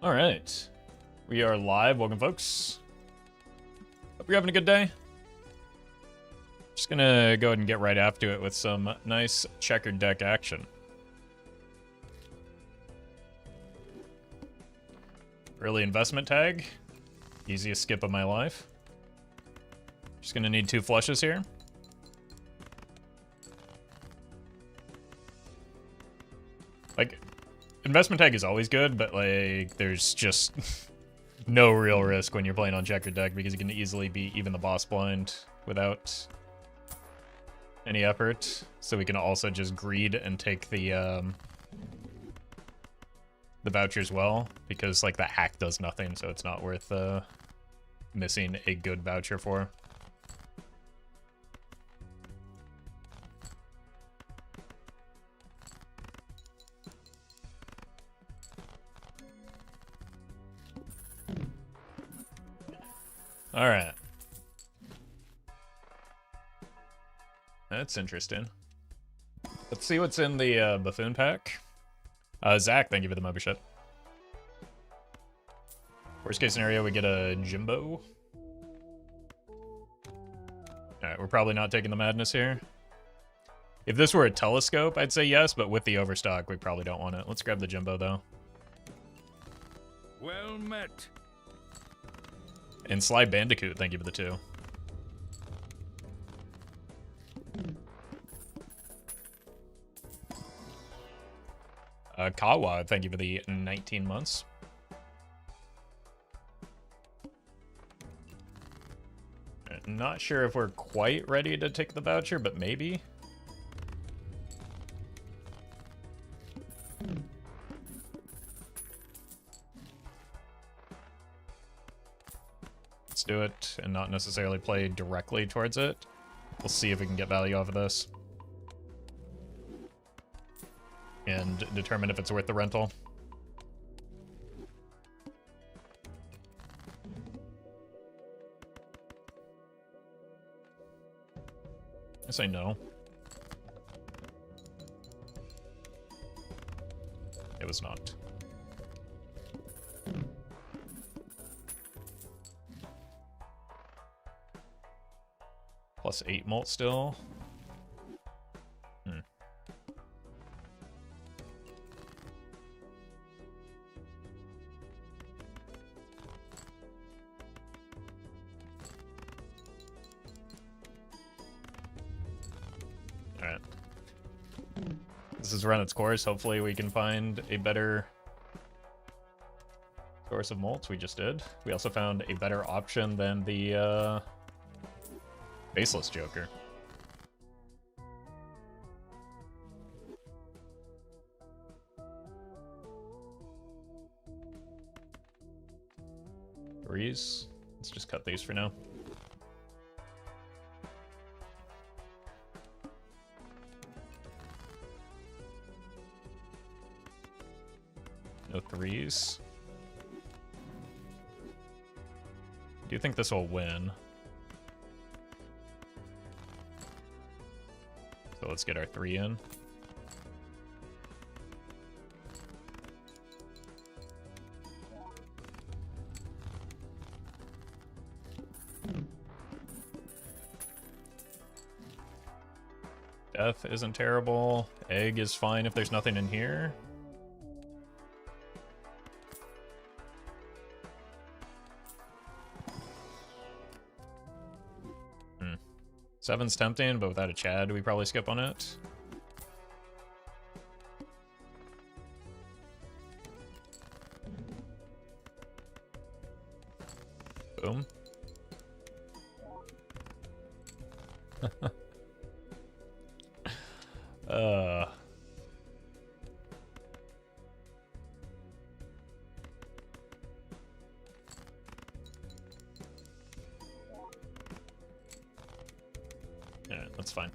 All right, we are live. Welcome, folks. Hope you're having a good day. Just gonna go ahead and get right after it with some nice checkered deck action. Early investment tag. Easiest skip of my life. Just gonna need 2 flushes here. Like, investment tag is always good, but like, there's just no real risk when you're playing on checkered deck because you can easily beat even the boss blind without any effort. So we can also just greed and take the voucher as well, because like the hack does nothing, so it's not worth missing a good voucher for. All right. That's interesting. Let's see what's in the buffoon pack. Zach, thank you for the membership. Worst case scenario, we get a Jimbo. Alright, we're probably not taking the madness here. If this were a telescope, I'd say yes, but with the overstock, we probably don't want it. Let's grab the Jimbo, though. Well met. And Sly Bandicoot, thank you for the 2. Kawa, thank you for the 19 months. Not sure if we're quite ready to take the voucher, but maybe. Let's do it and not necessarily play directly towards it. We'll see if we can get value off of this. And determine if it's worth the rental. I say no. It was not. Plus 8 molt still. Alright. This has run its course. Hopefully we can find a better source of molts. We just did. We also found a better option than the Faceless Joker. Threes. Let's just cut these for now. No threes. Do you think this will win? So let's get our 3 in. Death isn't terrible. Egg is fine if there's nothing in here. Seven's tempting, but without a Chad, we probably skip on it. Boom. Yeah, that's fine.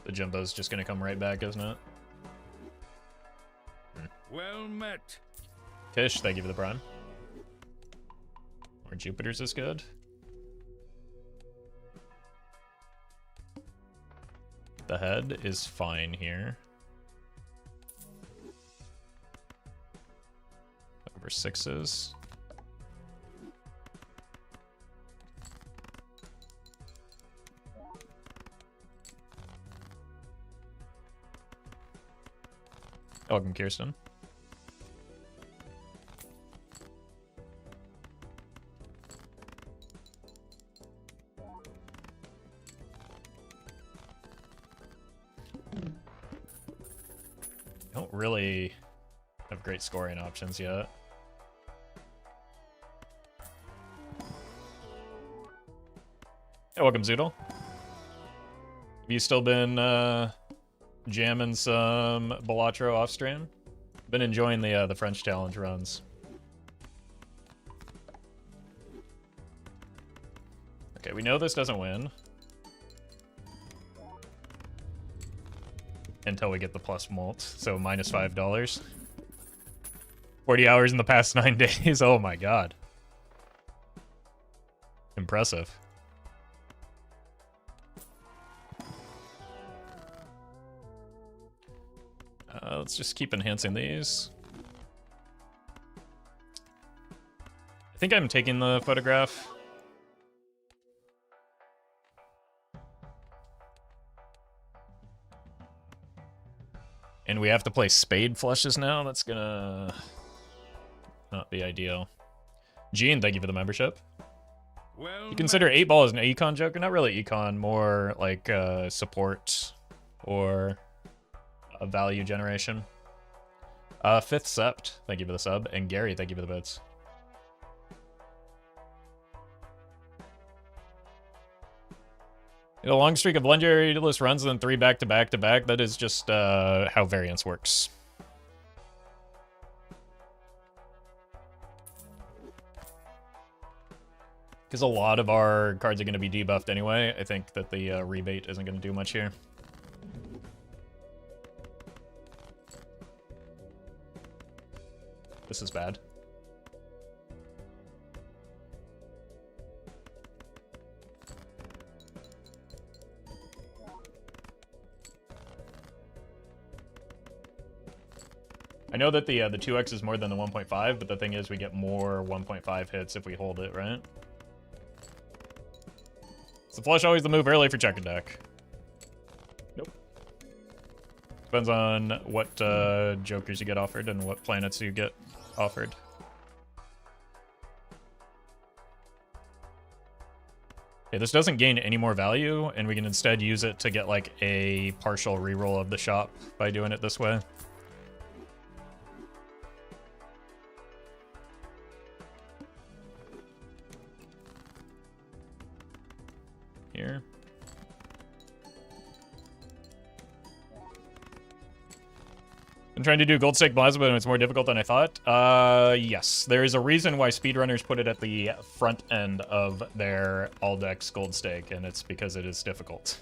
The Jumbo's just gonna come right back, isn't it? Well met. Tish, thank you for the prime. Or Jupiter's is good. ahead is fine here. Over 6s. Welcome, Kirsten. Don't really have great scoring options yet. Hey, welcome, Zoodle. Have you still been jamming some Balatro off stream? Been enjoying the French challenge runs. Okay, we know this doesn't win until we get the plus mult, so minus $5. 40 hours in the past 9 days. Oh my god. Impressive. Let's just keep enhancing these. I think I'm taking the photograph. And we have to play spade flushes now. That's gonna not be ideal. Gene, thank you for the membership. Well, You consider 8-ball as an econ joker? Not really econ, more like support or a value generation. Fifth Sept, thank you for the sub. And Gary, thank you for the bits. A long streak of legendaryless runs and then 3 back-to-back-to-back. That is just how variance works. Because a lot of our cards are going to be debuffed anyway. I think that the rebate isn't going to do much here. This is bad. I know that the 2x is more than the 1.5, but the thing is we get more 1.5 hits if we hold it, right? Is the flush always the move early for checker deck? Nope. Depends on what jokers you get offered and what planets you get offered. Okay, this doesn't gain any more value, and we can instead use it to get like a partial reroll of the shop by doing it this way. Here. I'm trying to do Gold Stake Plasma, but it's more difficult than I thought. Yes. There is a reason why speedrunners put it at the front end of their all-decks Gold Stake, and it's because it is difficult.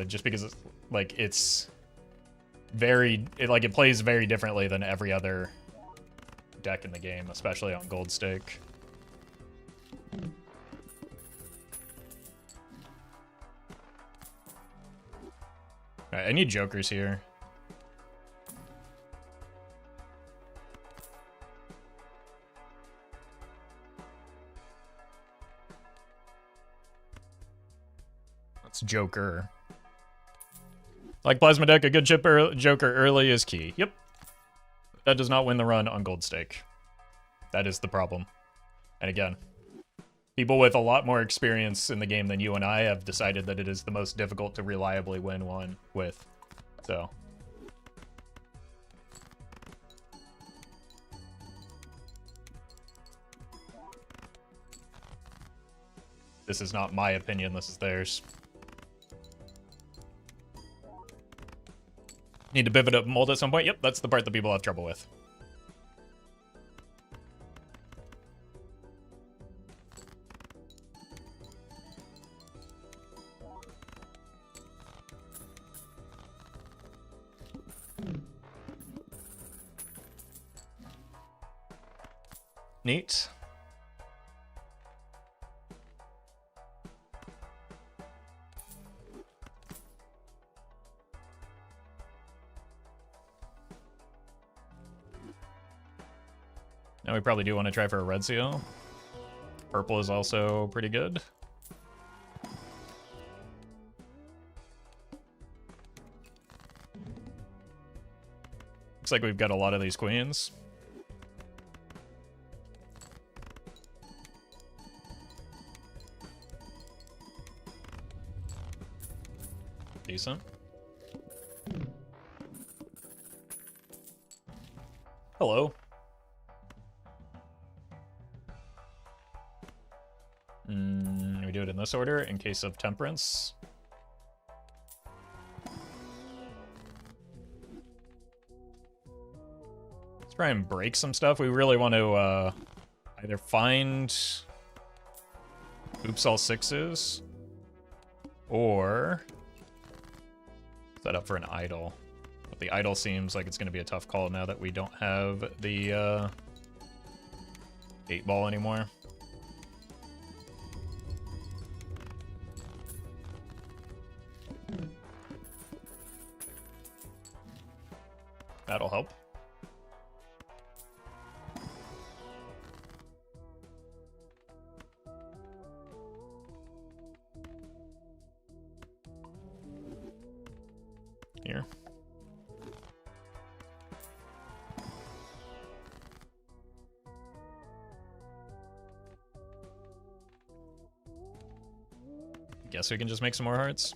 Just because it's, like, it's very... It plays very differently than every other deck in the game, especially on Gold Stake. Alright, I need jokers here. That's joker. Like Plasma deck, a good joker early is key. Yep. That does not win the run on Gold Stake. That is the problem. And again, people with a lot more experience in the game than you and I have decided that it is the most difficult to reliably win one with. So. This is not my opinion, this is theirs. Need to pivot up mold at some point? Yep, that's the part that people have trouble with. Neat. Now we probably do want to try for a red seal. Purple is also pretty good. Looks like we've got a lot of these queens. Decent. Hello. We do it in this order in case of temperance. Let's try and break some stuff. We really want to either find oops all sixes or set up for an idol. But the idol seems like it's going to be a tough call now that we don't have the 8-ball anymore. That'll help. Here. Guess we can just make some more hearts.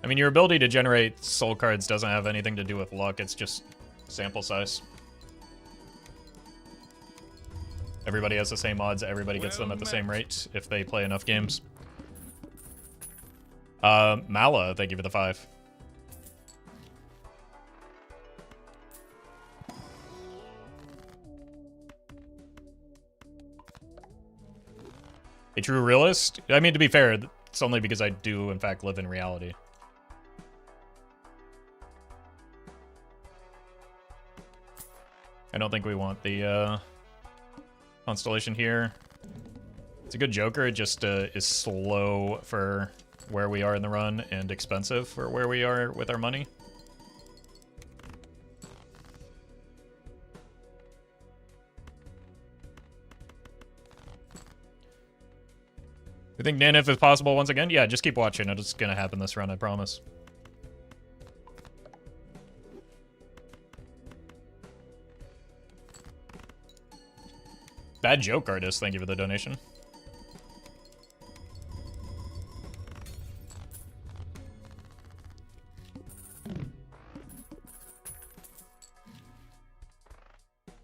I mean, your ability to generate soul cards doesn't have anything to do with luck, it's just sample size. Everybody has the same odds, everybody gets them at the same rate if they play enough games. Mala, thank you for the 5. A true realist? I mean, to be fair, it's only because I do, in fact, live in reality. I don't think we want the constellation here. It's a good joker, it just is slow for where we are in the run and expensive for where we are with our money. You think Nanif is possible once again? Yeah, just keep watching. It's gonna happen this run, I promise. Bad joke artist, thank you for the donation.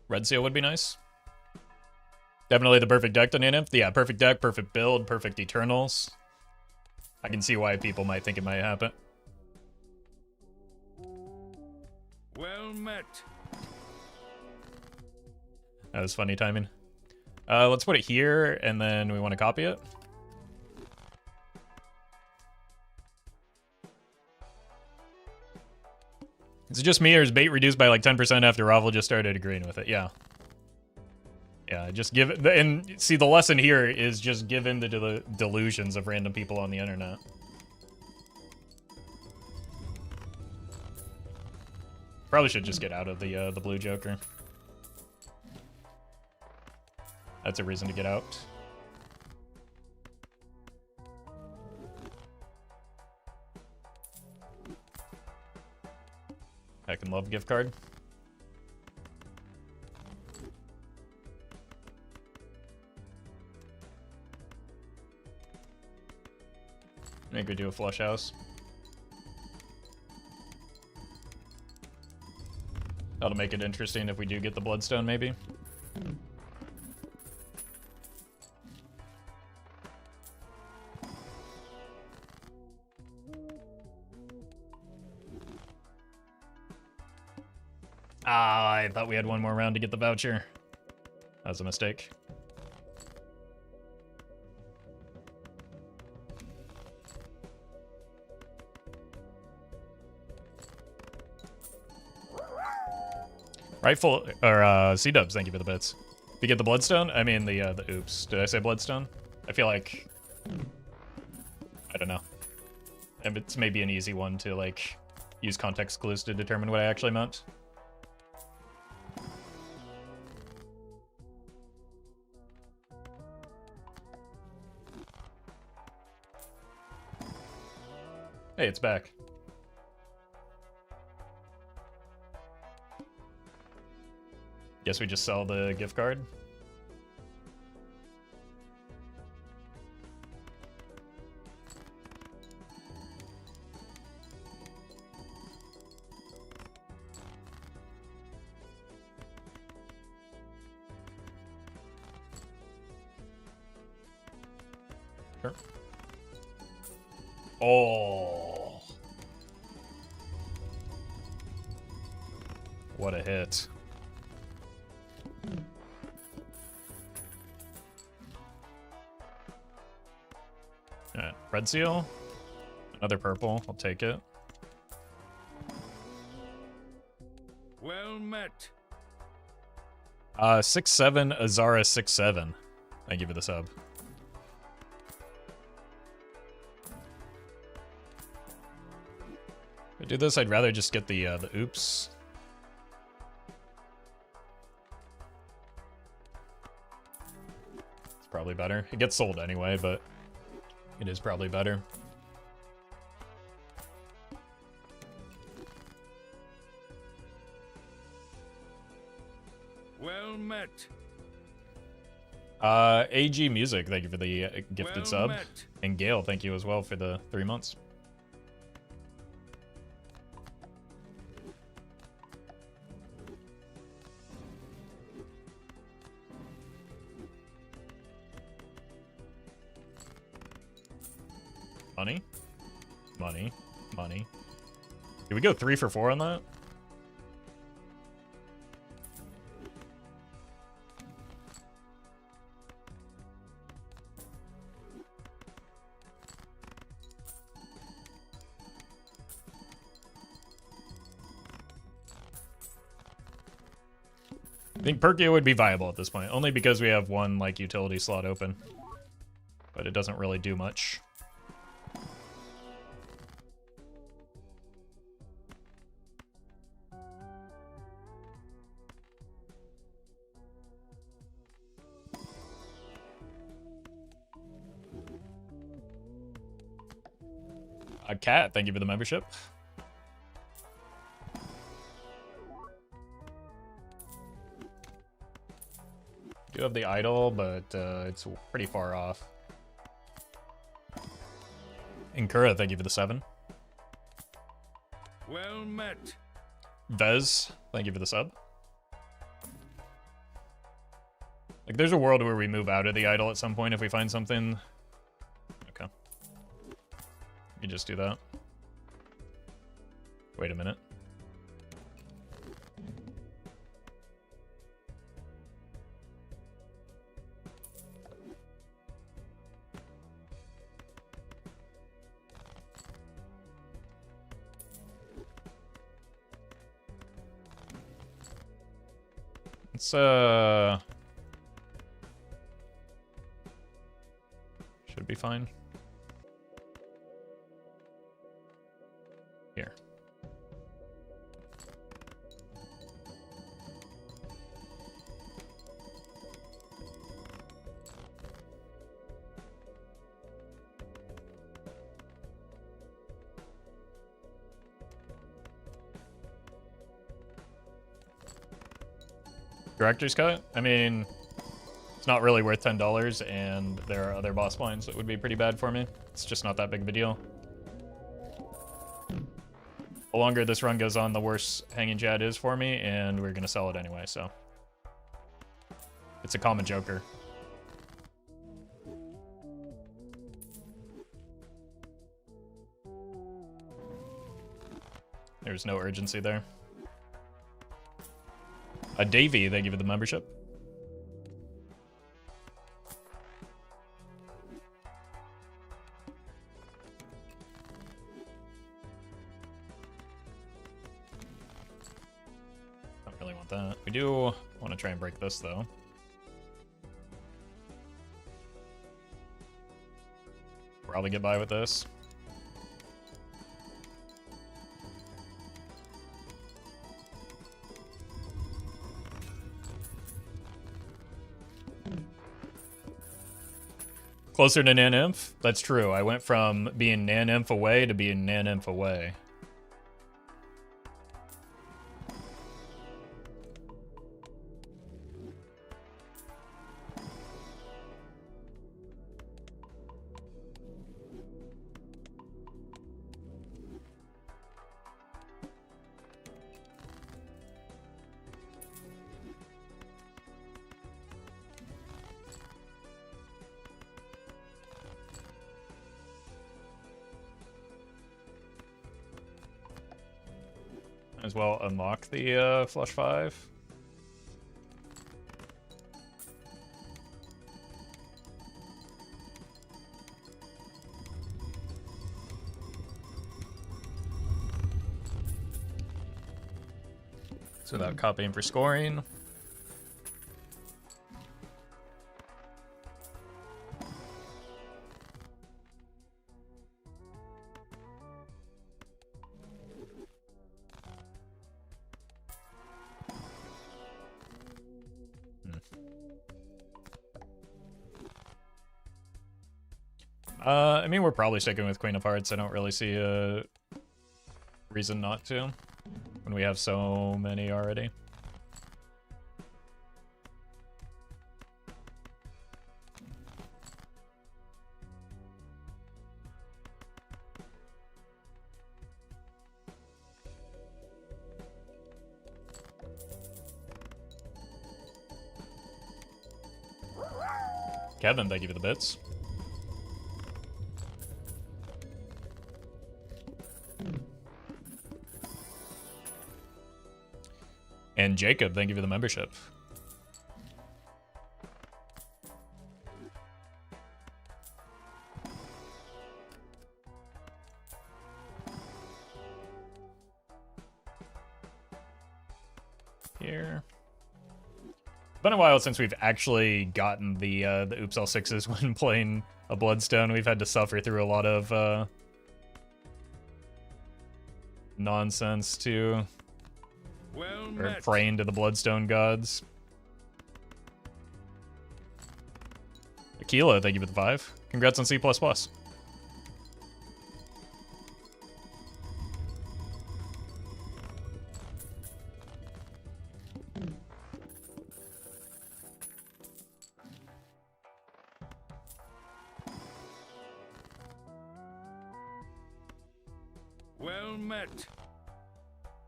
Red seal would be nice. Definitely the perfect deck to Nanif. Yeah, perfect deck, perfect build, perfect Eternals. I can see why people might think it might happen. Well met. That was funny timing. Let's put it here, and then we want to copy it. Is it just me, or is bait reduced by like 10% after Roffle just started agreeing with it? Yeah. Yeah, just give it, and see, the lesson here is just give in to the delusions of random people on the internet. Probably should just get out of the blue joker. That's a reason to get out. I can love gift card. I think we do a flush house. That'll make it interesting if we do get the bloodstone, maybe. Ah, I thought we had one more round to get the voucher. That was a mistake. Rightful, or C-dubs, thank you for the bits. If you get the bloodstone, I mean the oops. Did I say bloodstone? I feel like, I don't know. And it's maybe an easy one to like use context clues to determine what I actually meant. Hey, it's back. Guess we just sell the gift card. Sure. Oh. What a hit. Alright, red seal. Another purple, I'll take it. Well met. 6-7, Azara 6-7. Thank you for the sub. If I do this, I'd rather just get the oops. It's probably better. It gets sold anyway, but it is probably better. Well met. AG Music, thank you for the gifted Well sub. met. And Gale, thank you as well for the 3 months. Money. Money. Money. Did we go 3 for 4 on that? I think Perkio would be viable at this point, only because we have one like utility slot open. But it doesn't really do much. Cat, thank you for the membership. Do have the idol, but it's pretty far off. Inkura, thank you for the 7. Well met. Vez, thank you for the sub. Like, there's a world where we move out of the idol at some point if we find something. Okay. You just do that. Wait a minute. It's should be fine. Here. Director's cut? I mean, it's not really worth $10, and there are other boss blinds that would be pretty bad for me. It's just not that big of a deal. The longer this run goes on, the worse Hanging Chad is for me, and we're gonna sell it anyway, so. It's a common joker. There's no urgency there. Davey, thank you for the membership. Don't really want that. We do want to try and break this, though. Probably get by with this. Closer to Nan-Inf? That's true. I went from being Nan-Inf away to being Nan-Inf away. As well unlock the flush 5. So without copying for scoring. I mean, we're probably sticking with Queen of Hearts. I don't really see a reason not to when we have so many already. Kevin, thank you for the bits. And Jacob, thank you for the membership. Here. Been a while since we've actually gotten the Oops L6s when playing a Bloodstone. We've had to suffer through a lot of nonsense to or praying to the Bloodstone gods. Aquila, thank you for the 5. Congrats on C++. Well met.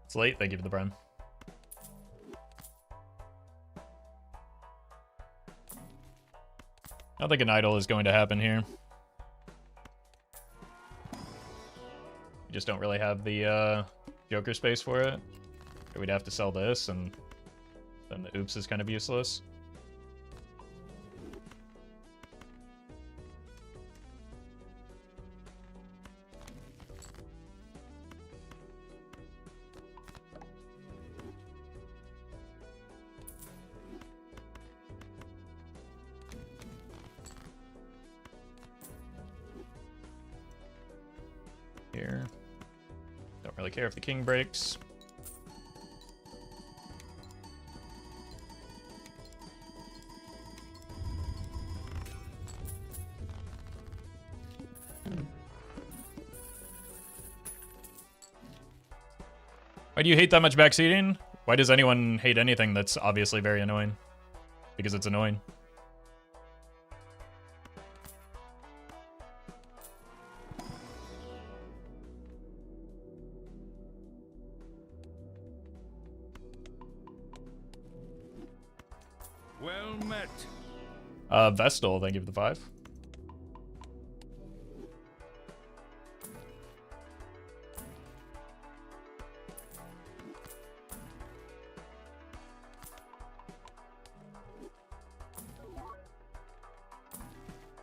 It's late, thank you for the prime. I don't think an idol is going to happen here. We just don't really have the Joker space for it. We'd have to sell this, and then the Oops is kind of useless. Here. Don't really care if the king breaks. Why do you hate that much backseating? Why does anyone hate anything that's obviously very annoying? Because it's annoying. Well met. Vestal, thank you for the 5.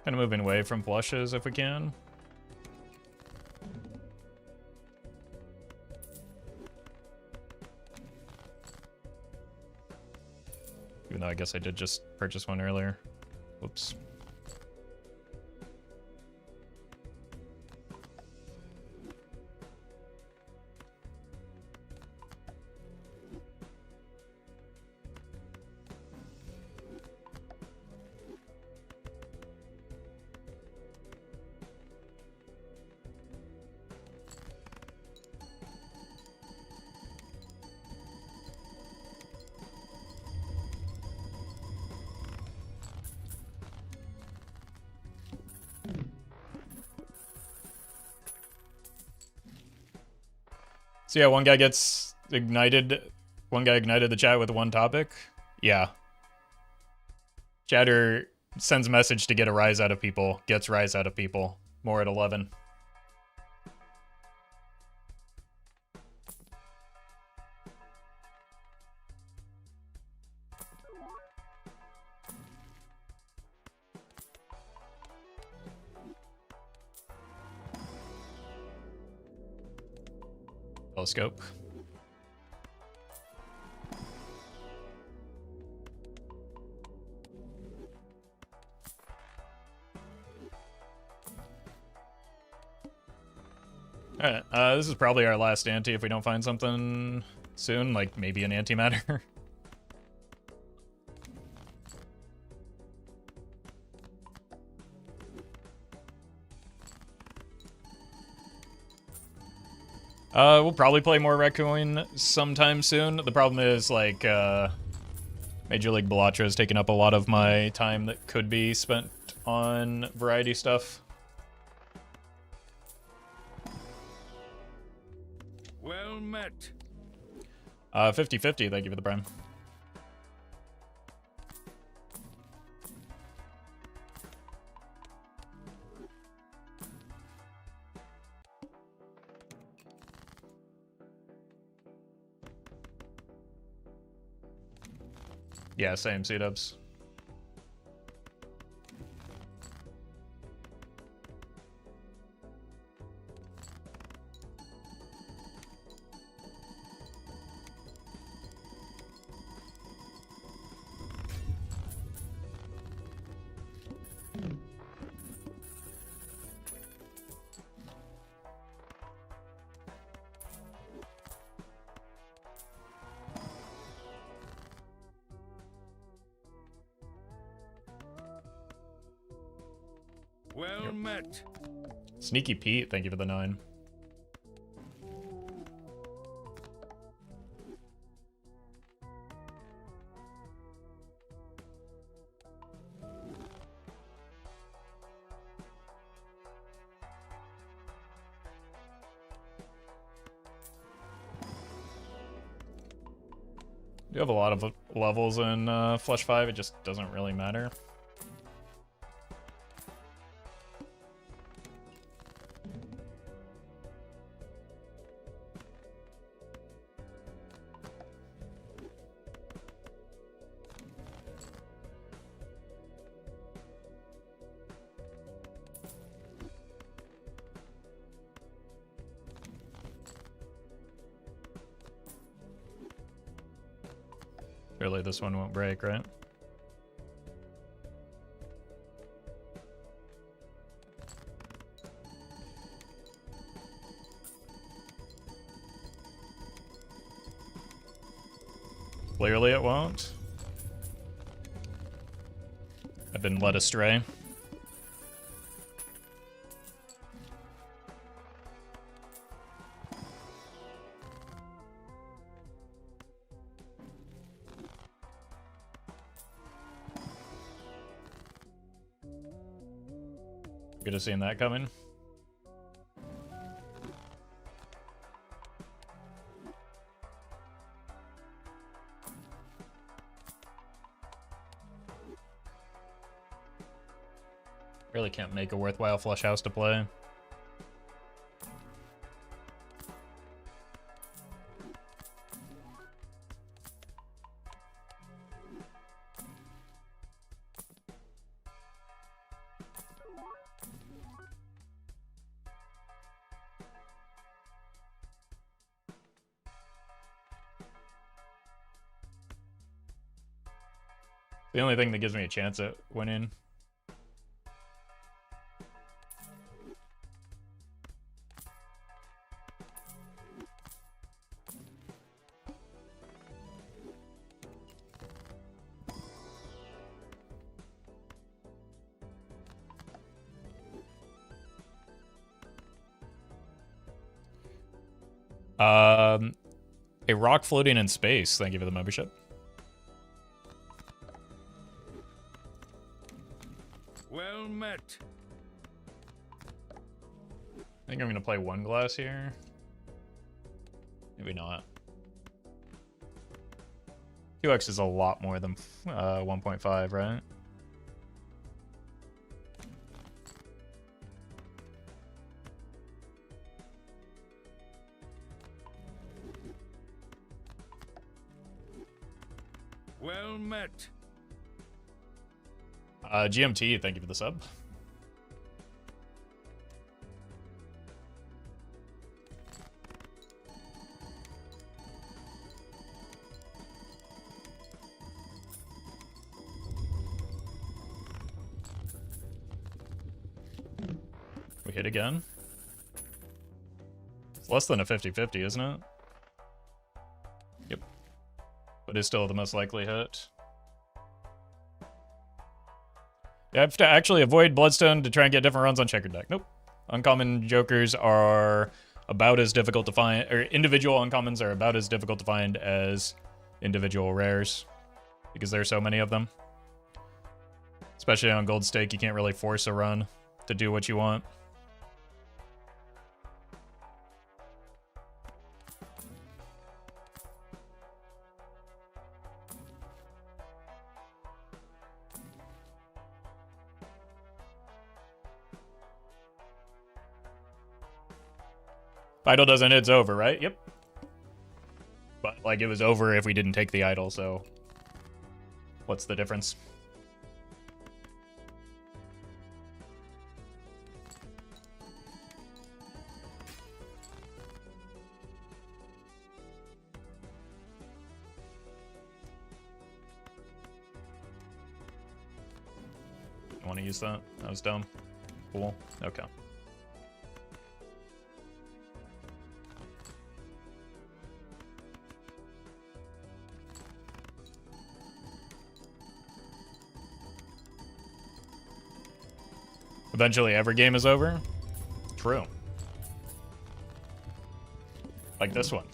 Kind of moving away from flushes if we can. Even though I guess I did just purchase one earlier. Whoops. So yeah, one guy gets ignited. One guy ignited the chat with one topic. Yeah. Chatter sends a message to get a rise out of people, gets rise out of people. More at 11. Telescope. Alright, this is probably our last ante if we don't find something soon, like maybe an antimatter. We'll probably play more Raccoon sometime soon. The problem is, like, Major League Bellatra has taken up a lot of my time that could be spent on variety stuff. Well met. 50-50, thank you for the prime. Yeah, same C-dubs. Well met. Sneaky Pete, thank you for the 9. You have a lot of levels in Flesh 5, it just doesn't really matter. Surely this one won't break, right? Clearly it won't. I've been led astray. Could have seen that coming. Really can't make a worthwhile flush house to play. The only thing that gives me a chance at winning. A rock floating in space. Thank you for the membership. Well met. I think I'm gonna play one glass here. Maybe not. 2x is a lot more than 1.5, right? Well met. GMT, thank you for the sub. We hit again. It's less than a 50-50, isn't it? Yep. But it's still the most likely hit. You have to actually avoid Bloodstone to try and get different runs on checkered deck. Nope. Uncommon jokers are about as difficult to find, or individual uncommons are about as difficult to find as individual rares, because there are so many of them. Especially on gold stake, you can't really force a run to do what you want. If idle doesn't hit, it's over, right? Yep. But, like, it was over if we didn't take the idol, so... What's the difference? I want to use that? That was dumb. Cool. Okay. Eventually every game is over? True. Like this one.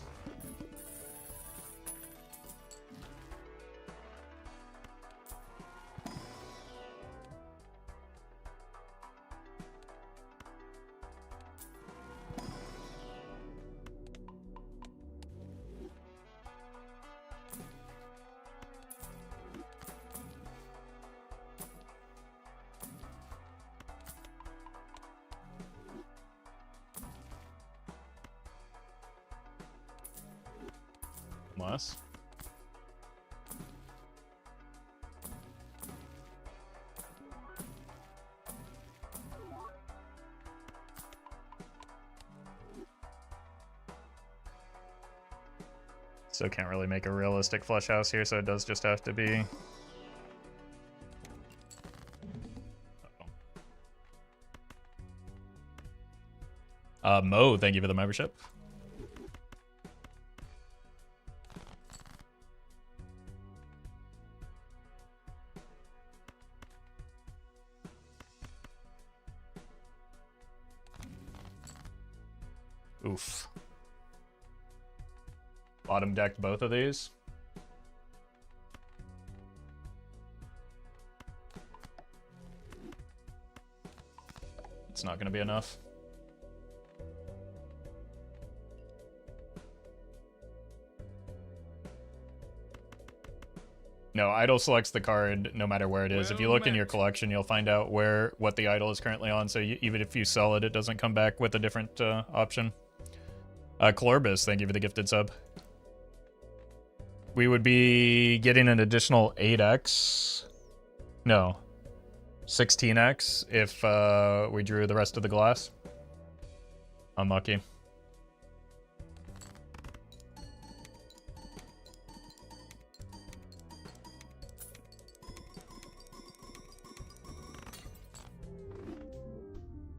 Unless. So can't really make a realistic flush house here, so it does just have to be... Mo, thank you for the membership. Oof. Bottom decked both of these. It's not going to be enough. No, idol selects the card no matter where it is. If you look in your collection, you'll find out what the idol is currently on, so even if you sell it, it doesn't come back with a different option. Clorbus, thank you for the gifted sub. We would be getting an additional 8x. No. 16x if we drew the rest of the glass. Unlucky.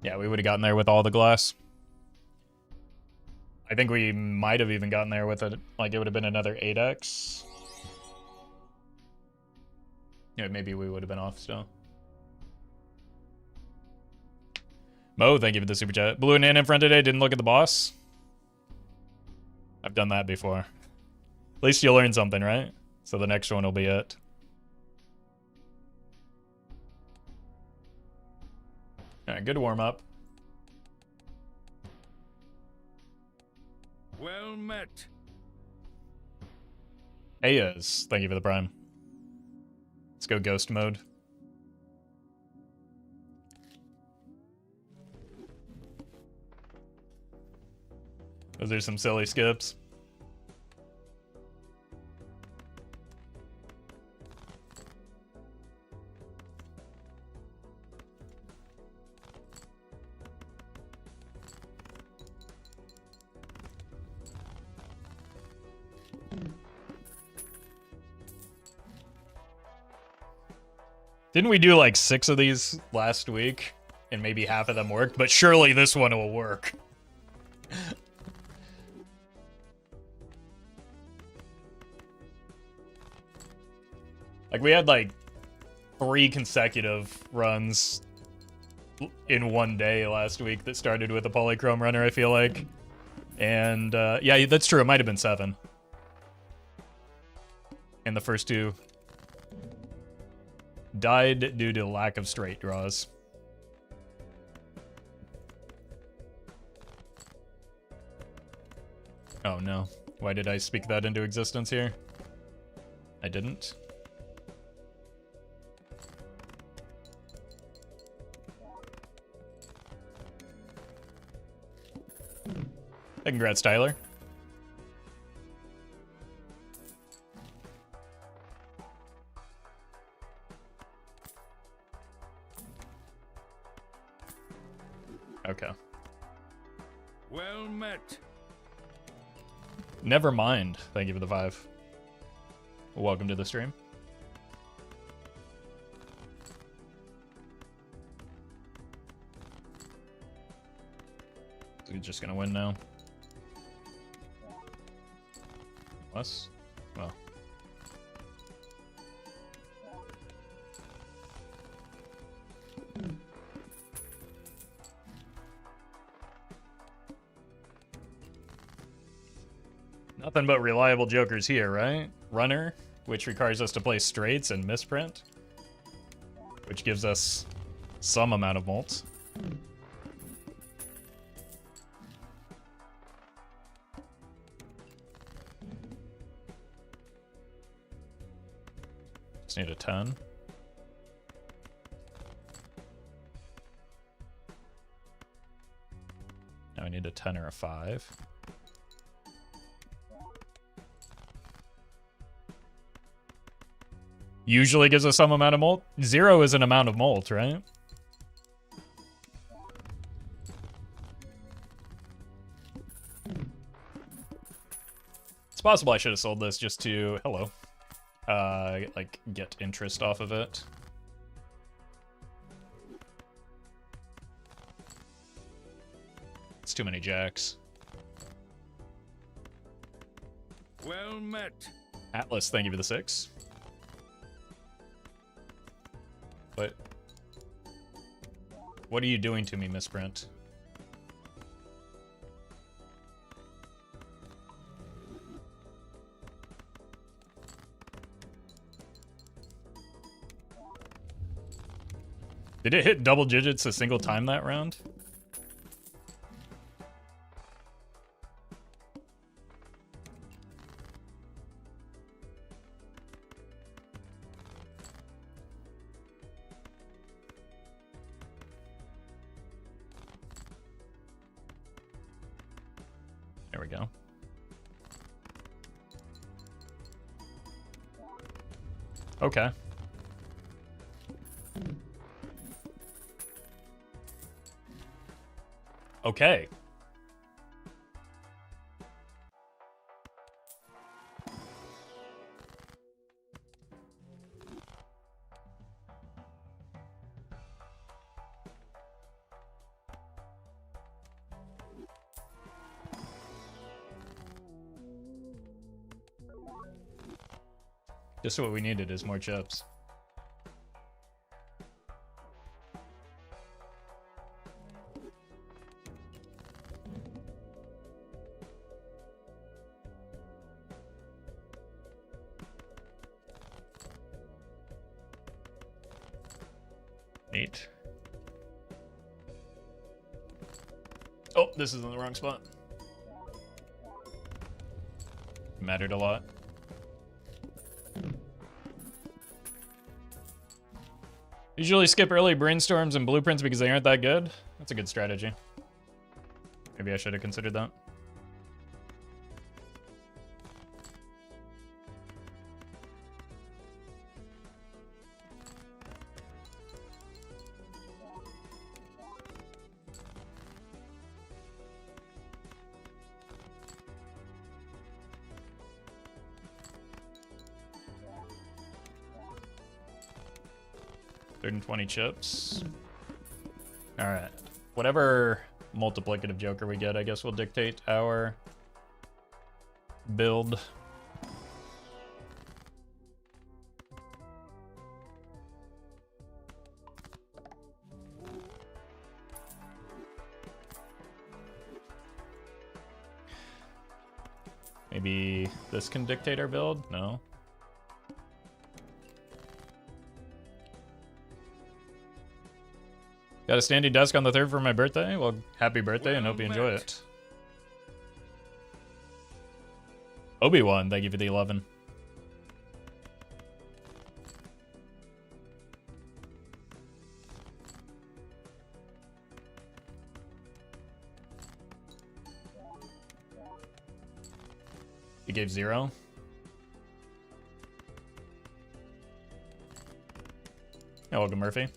Yeah, we would have gotten there with all the glass. I think we might have even gotten there with it. Like, it would have been another 8x. Yeah, maybe we would have been off still. Mo, thank you for the super chat. Blue and Nan in front today, didn't look at the boss. I've done that before. At least you'll learn something, right? So the next one will be it. Alright, good warm-up. Well met. Ayaz, thank you for the prime. Let's go ghost mode. Those are some silly skips. Didn't we do like 6 of these last week? And maybe half of them worked, but surely this one will work. Like, we had like 3 consecutive runs in one day last week that started with a polychrome runner, I feel like. And yeah, that's true, it might have been 7. And the first 2 died due to lack of straight draws. Oh no. Why did I speak that into existence here? I didn't. Hey, congrats, Tyler. Okay. Well met. Never mind. Thank you for the 5. Welcome to the stream. So he's just gonna win now. Us? Well. Nothing but reliable jokers here, right? Runner, which requires us to play straights and misprint, which gives us some amount of mults. Just need a 10. Now I need a 10 or a 5. Usually gives us some amount of molt. 0 is an amount of molt, right? It's possible I should have sold this just to, hello, like get interest off of it. It's too many jacks. Well met. Atlas, thank you for the 6. What are you doing to me, Misprint? Did it hit double digits a single time that round? There we go. Okay. Okay. Just what we needed is more chips. Neat. Oh, this is in the wrong spot. Mattered a lot. Usually skip early brainstorms and blueprints because they aren't that good. That's a good strategy. Maybe I should have considered that. $120 chips. All right. Whatever multiplicative joker we get, I guess will dictate our build. Maybe this can dictate our build? No. Got a standing desk on the 3rd for my birthday? Well, happy birthday and hope you enjoy it. Obi-Wan, thank you for the 11. He gave 0. Yeah, welcome, Murphy.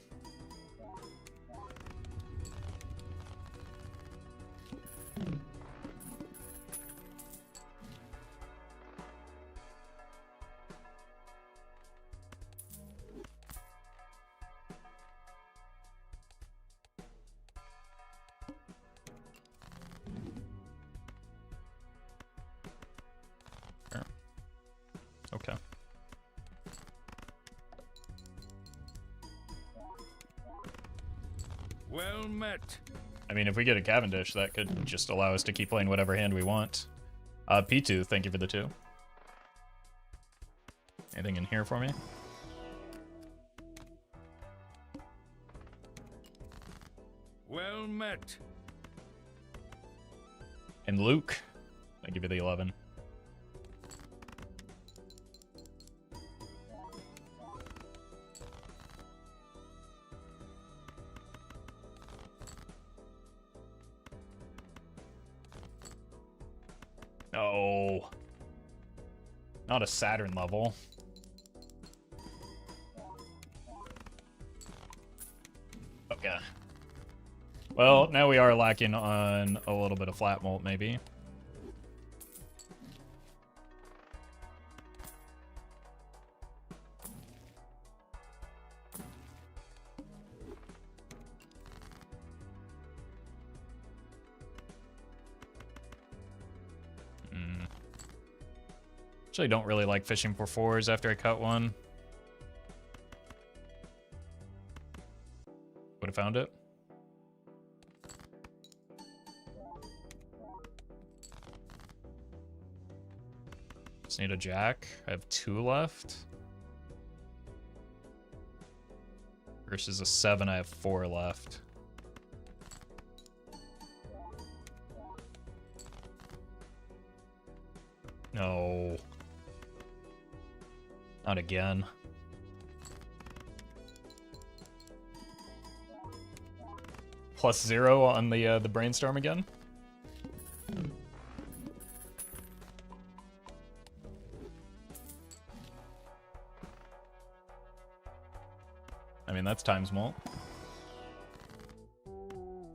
Okay. Well met. I mean, if we get a Cavendish, that could just allow us to keep playing whatever hand we want. P2, thank you for the 2. Anything in here for me? Well met. And Luke, thank you for the 11. No. Not a Saturn level. Okay. Well, now we are lacking on a little bit of flat mult, maybe. Actually, don't really like fishing for 4s after I cut one. Would have found it. Just need a jack. I have 2 left. Versus a 7, I have 4 left. No. Not again. +0 on the brainstorm again. I mean, that's times mult.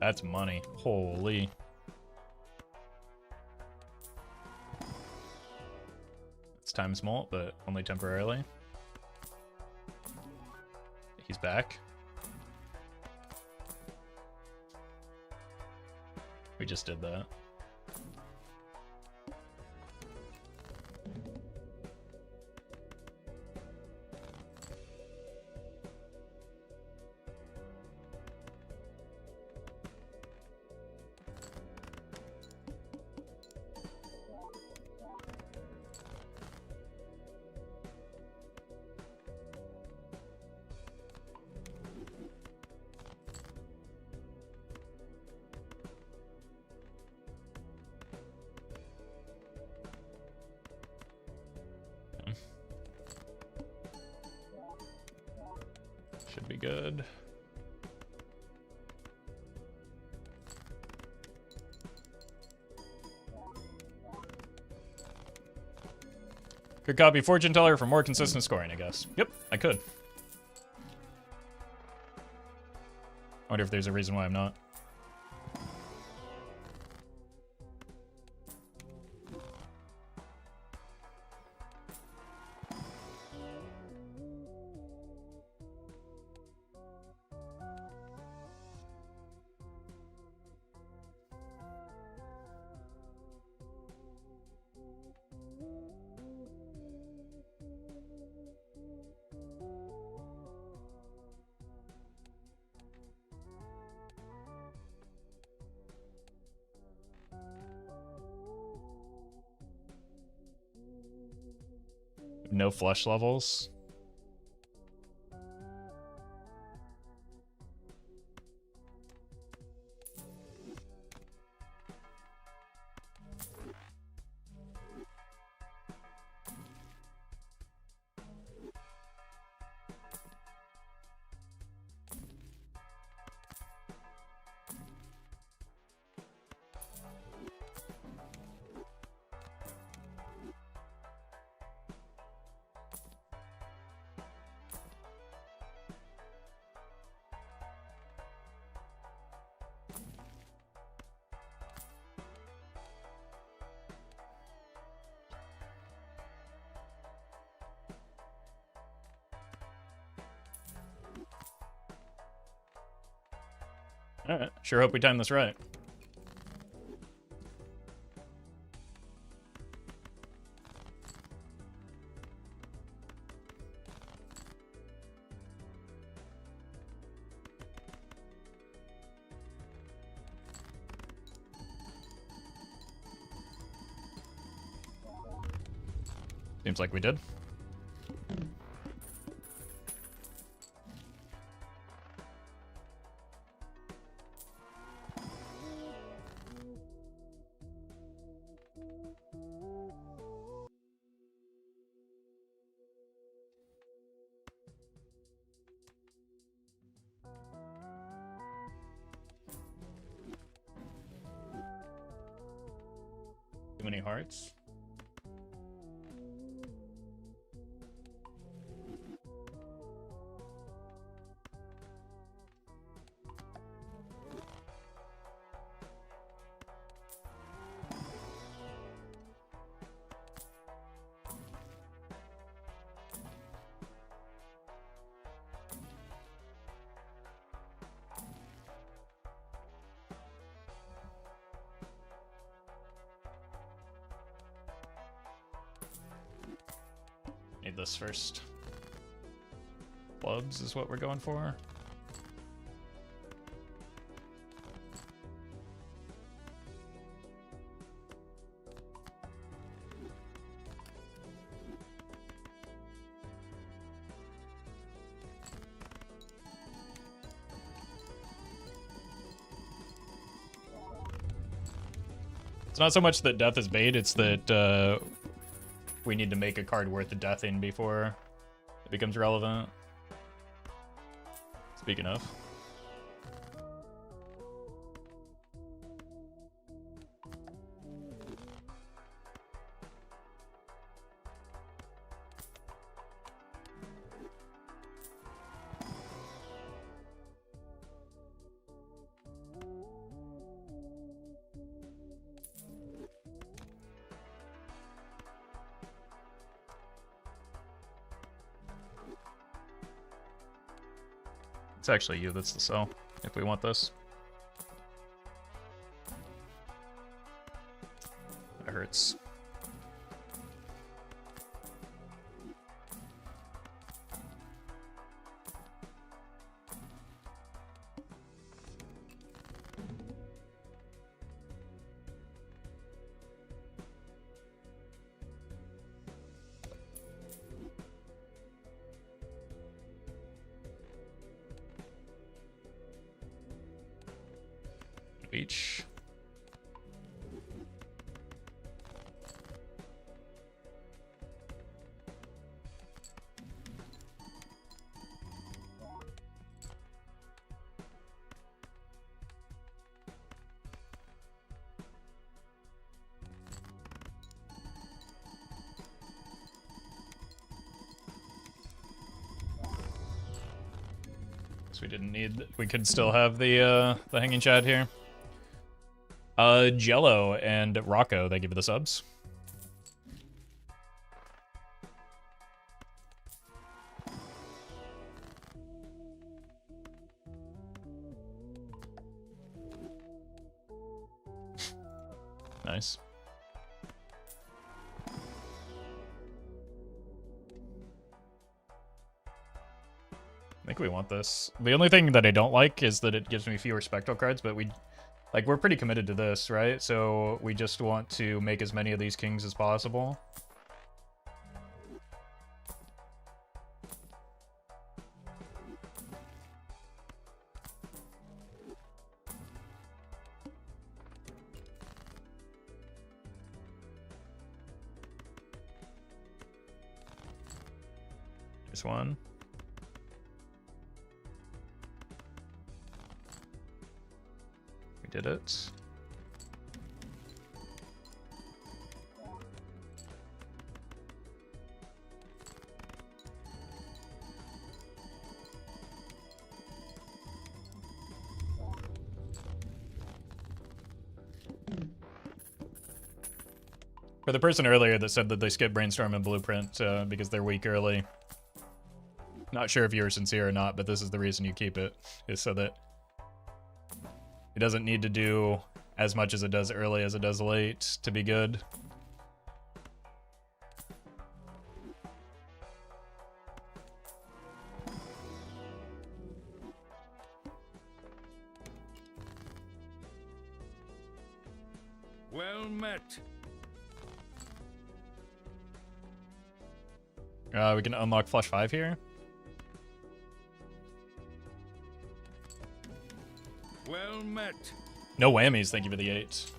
That's money. Holy. It's times mult, but only temporarily. He's back. We just did that. Should be good. Could copy Fortune Teller for more consistent scoring, I guess. Yep, I could. I wonder if there's a reason why I'm not. No flush levels. Alright, sure hope we time this right. Seems like we did. Too many hearts. Need this first. Clubs is what we're going for. It's not so much that death is bait, it's that we need to make a card worth the deathing before it becomes relevant. Speaking of. It's actually you that's the sell, if we want this. That hurts. Beach. So we didn't need. We could still have the hanging chat here. Jello and Rocco, they give you the subs. Nice. I think we want this. The only thing that I don't like is that it gives me fewer spectral cards, but we're pretty committed to this, right? So we just want to make as many of these kings as possible. Just one. We did it. For the person earlier that said that they skipped Brainstorm and Blueprint because they're weak early, not sure if you were sincere or not, but this is the reason you keep it, is so that it doesn't need to do as much as it does early as it does late to be good. Well met. We can unlock flush 5 here. Well met. No whammies, thank you for the 8.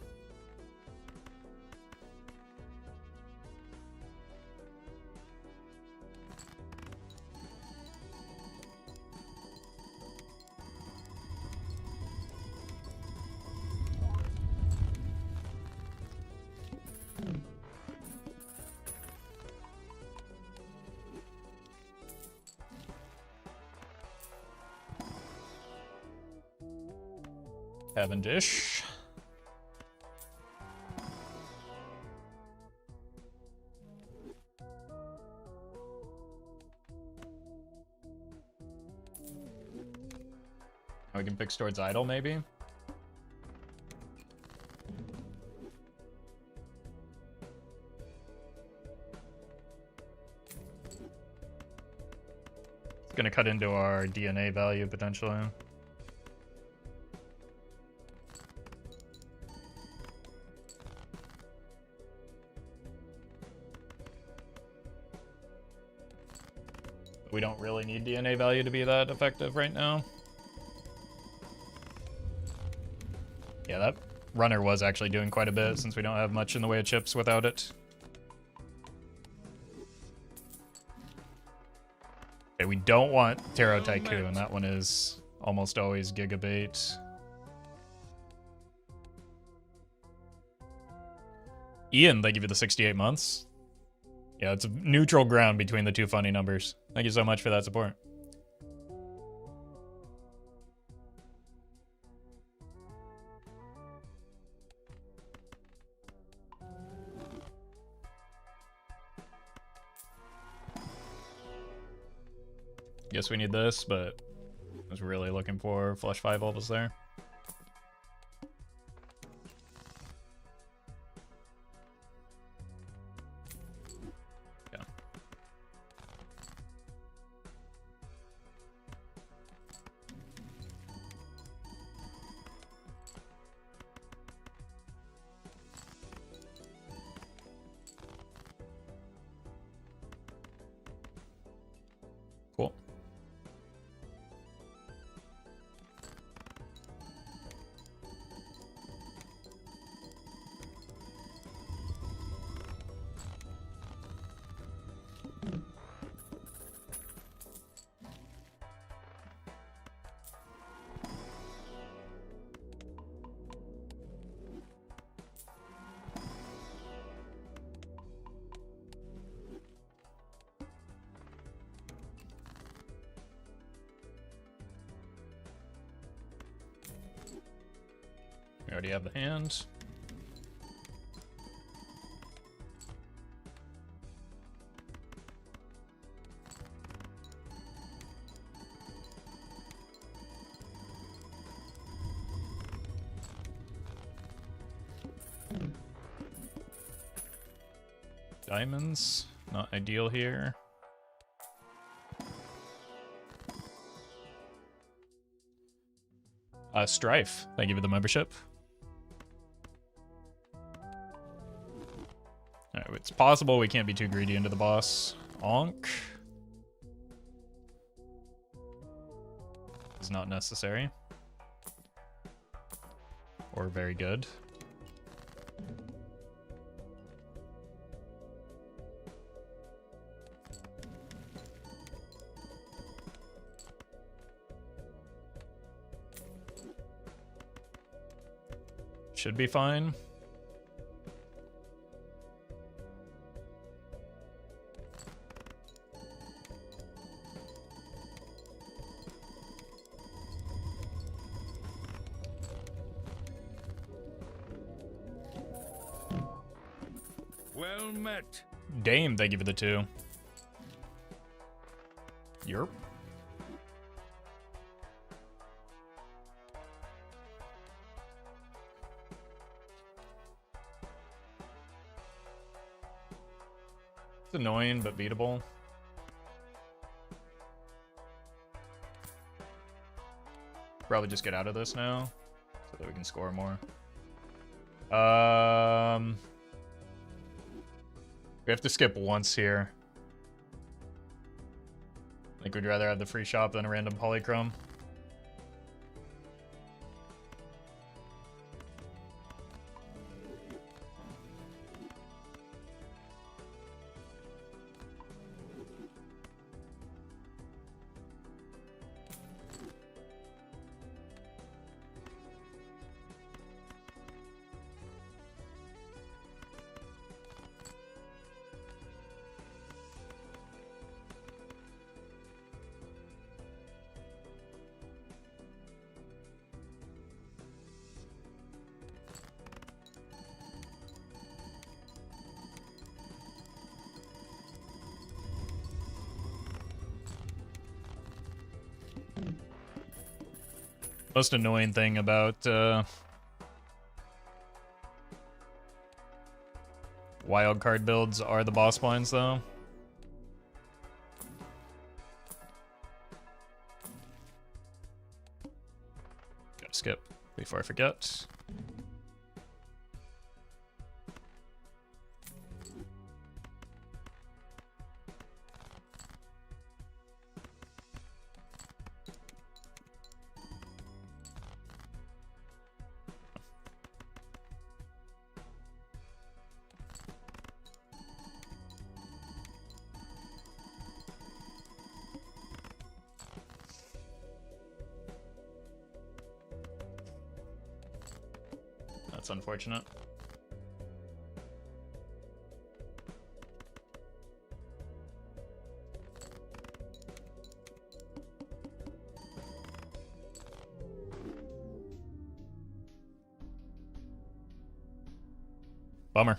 Cavendish. We can fix towards idle, maybe. It's gonna cut into our DNA value potentially. We don't really need DNA value to be that effective right now. Yeah, that runner was actually doing quite a bit since we don't have much in the way of chips without it. Okay, we don't want Tarot Tycoon. That one is almost always gigabait. Ian, they give you the 68 months. Yeah, it's a neutral ground between the two funny numbers. Thank you so much for that support. Guess we need this, but I was really looking for flush 5 levels there. Yeah. Cool. Already have the hand. Diamonds, not ideal here. Strife, thank you for the membership. Alright, it's possible we can't be too greedy into the boss. Onk. Is not necessary. Or very good. Should be fine. Well met. Dame, thank you for the 2. Yerp. It's annoying, but beatable. Probably just get out of this now, so that we can score more. We have to skip once here. I think we'd rather have the free shop than a random polychrome. Most annoying thing about wild card builds are the boss blinds, though. Gotta skip before I forget. That's unfortunate. Bummer.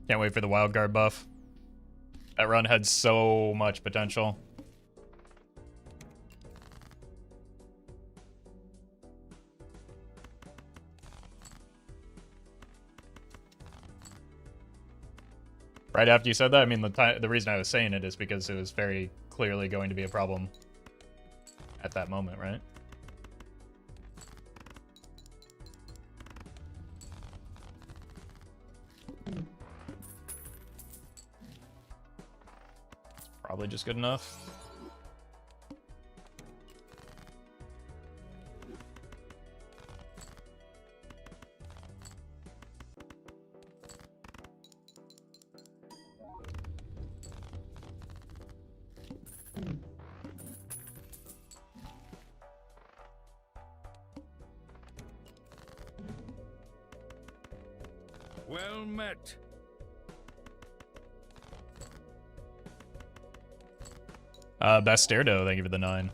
Can't wait for the wild guard buff. That run had so much potential. Right after you said that, I mean, the reason I was saying it is because it was very clearly going to be a problem at that moment, right? Probably just good enough. Well met. Bastardo, thank you for the 9.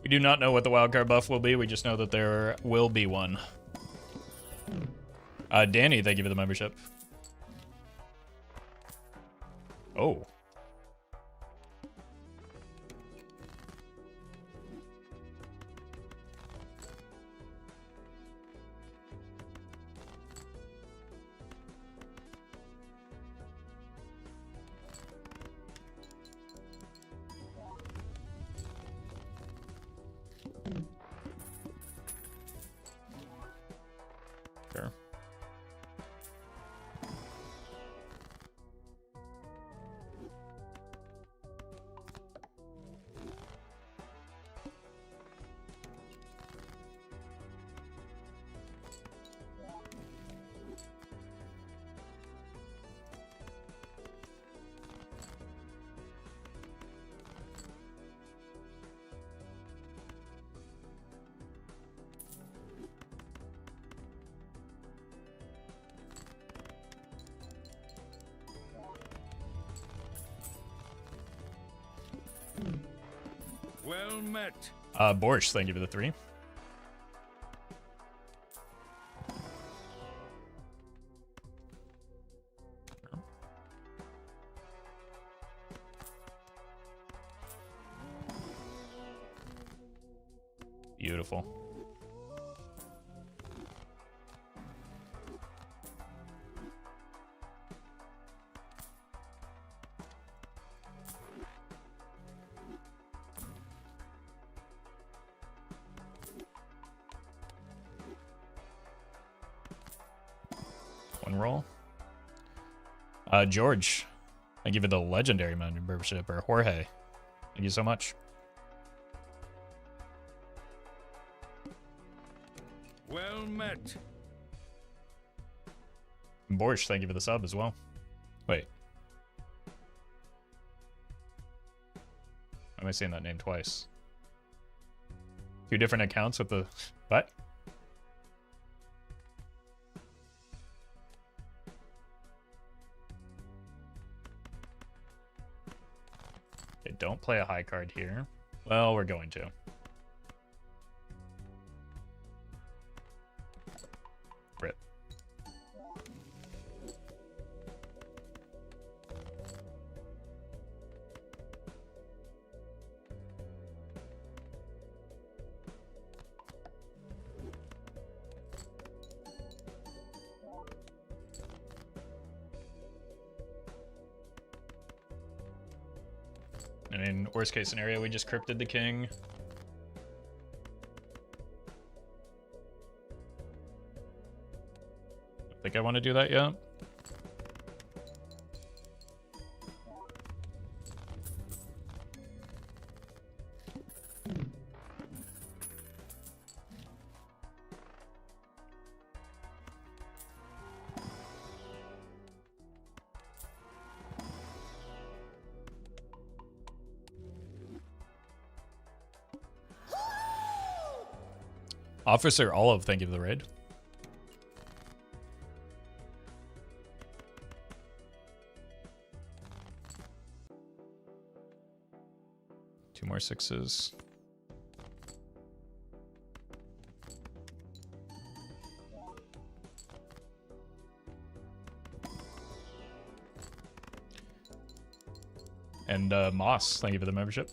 We do not know what the wildcard buff will be. We just know that there will be one. Danny, thank you for the membership. Oh. Sure. Well met. Borscht, thank you for the 3. Beautiful. One roll. George, thank you for the legendary membership, or Jorge. Thank you so much. Well met. Borscht, thank you for the sub as well. Wait. Why am I saying that name twice? 2 different accounts with the... What? Okay, don't play a high card here. Well, we're going to. Rip. And in worst case scenario, we just cryptid the king. I think I want to do that yet. Officer Olive, thank you for the raid. Two more 6s. And Moss, thank you for the membership.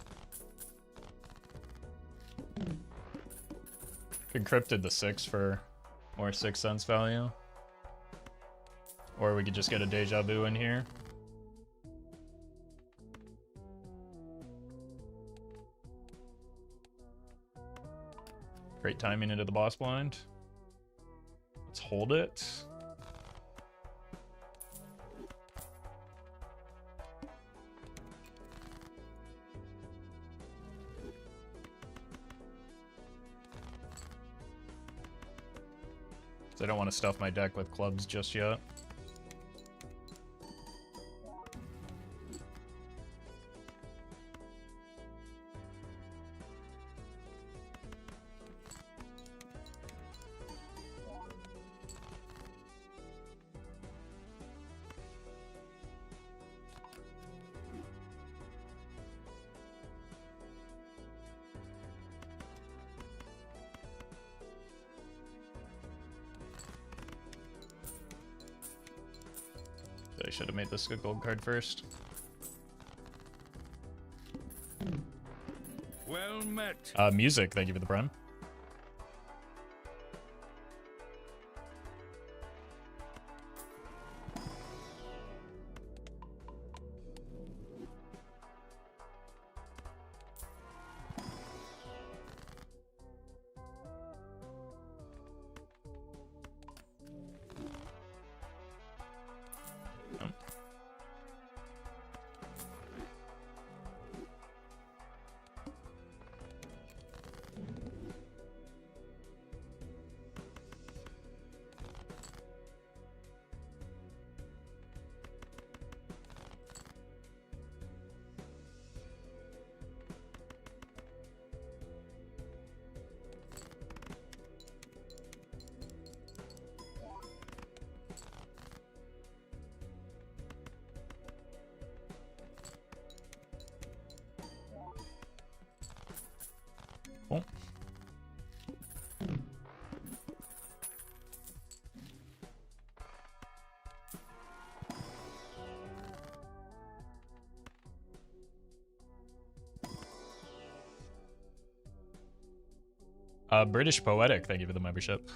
Encrypted the 6 for more 6 cents value. Or we could just get a deja vu in here. Great timing into the boss blind. Let's hold it. I don't want to stuff my deck with clubs just yet. I should have made this a gold card first. Well met. Music, thank you for the prime. Cool. British Poetic, thank you for the membership.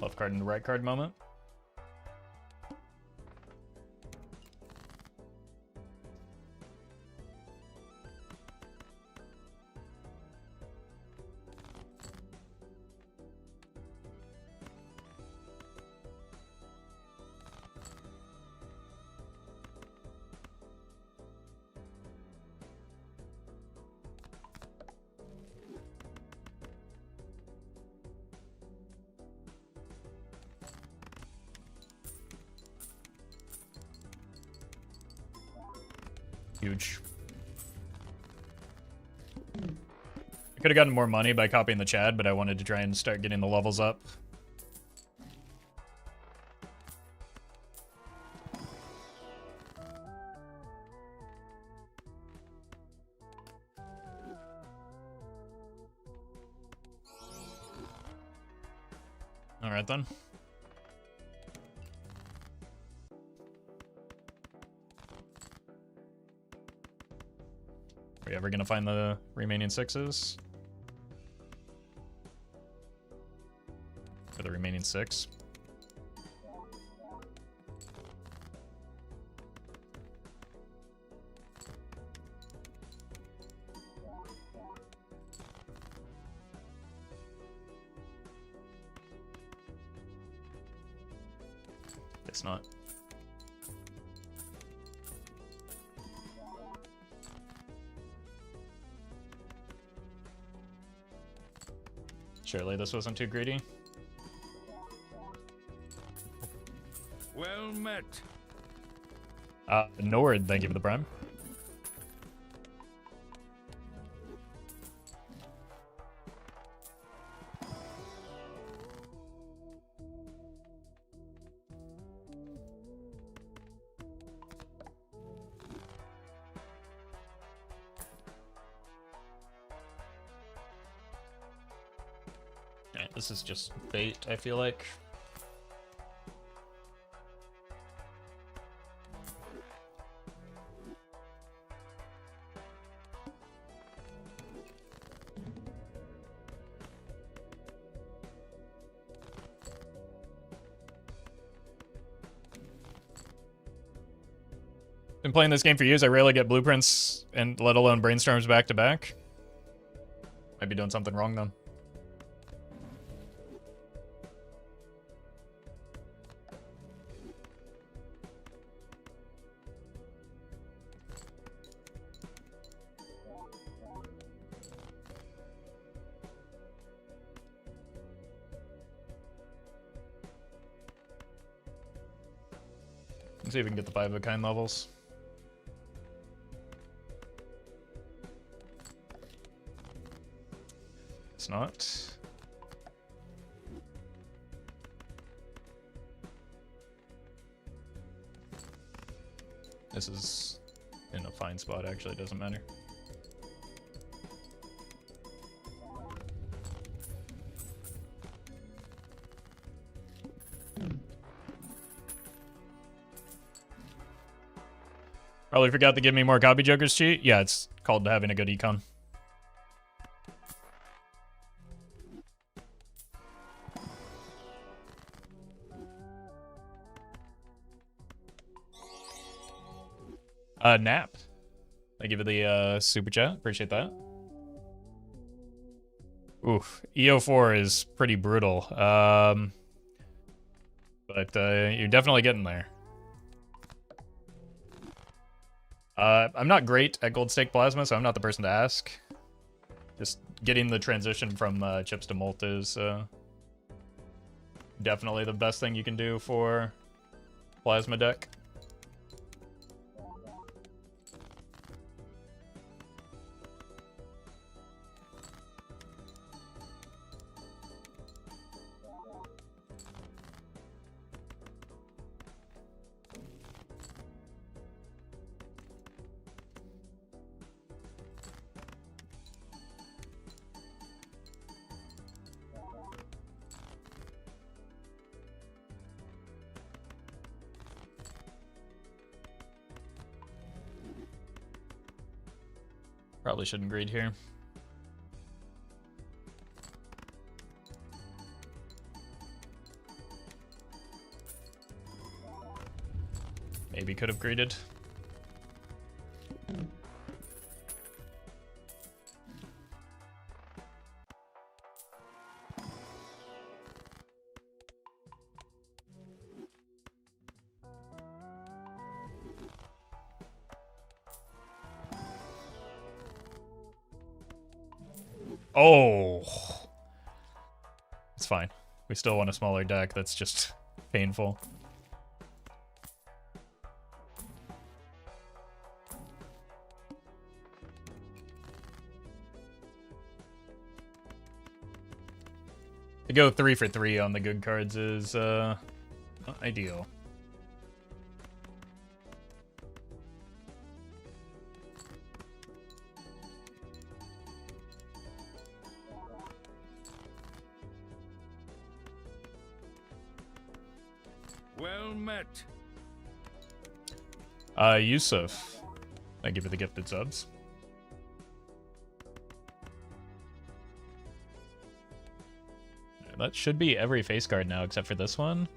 Left card and the right card moment. Huge. I could have gotten more money by copying the Chad, but I wanted to try and start getting the levels up. All right then. Are we ever gonna find the remaining sixes? Or the remaining six? It's not. Surely this wasn't too greedy. Well met. Nord, thank you for the prime. Alright, this is just bait, I feel like. Been playing this game for years. I rarely get blueprints and let alone brainstorms back to back. Might be doing something wrong then. Let's see if we can get the 5 of a kind levels. It's not. This is in a fine spot, actually, it doesn't matter. Probably forgot to give me more copy jokers cheat. Yeah, it's called having a good econ. Nap. Thank you for the super chat. Appreciate that. Oof. EO4 is pretty brutal. But you're definitely getting there. I'm not great at gold stake plasma, so I'm not the person to ask. Just getting the transition from chips to molt is definitely the best thing you can do for plasma deck. Probably shouldn't greed here. Maybe could have greeded. Oh, it's fine. We still want a smaller deck. That's just painful. To go 3 for 3 on the good cards is not ideal. Well met. Yusuf, thank you for the gifted subs. That should be every face card now, except for this one.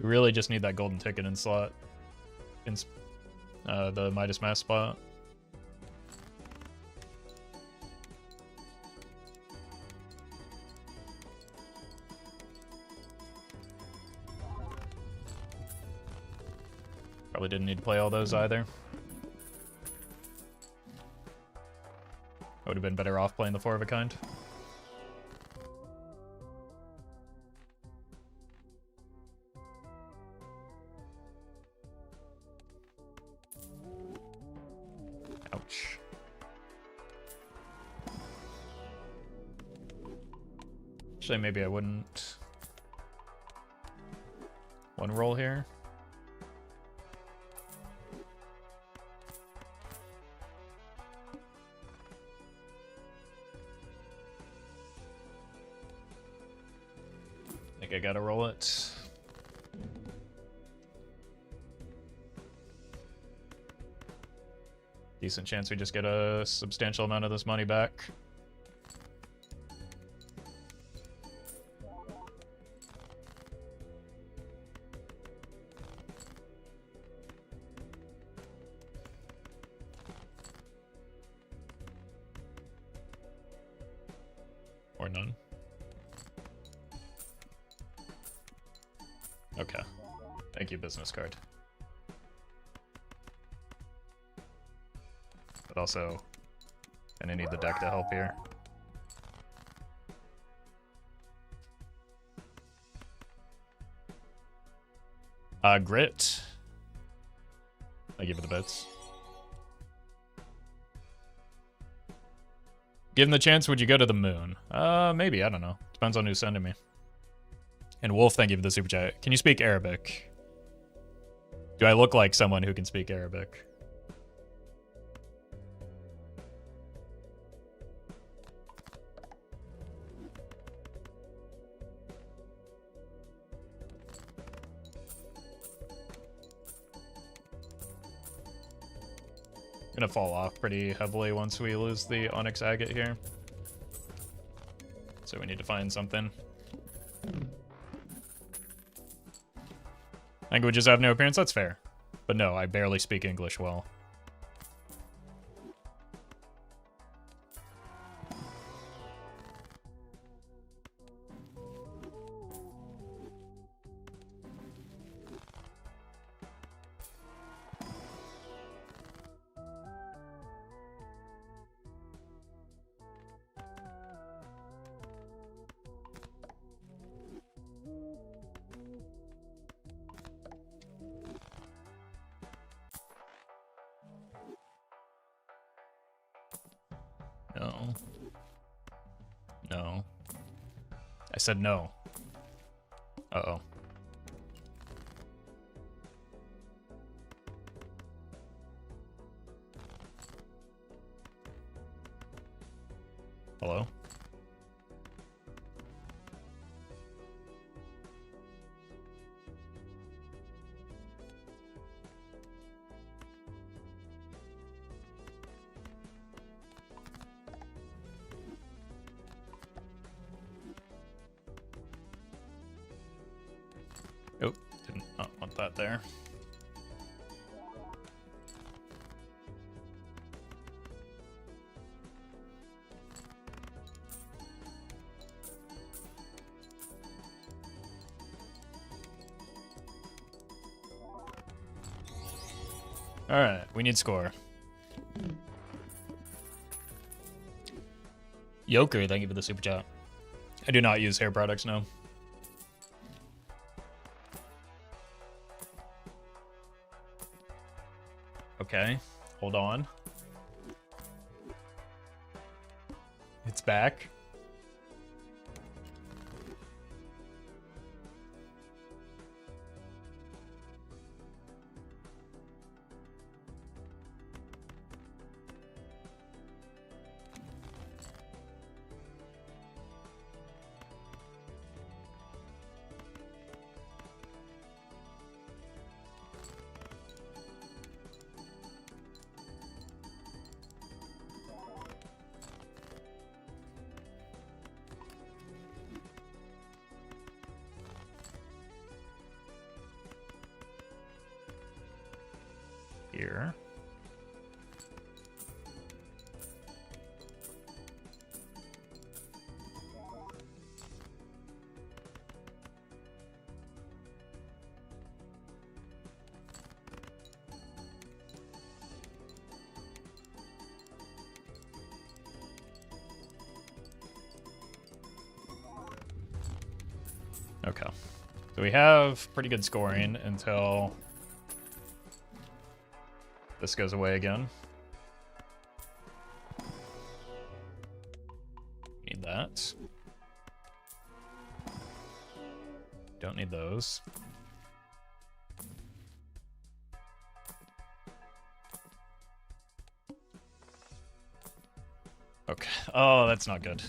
We really just need that golden ticket in slot. In the Midas Mask spot. Probably didn't need to play all those either. I would have been better off playing the 4 of a kind. Ouch. Actually, maybe I wouldn't. One roll here. I think I gotta roll it. Decent chance we just get a substantial amount of this money back. Or none. Okay. Thank you, business card. But also, gonna need the deck to help here. Grit. I give it the bits. Given the chance, would you go to the moon? Maybe, I don't know. Depends on who's sending me. And Wolf, thank you for the super chat. Can you speak Arabic? Do I look like someone who can speak Arabic? Gonna fall off pretty heavily once we lose the Onyx Agate here. So we need to find something. Languages have no appearance, that's fair. But no, I barely speak English well. No. No. I said no. Uh-oh. Hello? Oh, did not want that there. Alright, we need score. Yoker, thank you for the super chat. I do not use hair products, no. Okay, hold on. It's back. Here. Okay. So we have pretty good scoring until this goes away again. Need that. Don't need those. Okay. Oh, that's not good.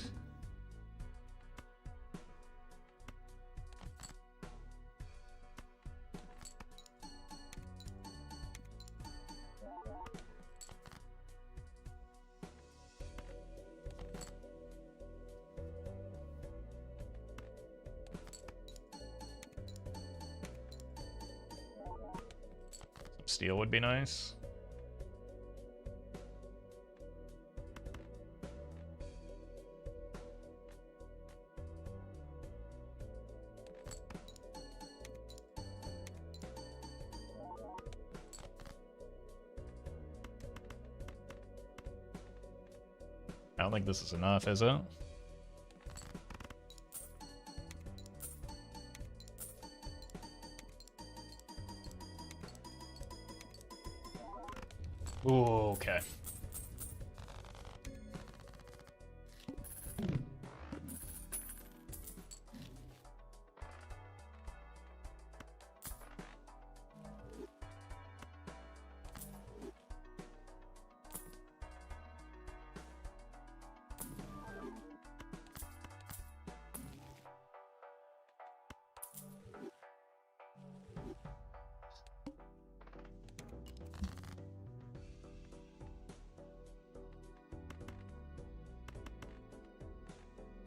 Steel would be nice. I don't think this is enough, is it? Ooh, okay.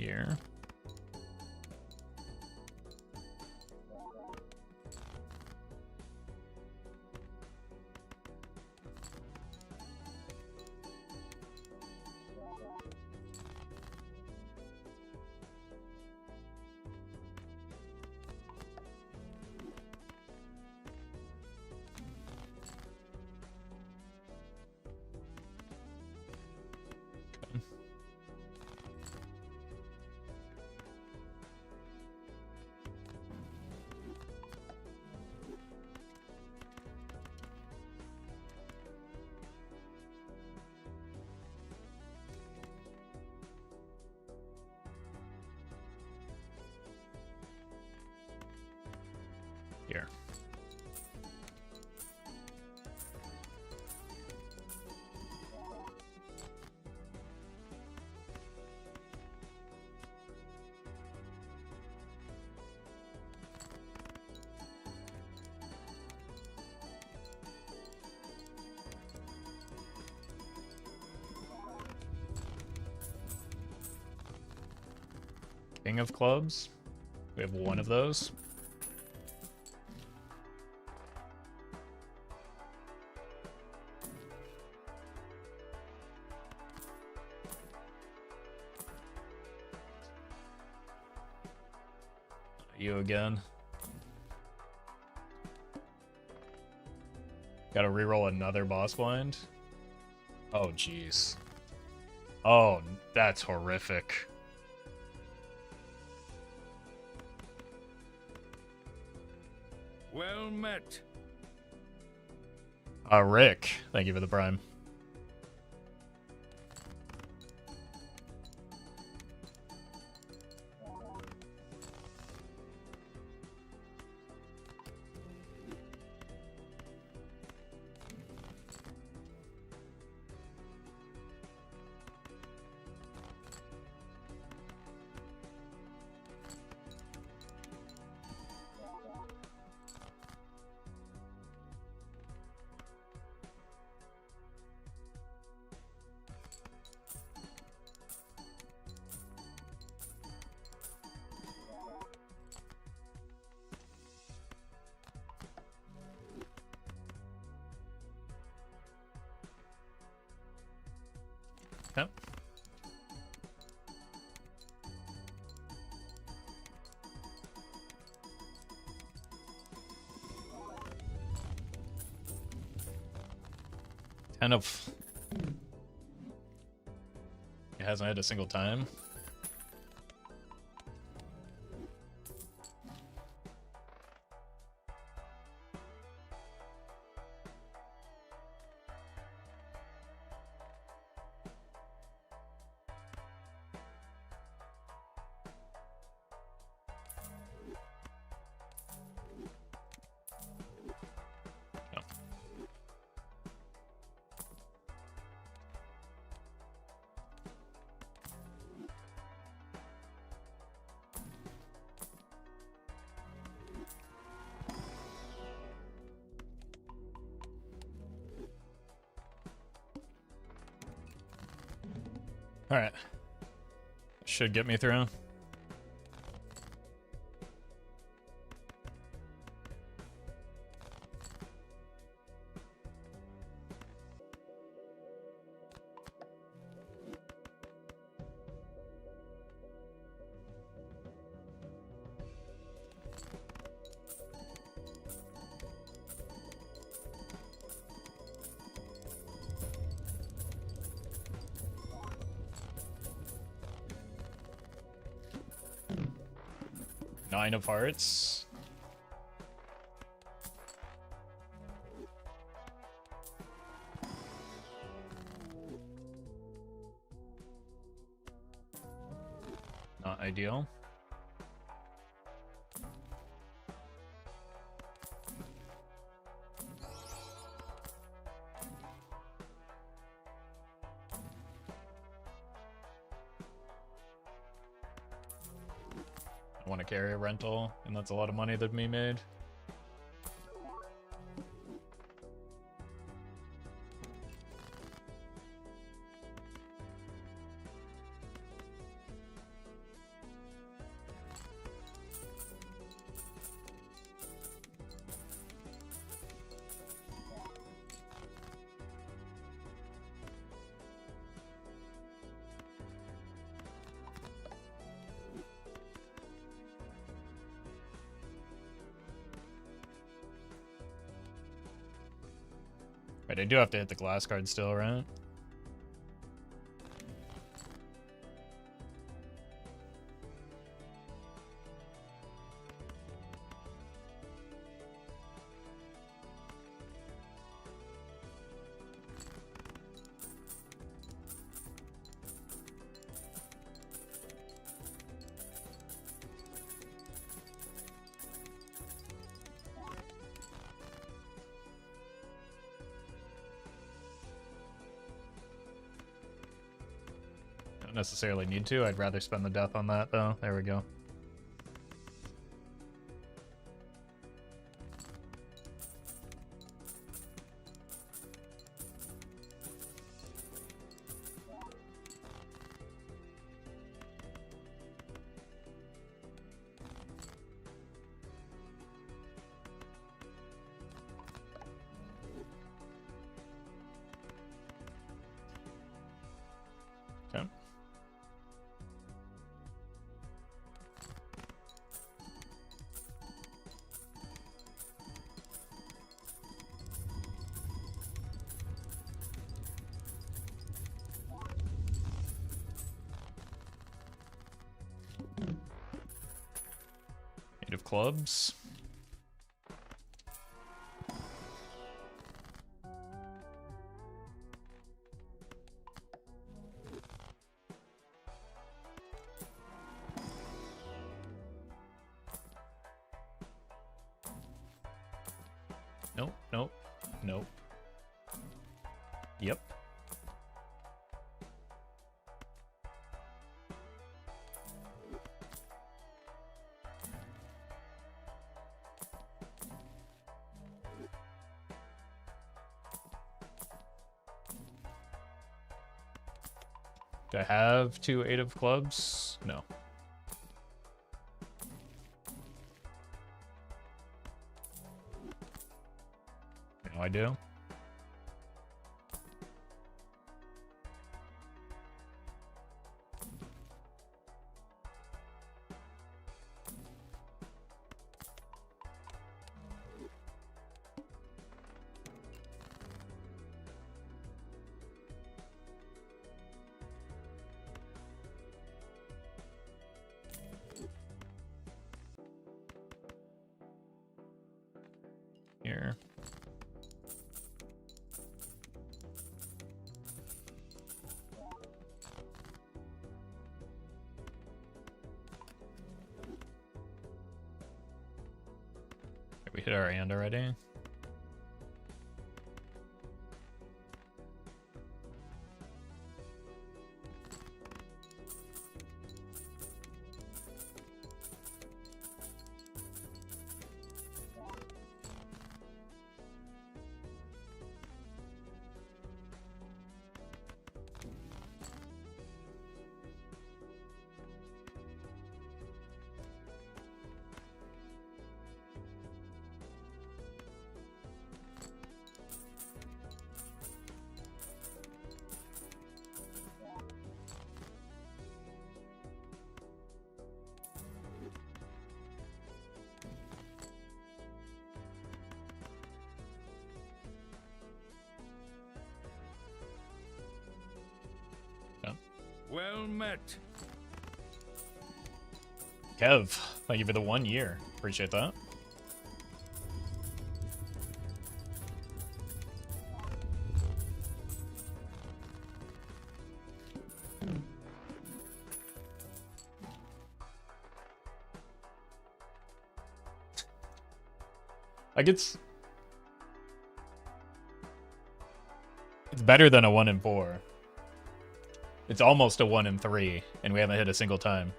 here. Here. King of clubs. We have one of those. You again. Gotta reroll another boss blind. Oh, jeez. Oh, that's horrific. Well met. Rick, thank you for the prime. Yep. Kind of. It hasn't hit a single time. All right. Should get me through. Nine of hearts. Not ideal. I want to carry a rental, and that's a lot of money that me made. Right, I do have to hit the glass card still, right? Don't necessarily need to. I'd rather spend the death on that, though. There we go. Okay. Eight of clubs. Nope, nope, nope. Yep. Do I have two eight of clubs? No. No, I do. Here. We hit our hand already. Well met. Kev, thank you for the 1 year. Appreciate that. Like it's better than a 1 in 4. It's almost a 1 in 3, and we haven't hit a single time.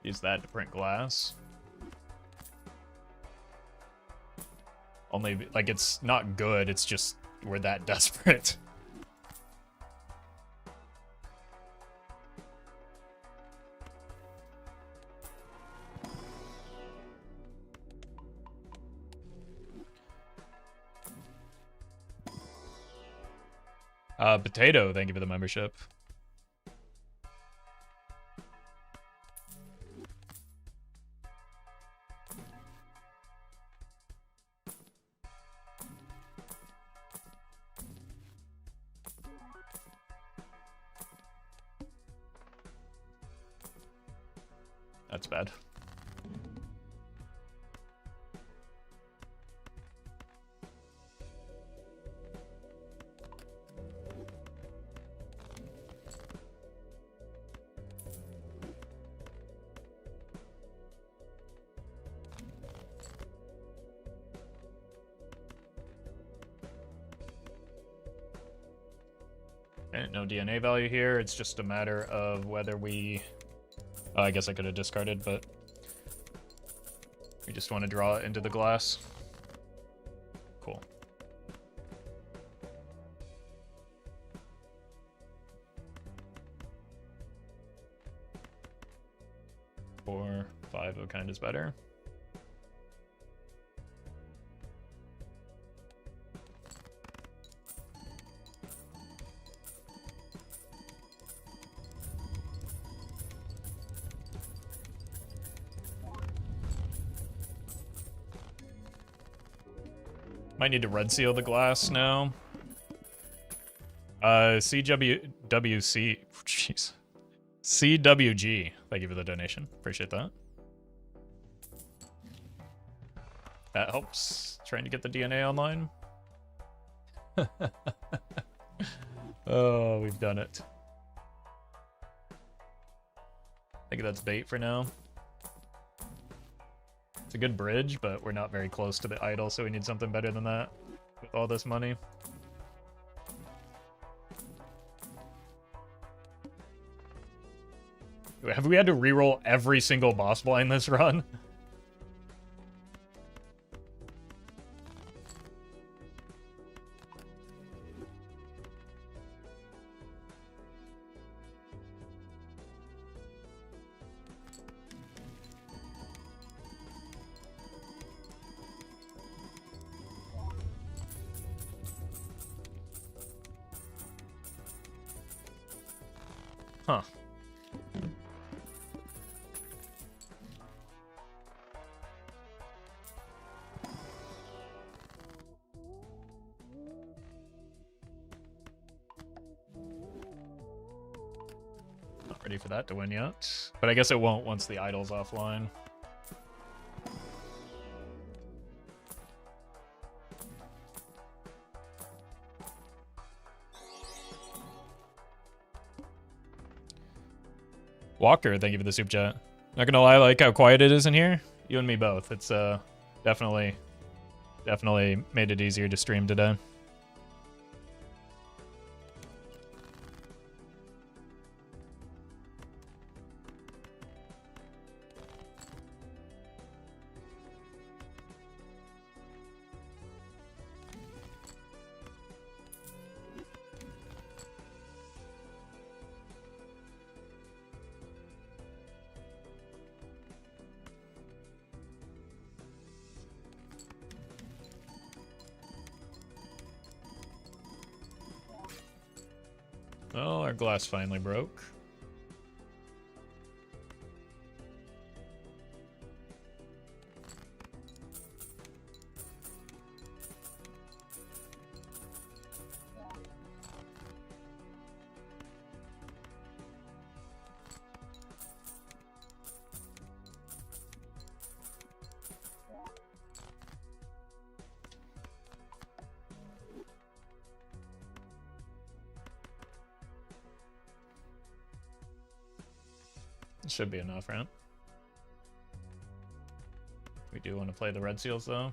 Use that to print glass. Only, like, it's not good, it's just we're that desperate. Potato, thank you for the membership. That's bad. Okay, no DNA value here. It's just a matter of whether we... I guess I could have discarded, but... we just want to draw it into the glass. Cool. Four, five of kind is better. Might need to red seal the glass now. CWC, jeez. CWG, thank you for the donation. Appreciate that. That helps. Trying to get the DNA online. Oh, we've done it. I think that's bait for now. It's a good bridge, but we're not very close to the idol, so we need something better than that with all this money. Have we had to reroll every single boss blind this run? Huh. Not ready for that to win yet. But I guess it won't once the idol's offline. Walker, thank you for the soup chat. Not gonna lie, I like how quiet it is in here. You and me both. It's definitely made it easier to stream today. Well, our glass finally broke. Should be enough, right? We do want to play the red seals, though.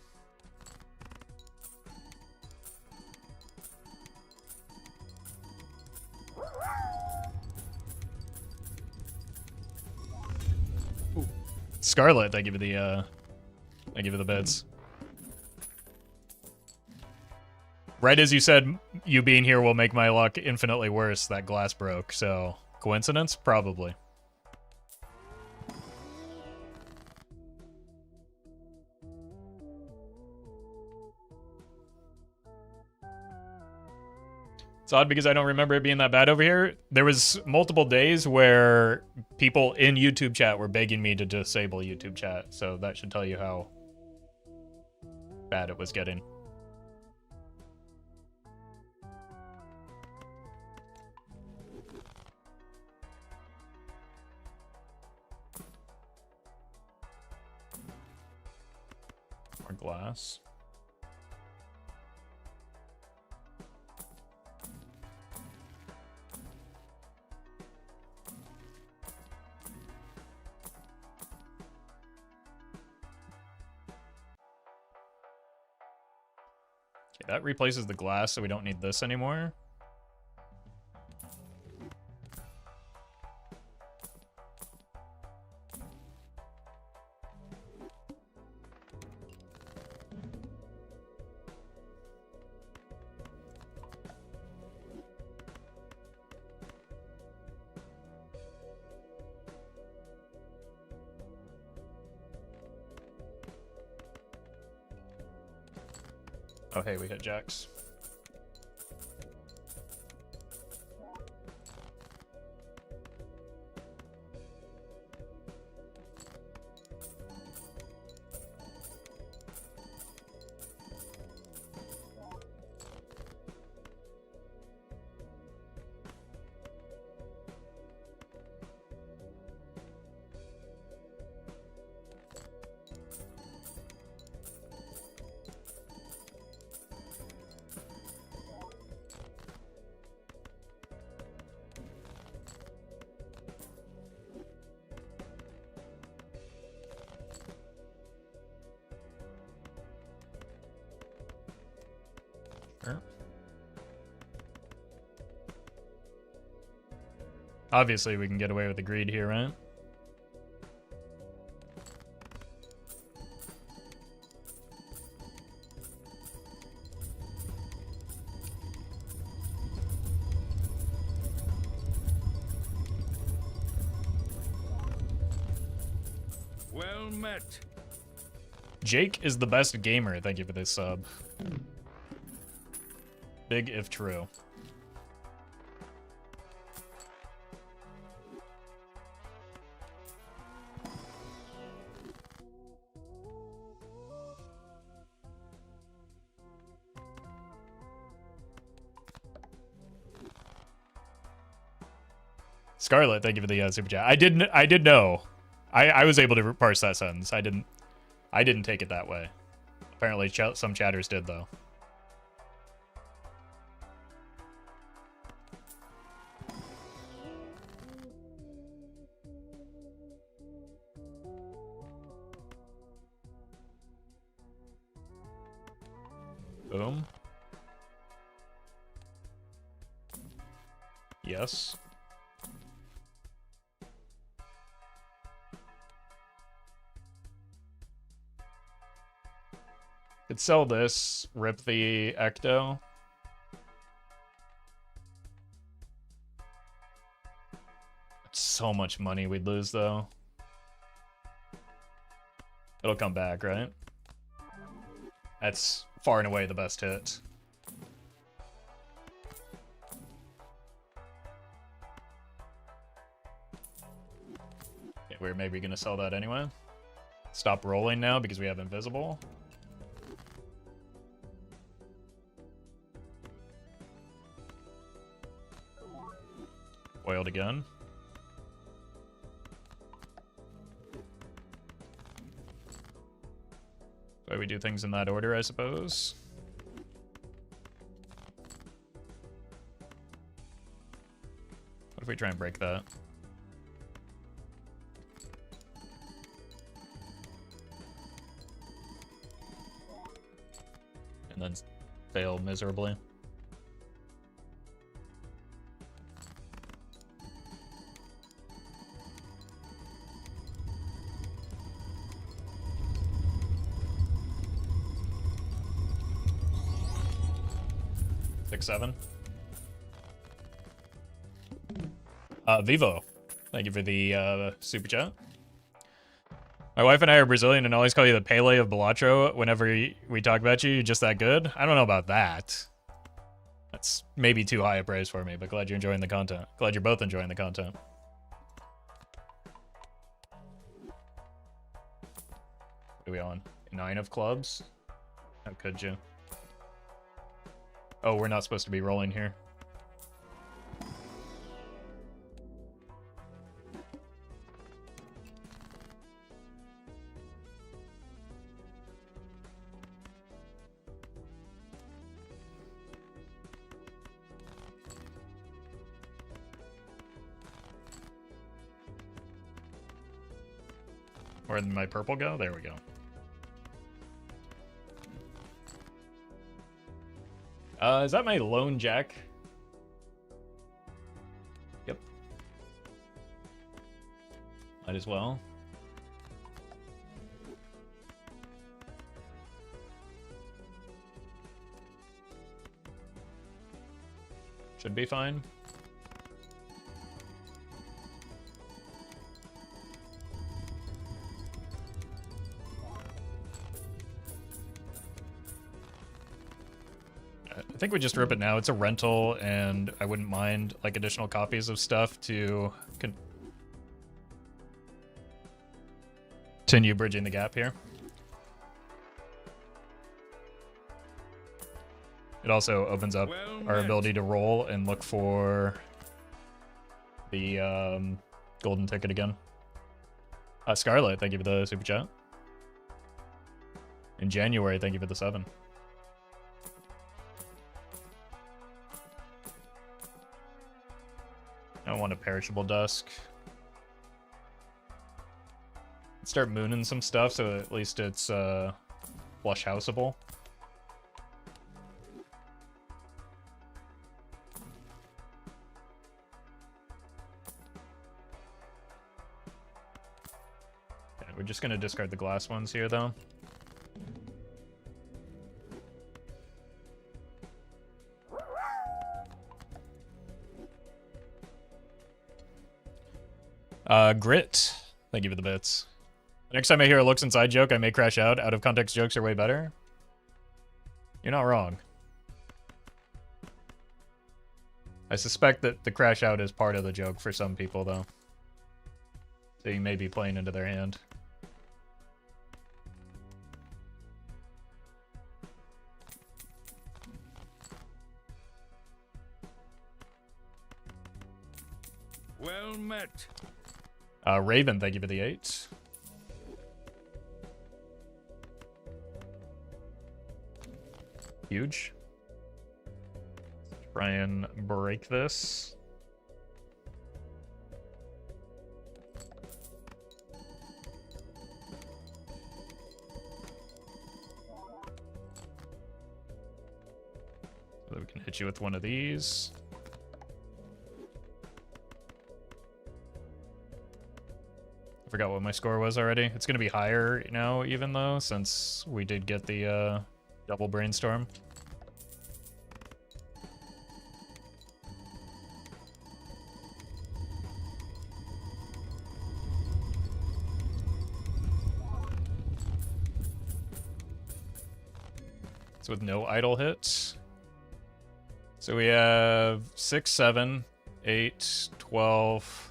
Ooh. Scarlet, thank you for the beds. Right as you said, you being here will make my luck infinitely worse, that glass broke, so... Coincidence? Probably. It's odd because I don't remember it being that bad over here. There was multiple days where people in YouTube chat were begging me to disable YouTube chat, so that should tell you how bad it was getting. More glass. Okay, that replaces the glass, so we don't need this anymore. Oh, hey, we hit jacks. Sure. Obviously, we can get away with the greed here, right? Well met. Jake is the best gamer. Thank you for this sub. Big if true. Scarlet, thank you for the super chat. I did know. I was able to parse that sentence. I didn't take it that way. Apparently some chatters did though. Boom. Yes. Could sell this, rip the Ecto. It's so much money we'd lose though. It'll come back, right? That's far and away the best hit. Okay, we're maybe gonna sell that anyway. Stop rolling now because we have invisible. Oiled again. Why we do things in that order, I suppose. What if we try and break that? And then fail miserably. 6-7. Vivo, thank you for the super chat. My wife and I are Brazilian and always call you the Pele of Balatro whenever we talk about you. You're just that good? I don't know about that. That's maybe too high a praise for me, but glad you're enjoying the content. Glad you're both enjoying the content. What are we on? 9 of clubs? How could you? Oh, we're not supposed to be rolling here. Where did my purple go? There we go. Is that my lone jack? Yep. Might as well. Should be fine. I think we just rip it now. It's a rental, and I wouldn't mind like additional copies of stuff to continue bridging the gap here. It also opens up our ability to roll and look for the golden ticket again. Scarlet, thank you for the super chat. In January, thank you for the 7. I don't want a perishable dusk. Let's start mooning some stuff so at least it's flush houseable. Okay, we're just gonna discard the glass ones here though. Grit, thank you for the bits. Next time I hear a looks inside joke, I may crash out. Out of context jokes are way better. You're not wrong. I suspect that the crash out is part of the joke for some people, though. So you may be playing into their hand. Well met. Raven, thank you for the 8. Huge. Try and break this. So that we can hit you with one of these. I forgot what my score was already. It's going to be higher now, even though, since we did get the double brainstorm. It's with no idle hits. So we have 6, 7, 8, 12...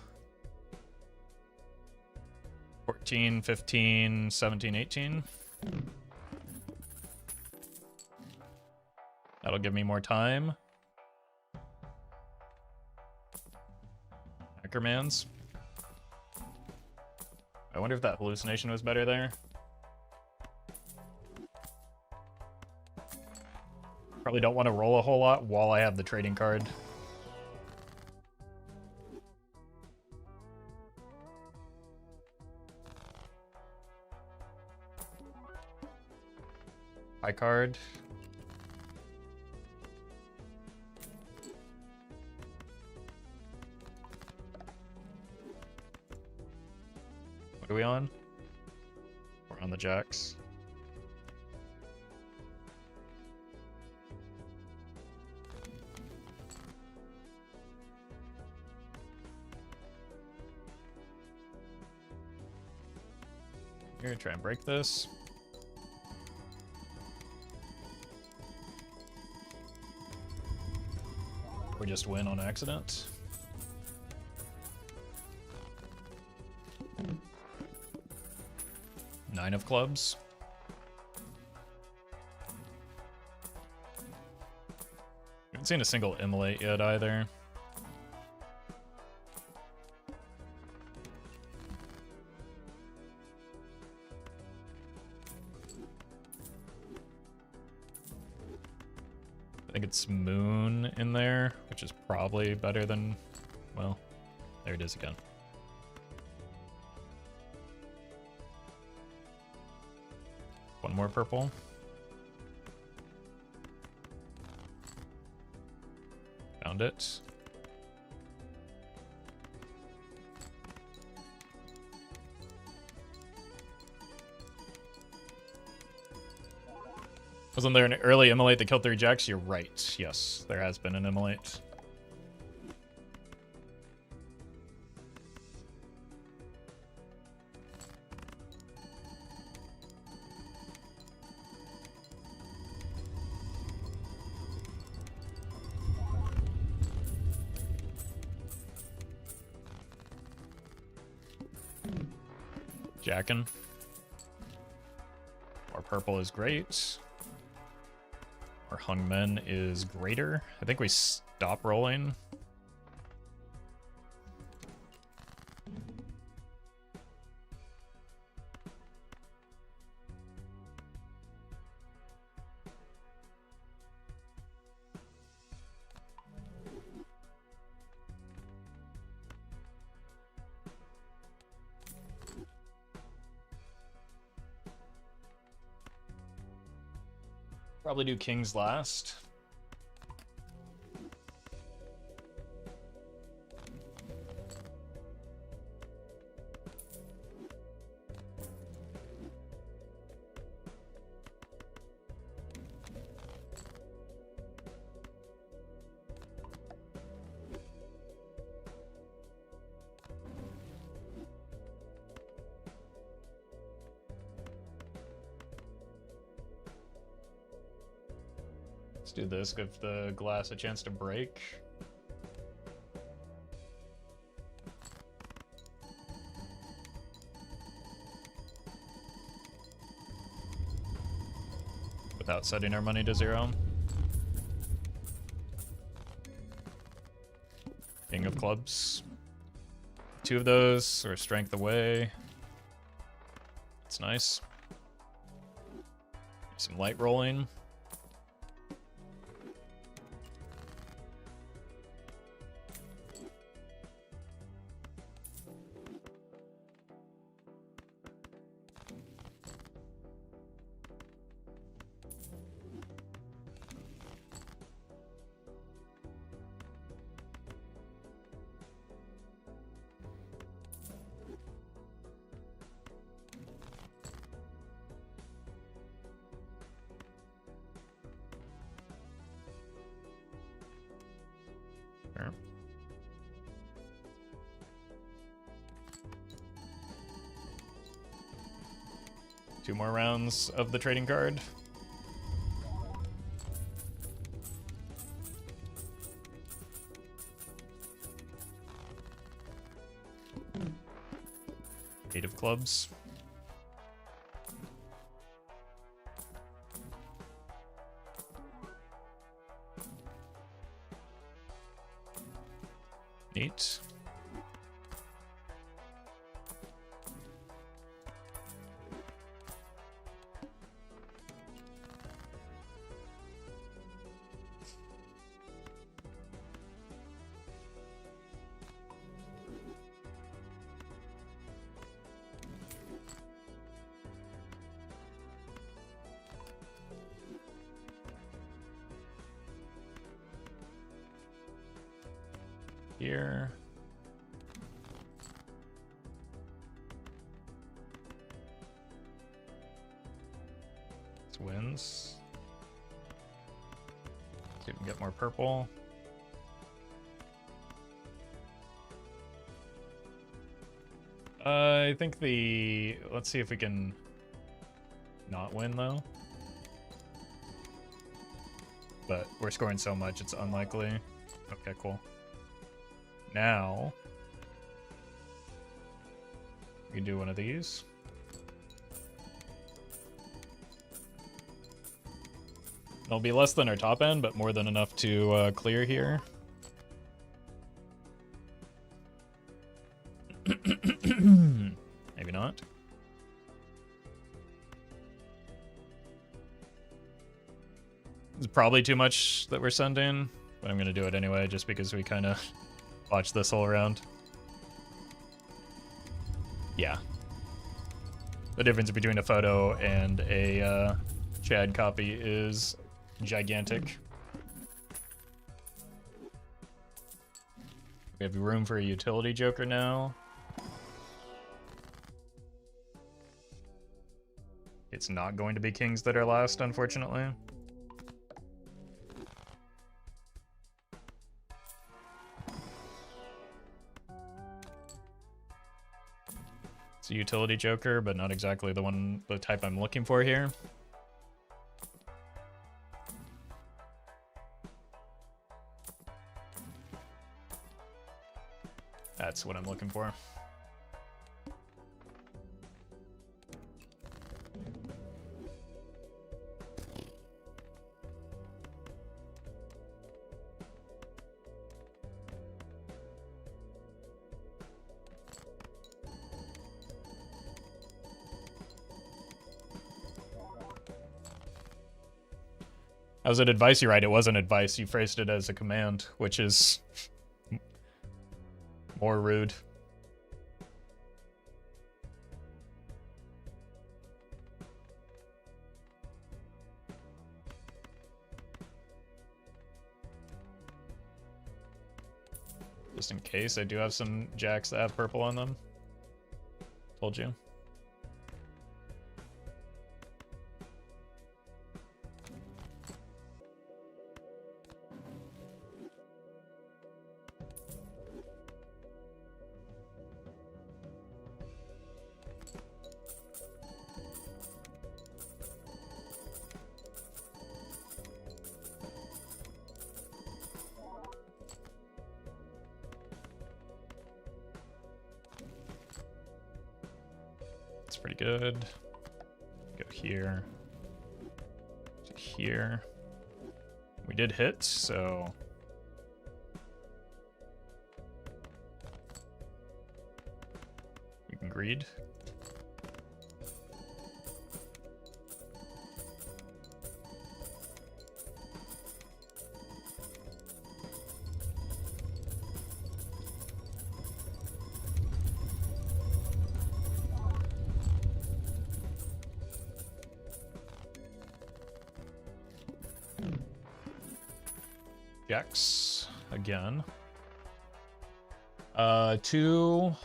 14, 15, 17, 18. That'll give me more time. Ackermans. I wonder if that hallucination was better there. Probably don't want to roll a whole lot while I have the trading card. High card. What are we on? We're on the jacks. Here, try and break this. Or just win on accident. Nine of clubs. Haven't seen a single immolate yet either. I think it's Moon in there, which is probably better than, well, there it is again. One more purple. Found it. Wasn't there an early immolate that killed 3 jacks? You're right. Yes, there has been an immolate. Jackin'. Or purple is great. Or hung men is greater. I think we stop rolling. Probably do kings last. Let's do this, give the glass a chance to break. Without setting our money to 0. King of clubs. 2 of those, or strength away. It's nice. Some light rolling. Sure. Two more rounds of the trading card. Eight of clubs. Neat. Here. This wins. See if we can get more purple. I think the... Let's see if we can not win, though. But we're scoring so much, it's unlikely. Okay, cool. Now... we can do one of these. It'll be less than our top end, but more than enough to clear here. Maybe not. It's probably too much that we're sending, but I'm going to do it anyway just because we kind of watched this whole round. Yeah. The difference between a photo and a Chad copy is gigantic. We have room for a utility joker now. It's not going to be kings that are last, unfortunately. It's a utility joker, but not exactly the type I'm looking for here. That's what I'm looking for. That was an advice you write. It wasn't advice. You phrased it as a command, which is more rude. Just in case, I do have some jacks that have purple on them. Told you. It's pretty good. Go here. To here. We did hit, so... we can greed. Jacks again. 2,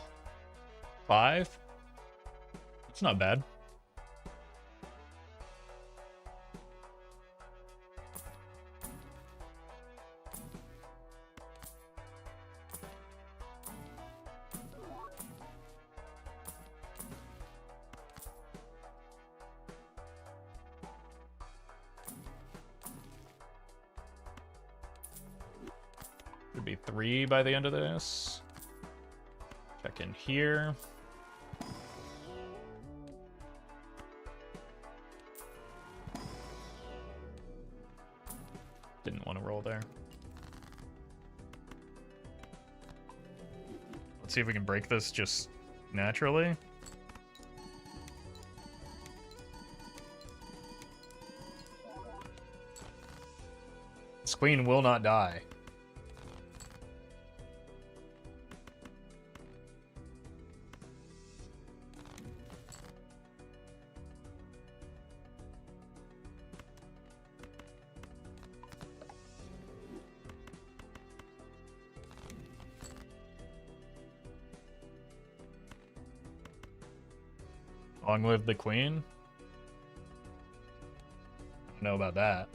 5. It's not bad. Could be 3 by the end of this. Check in here. Didn't want to roll there. Let's see if we can break this just naturally. This queen will not die. Long live the queen? I don't know about that.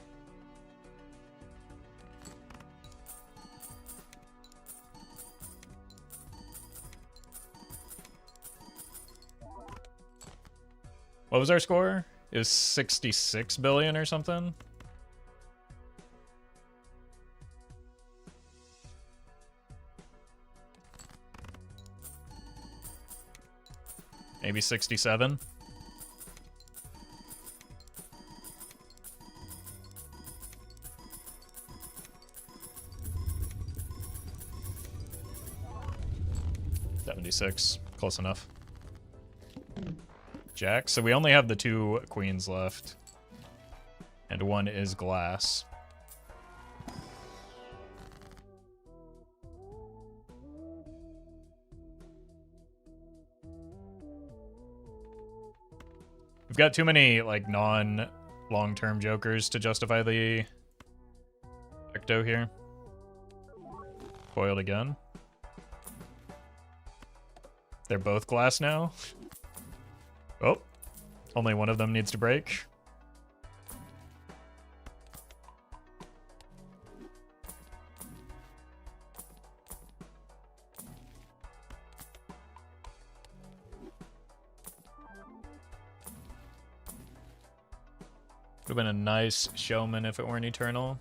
What was our score? It was 66 billion or something. Maybe 67. $76. Close enough. Jack. So we only have the 2 queens left. And 1 is glass. We've got too many, like, non-long-term jokers to justify the ecto here. Foiled again. They're both glass now. Oh, only one of them needs to break. Would have been a nice showman if it weren't eternal.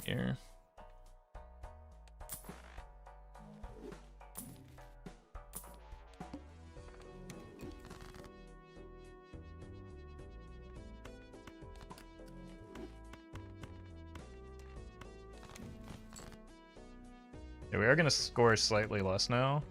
Here. Yeah, we are going to score slightly less now.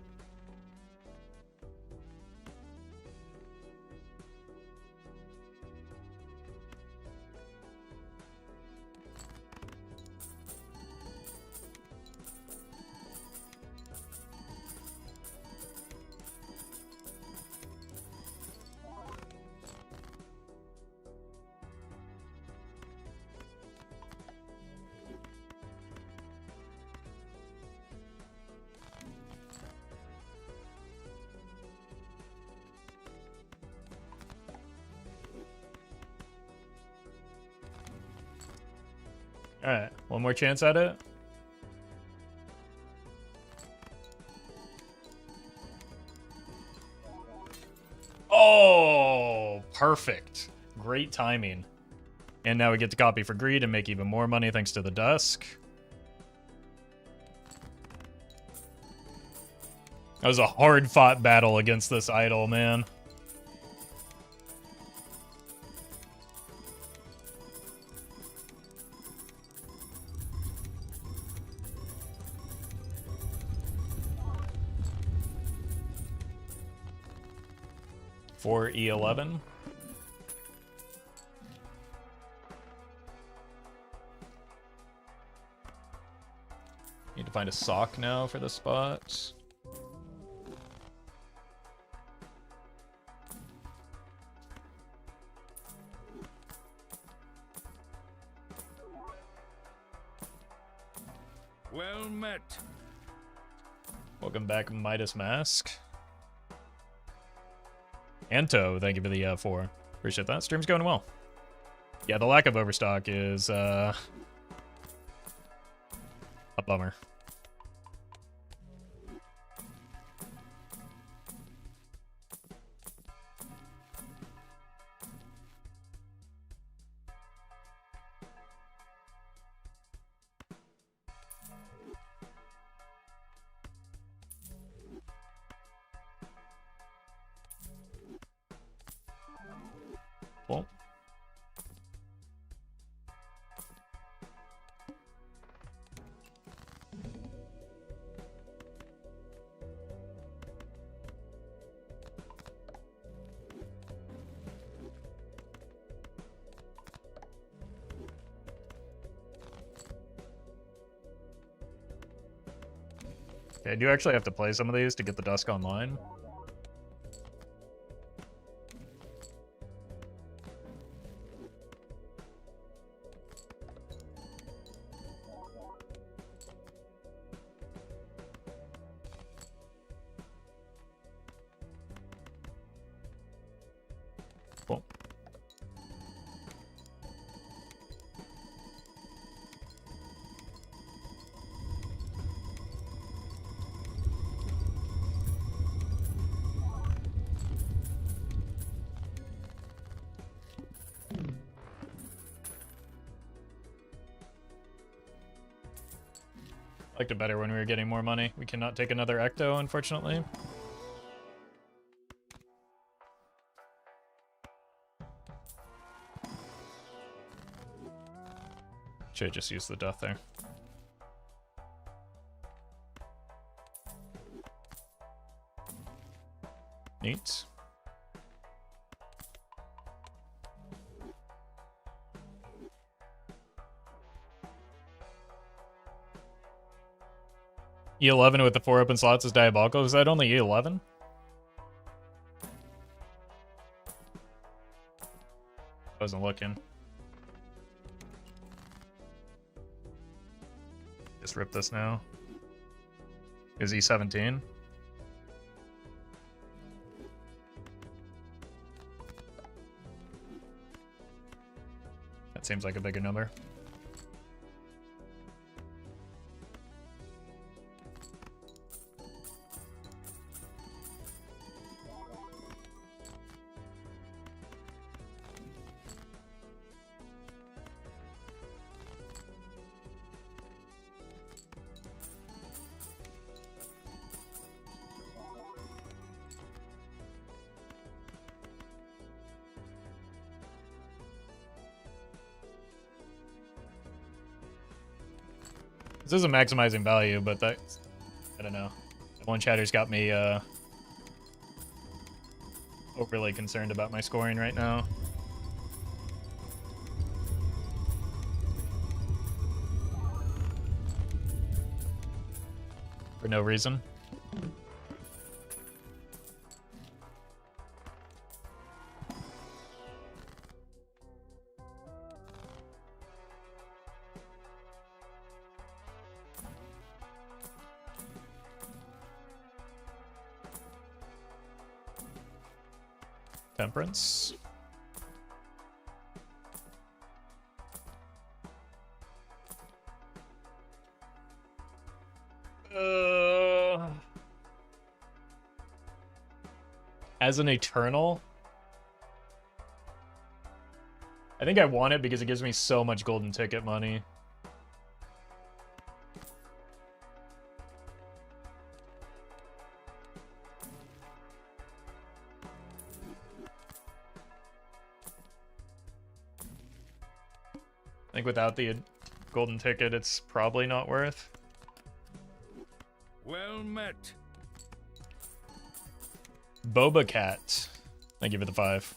Alright, one more chance at it. Oh, perfect. Great timing. And now we get to copy for greed and make even more money thanks to the dusk. That was a hard-fought battle against this idol, man. For E11. Need to find a sock now for the spot. Well met. Welcome back, Midas Mask. Anto, thank you for the 4. Appreciate that. Stream's going well. Yeah, the lack of overstock is a bummer. Cool. Okay, I do actually have to play some of these to get the dusk online. Liked it better when we were getting more money. We cannot take another Ecto, unfortunately. Should've just used the death there. Neat. E11 with the 4 open slots is diabolical. Is that only E11? Wasn't looking. Just rip this now. Is E17? That seems like a bigger number. This isn't maximizing value, but that, I don't know. One chatter's got me overly concerned about my scoring right now. For no reason. Temperance. As an Eternal, I think I want it because it gives me so much golden ticket money. I think without the golden ticket, it's probably not worth. Well met. Boba Cat. Thank you for the 5.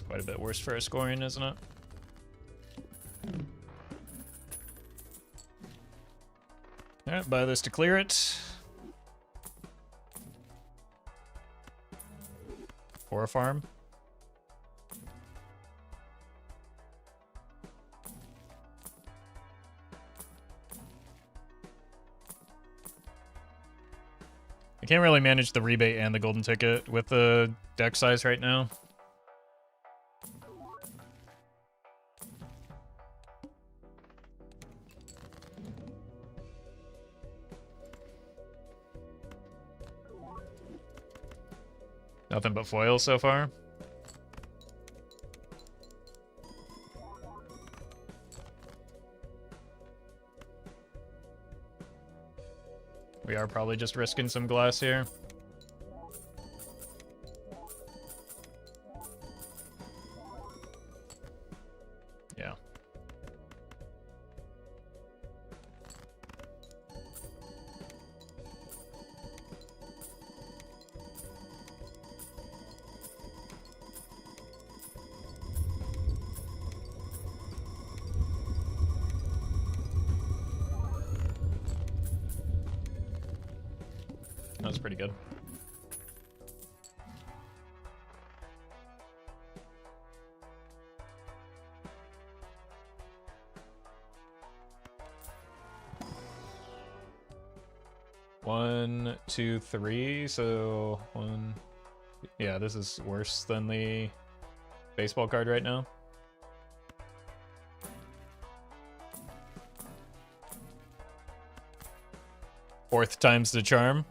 Quite a bit worse for our scoring, isn't it? Alright, buy this to clear it. For a farm. I can't really manage the rebate and the golden ticket with the deck size right now. Nothing but foils so far. We are probably just risking some glass here. Yeah. That was pretty good. One, two, three. So one. Yeah, this is worse than the baseball card right now. Fourth time's the charm.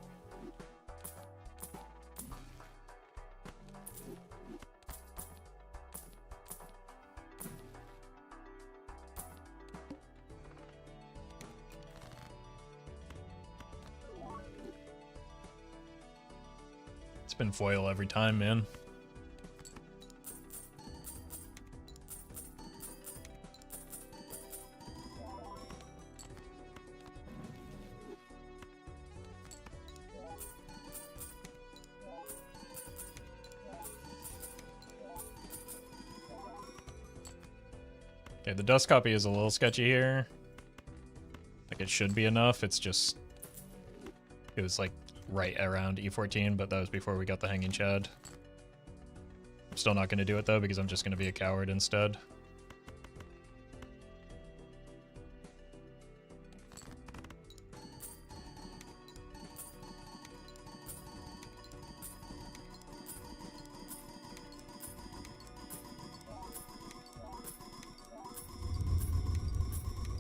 It's been foil every time, man. Okay, the dust copy is a little sketchy here. Like, it should be enough. It's just... It was, like, right around E14, but that was before we got the Hanging Chad. I'm still not going to do it, though, because I'm just going to be a coward instead.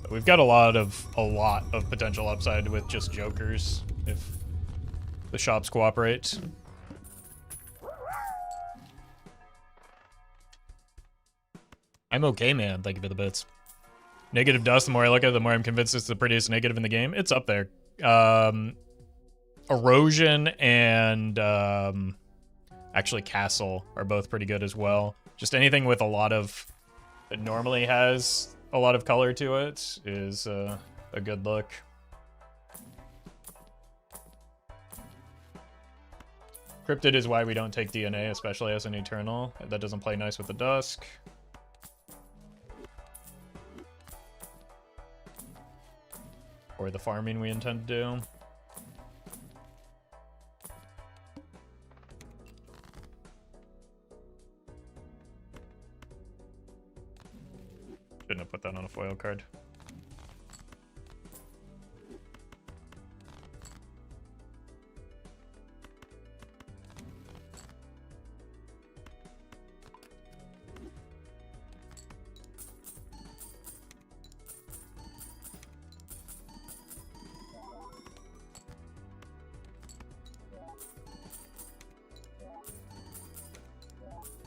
We've got a lot of potential upside with just jokers if the shops cooperate. I'm okay, man. Thank you for the bits. Negative dust, the more I look at it, the more I'm convinced it's the prettiest negative in the game. It's up there. Erosion and actually Castle are both pretty good as well. Just anything with a lot of... that normally has a lot of color to it is a good look. Cryptid is why we don't take DNA, especially as an Eternal. That doesn't play nice with the Dusk. Or the farming we intend to do. Shouldn't have put that on a foil card.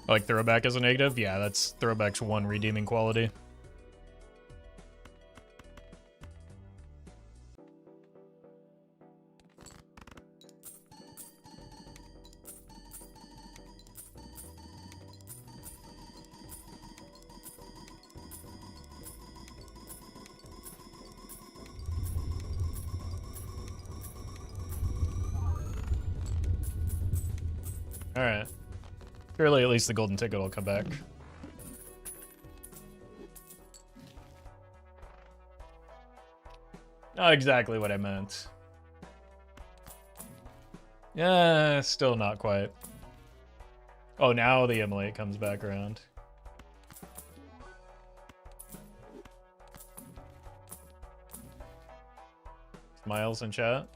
Like throwback as a negative? Yeah, that's throwback's one redeeming quality. Alright. Surely at least the golden ticket will come back. Not exactly what I meant. Yeah, still not quite. Oh, now the immolate comes back around. Miles in chat.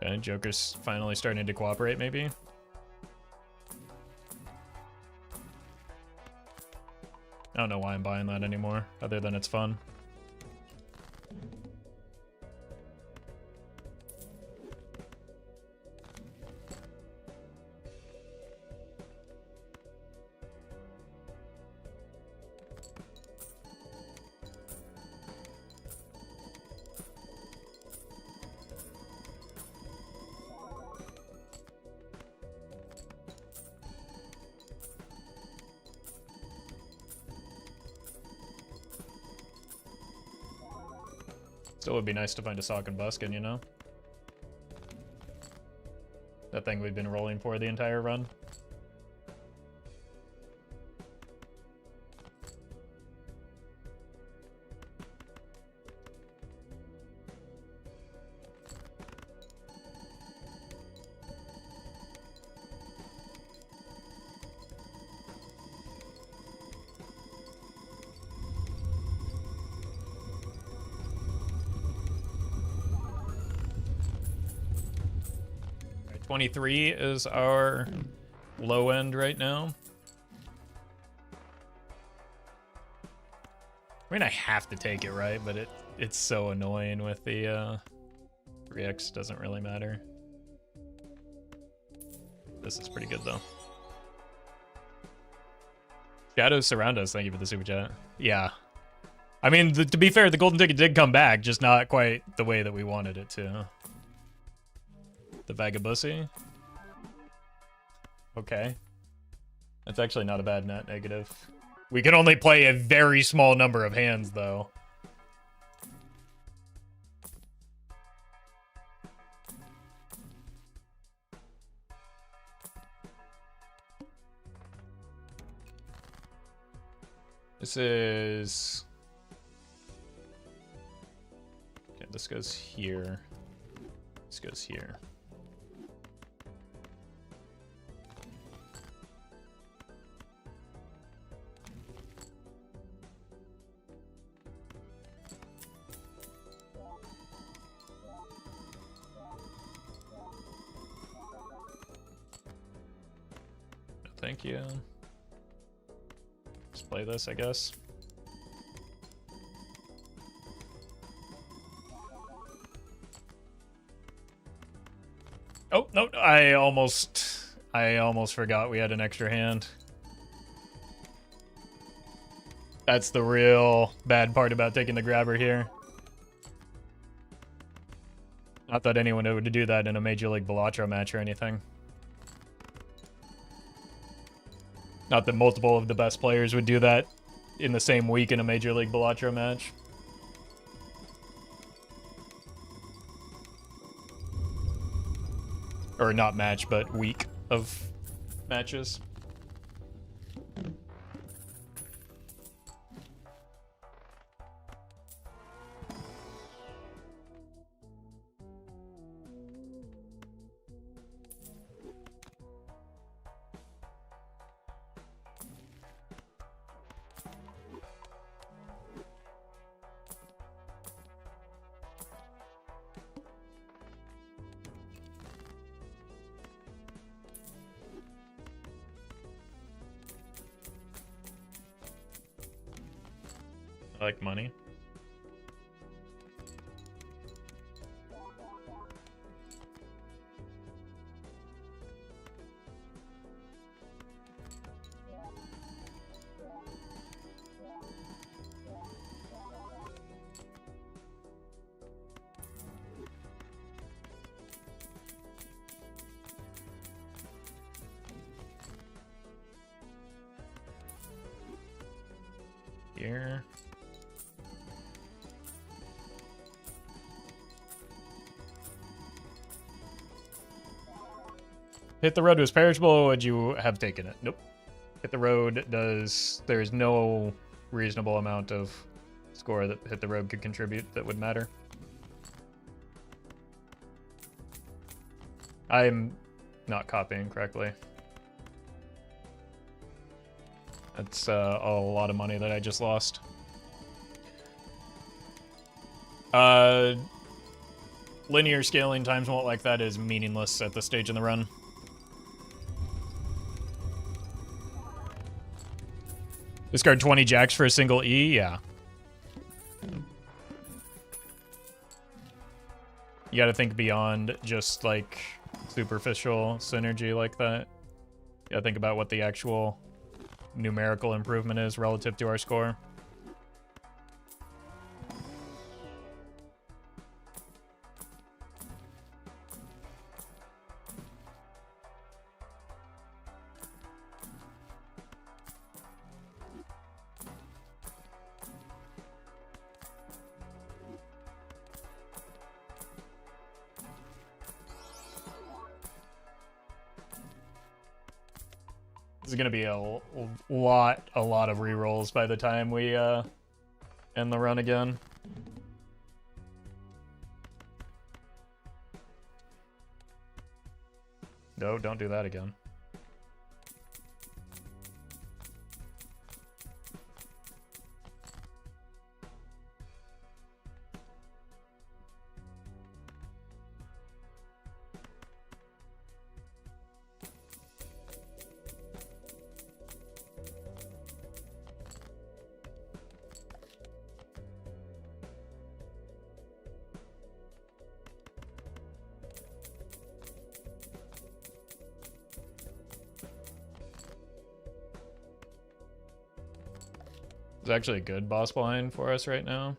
Okay, Joker's finally starting to cooperate, maybe. I don't know why I'm buying that anymore, other than it's fun. Still would be nice to find a Sock and Buskin, you know? That thing we've been rolling for the entire run. 23 is our low end right now. I mean, I have to take it, right? But it's so annoying with the 3x. Doesn't really matter. This is pretty good, though. Shadows surround us. Thank you for the super chat. Yeah. I mean, to be fair, the golden ticket did come back, just not quite the way that we wanted it to. The Vagabussy. Okay. That's actually not a bad net negative. We can only play a very small number of hands, though. This is... Okay, this goes here. This goes here. Thank you. Let's play this, I guess. Oh, no, I almost forgot we had an extra hand. That's the real bad part about taking the grabber here. Not that anyone would do that in a Major League Balatro match or anything. Not that multiple of the best players would do that in the same week in a Major League Balatro match. Or not match, but week of matches. I like money. Here. Hit the road was perishable, would you have taken it? Nope. Hit the road does... There's no reasonable amount of score that hit the road could contribute that would matter. I'm not copying correctly. That's a lot of money that I just lost. Linear scaling times won't like that is meaningless at this stage in the run. Discard 20 jacks for a single E? Yeah. You gotta think beyond just, like, superficial synergy like that. You gotta think about what the actual numerical improvement is relative to our score. This is gonna be a lot of rerolls by the time we end the run again. No, don't do that again. It's actually a good boss blind for us right now.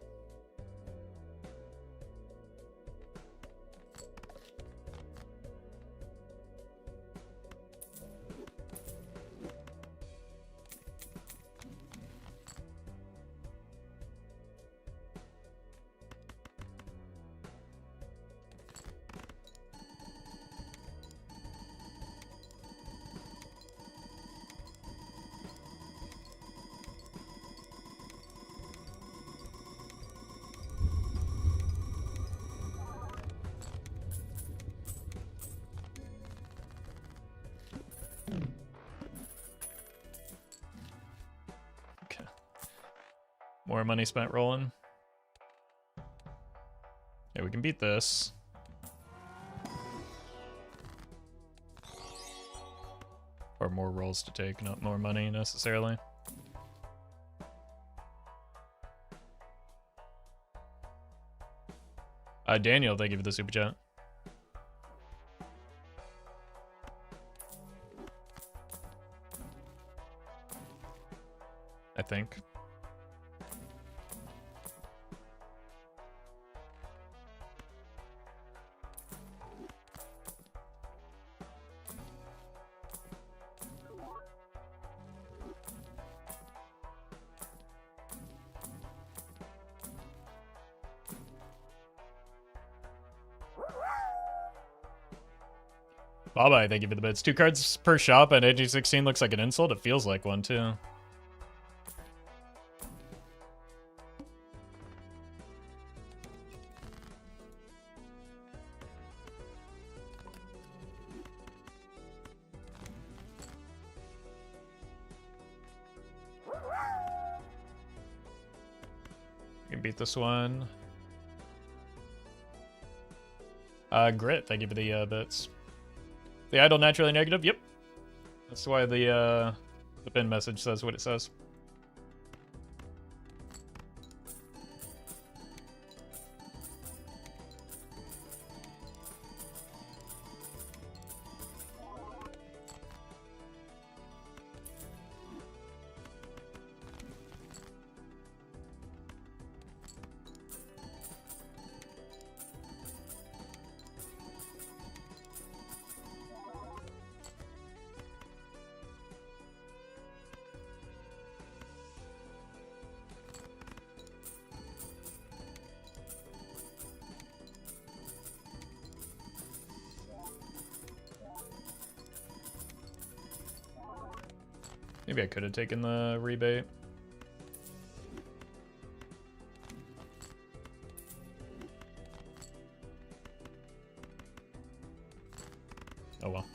More money spent rolling. Yeah, we can beat this. Or more rolls to take, not more money necessarily. Daniel, thank you for the super chat. I think. Bye-bye, thank you for the bits. 2 cards per shop at AG 16 looks like an insult. It feels like one, too. We can beat this one. Grit, thank you for the bits. The idle naturally negative? Yep. That's why the pin message says what it says. Maybe I could have taken the rebate. Oh well.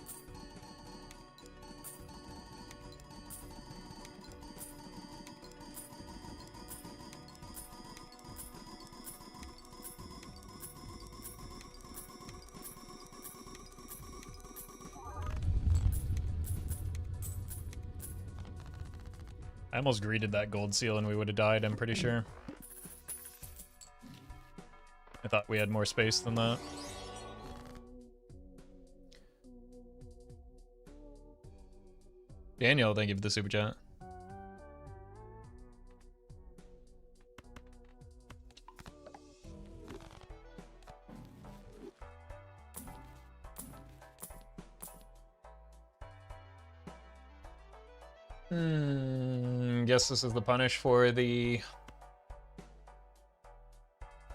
I almost greeted that gold seal and we would have died, I'm pretty sure. I thought we had more space than that. Daniel, thank you for the super chat. Guess this is the punish for the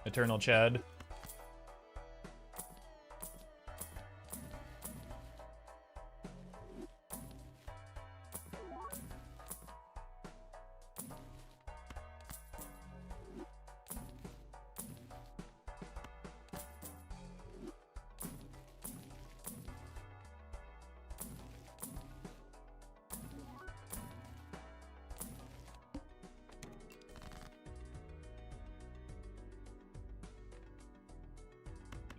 Eternal Chad.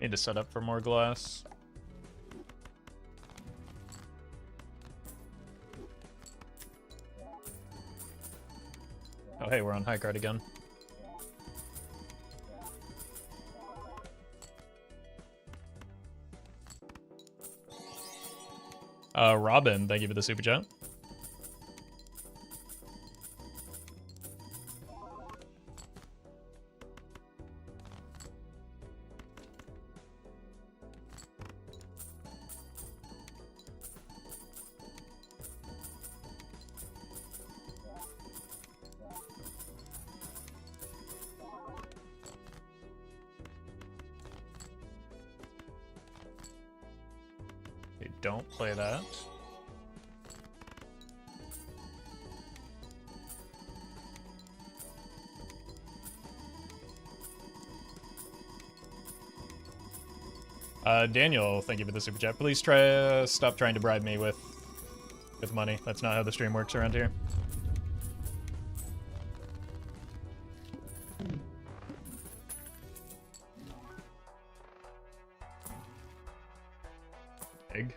Need to set up for more glass. Oh hey, we're on high card again. Robin, thank you for the super chat. don't play that. Daniel, thank you for the super chat. Please try stop trying to bribe me with money. That's not how the stream works around here. Egg.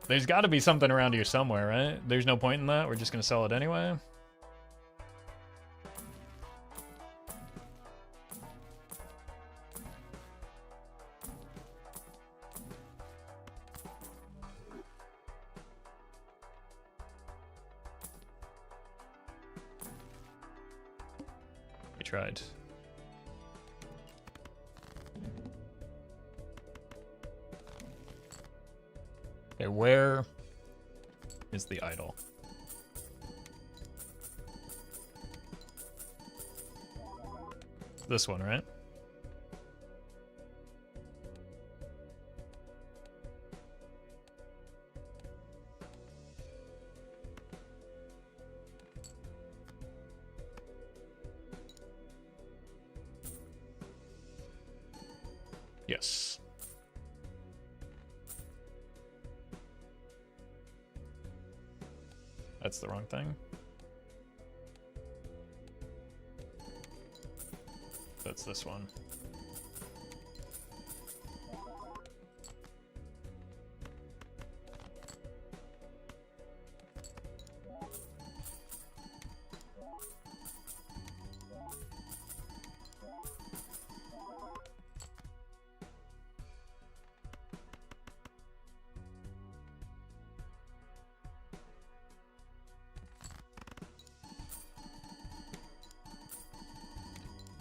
There's got to be something around here somewhere, right? There's no point in that. We're just going to sell it anyway. We tried. Okay, where is the idol? This one, right? Yes. That's the wrong thing. That's this one.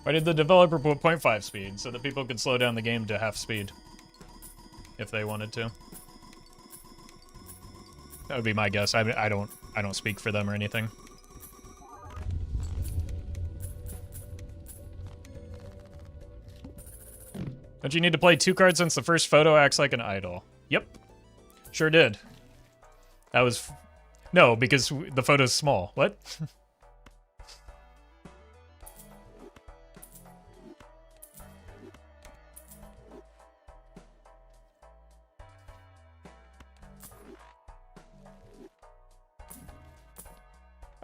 Why did the developer put 0.5 speed so that people could slow down the game to half speed if they wanted to? That would be my guess. I don't speak for them or anything. Don't you need to play 2 cards since the first photo acts like an idol? Yep. Sure did. That was... No, because the photo's small. What?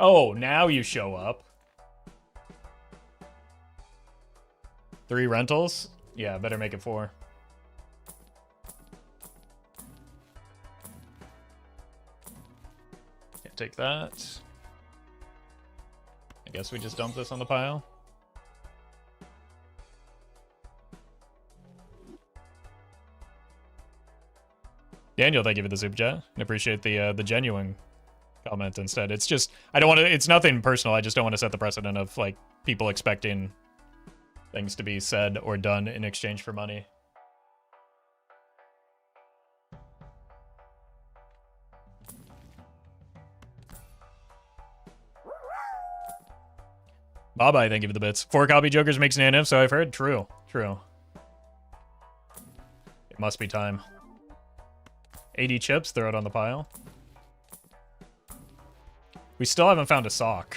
Oh, now you show up. 3 rentals? Yeah, better make it 4. Can't take that. I guess we just dump this on the pile. Daniel, thank you for the super chat. I appreciate the genuine comment instead. It's just, I don't want to, it's nothing personal. I just don't want to set the precedent of, like, people expecting things to be said or done in exchange for money. Bye-bye, thank you for the bits. 4 copy Jokers makes an NF, so I've heard. True, true. It must be time. 80 chips, throw it on the pile. We still haven't found a sock.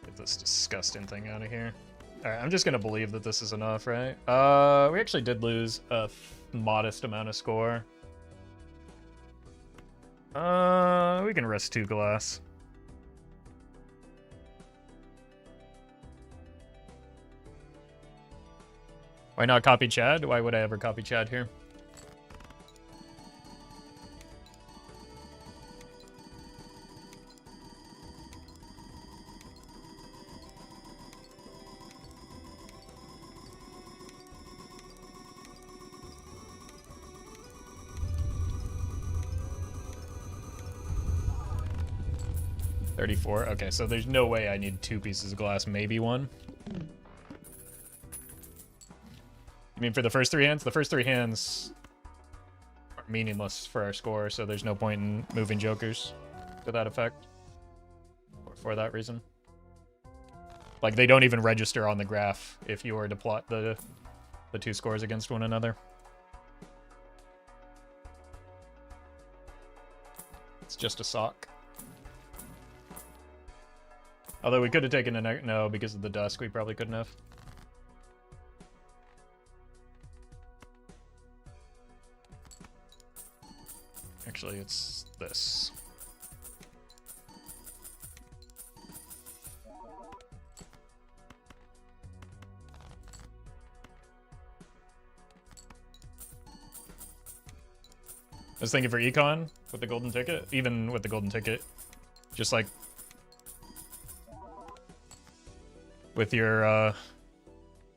Get this disgusting thing out of here. Alright, I'm just gonna believe that this is enough, right? We actually did lose a modest amount of score. We can risk 2 glass. Why not copy Chad? Why would I ever copy Chad here? $34. Okay, so there's no way I need 2 pieces of glass, maybe 1. I mean, for the first 3 hands? The first 3 hands are meaningless for our score, so there's no point in moving jokers to that effect. Or for that reason. Like, they don't even register on the graph if you were to plot the 2 scores against one another. It's just a sock. Although we could have taken a no, because of the dusk, we probably couldn't have. Actually, it's this. I was thinking for econ with the golden ticket, even with the golden ticket, just like with your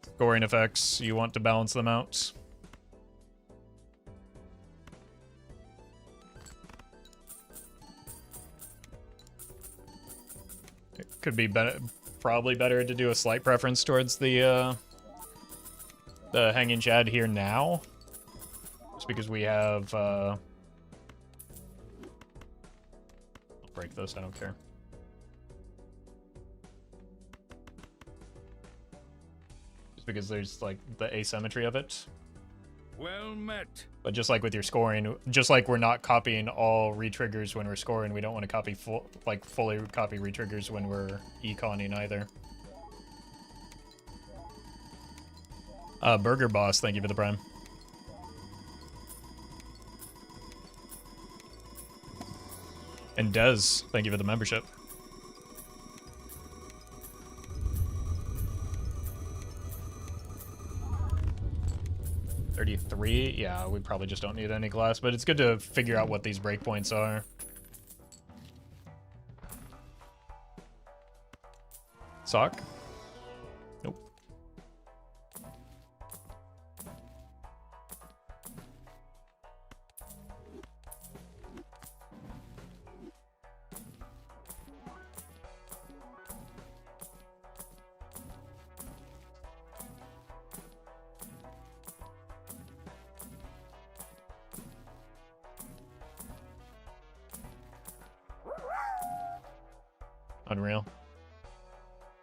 scoring effects, you want to balance them out. It could be probably better to do a slight preference towards the hanging Chad here now, just because we have. I'll break this. I don't care. Because there's like the asymmetry of it. Well met. But just like with your scoring, just like we're not copying all retriggers when we're scoring, we don't want to copy fully copy retriggers when we're econing either. Burger Boss, thank you for the prime. And Dez, thank you for the membership. $33? Yeah, we probably just don't need any glass, but it's good to figure out what these breakpoints are. Sock? Nope. Unreal.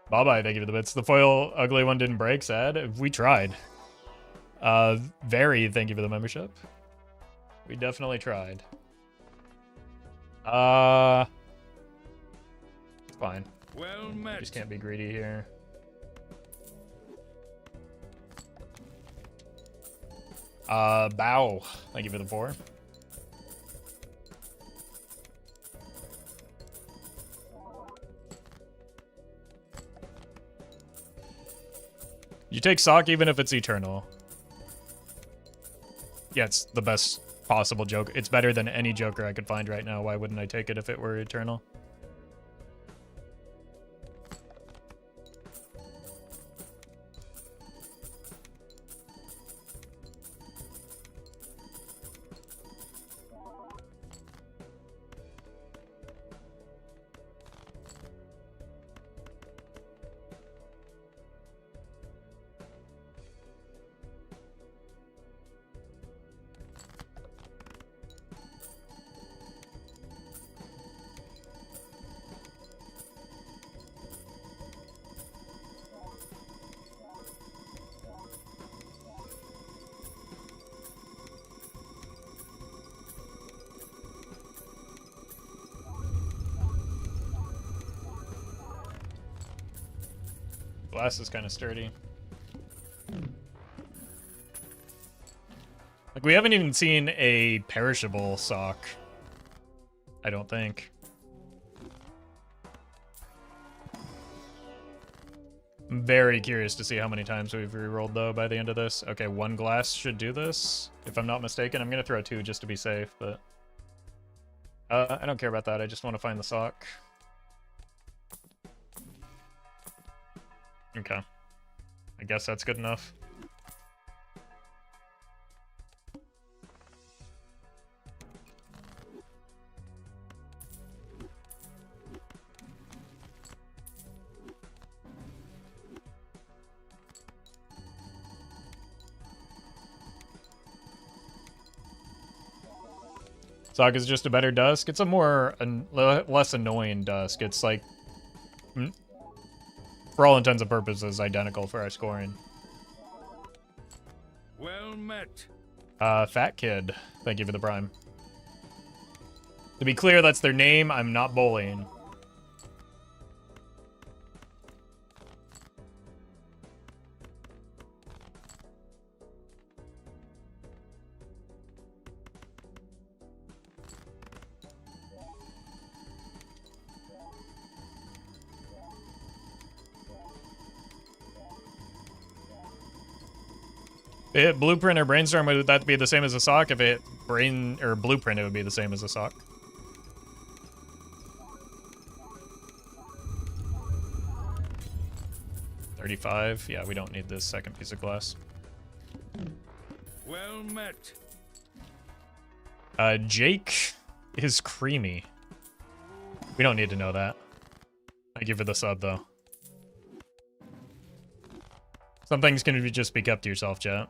Bye-bye, thank you for the bits. The foil ugly one didn't break, sad. We tried. Very, thank you for the membership. We definitely tried. Fine. Well met. Just can't be greedy here. Bow. Thank you for the 4. You take Sock even if it's Eternal. Yeah, it's the best possible joke. It's better than any Joker I could find right now. Why wouldn't I take it if it were Eternal? Glass is kind of sturdy. Like, we haven't even seen a perishable sock. I don't think. I'm very curious to see how many times we've rerolled, though, by the end of this. Okay, 1 glass should do this, if I'm not mistaken. I'm going to throw 2 just to be safe, but... I don't care about that. I just want to find the sock. Okay. I guess that's good enough. Sock is just a better dusk. It's a less annoying dusk. It's like, for all intents and purposes, identical for our scoring. Well met. Fat Kid. Thank you for the prime. To be clear, that's their name. I'm not bullying. If it hit Blueprint or Brainstorm, would that be the same as a sock? If it hit Brain or Blueprint, it would be the same as a sock. $35. Yeah, we don't need this second piece of glass. Well met. Jake is creamy. We don't need to know that. Thank you for the sub, though. Some things can just be kept to yourself, chat.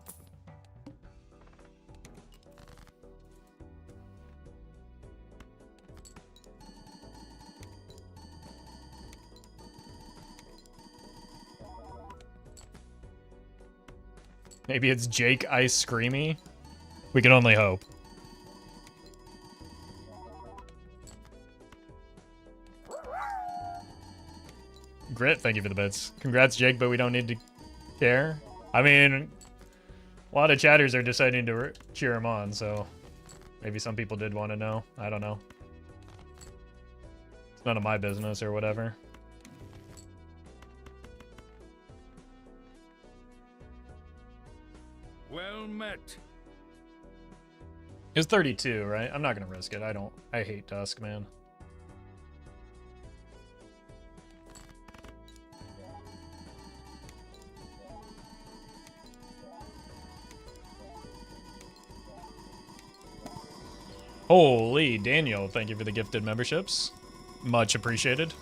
Maybe it's Jake Ice Screamy? We can only hope. Grit, thank you for the bits. Congrats, Jake, but we don't need to care. I mean, a lot of chatters are deciding to cheer him on, so maybe some people did want to know. I don't know. It's none of my business or whatever. Well met. It's 32, right? I'm not gonna risk it. I hate Dusk, man. Holy Daniel, thank you for the gifted memberships. Much appreciated.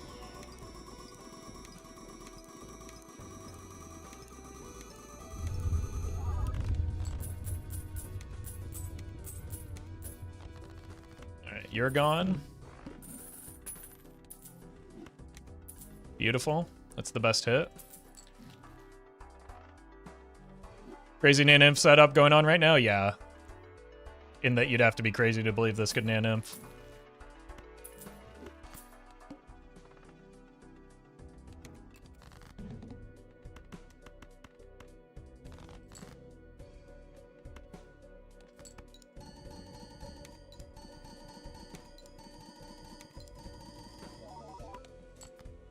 Alright, you're gone. Beautiful. That's the best hit. Crazy Nan-Inf setup going on right now? Yeah. In that you'd have to be crazy to believe this could Nan-Inf.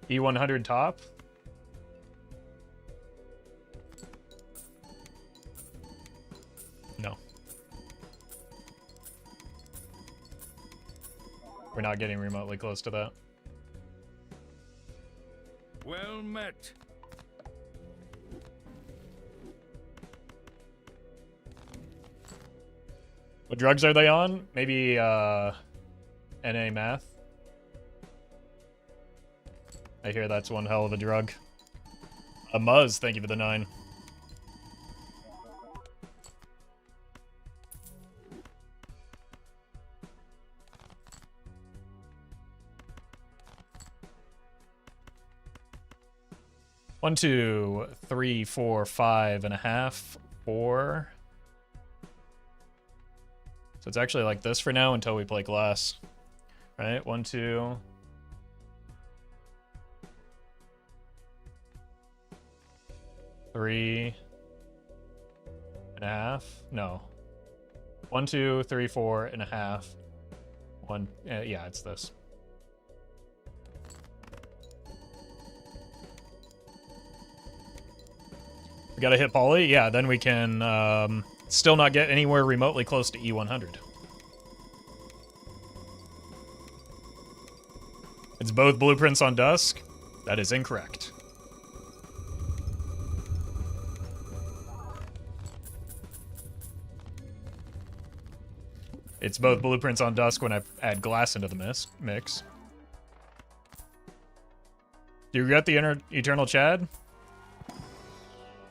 E100 top? No. We're not getting remotely close to that. Well met. What drugs are they on? Maybe NA math? I hear that's one hell of a drug. Muzz, thank you for the 9. One, 2, 3, 4, 5.5, 4. So it's actually like this for now until we play glass. Right? 1, 2. 3.5. No. 1, 2, 3, 4.5. One. Yeah, it's this. We gotta hit poly. Yeah, then we can still not get anywhere remotely close to E100. It's both blueprints on Dusk. That is incorrect. It's both blueprints on Dusk when I add glass into the mix. Do you regret the Eternal Chad?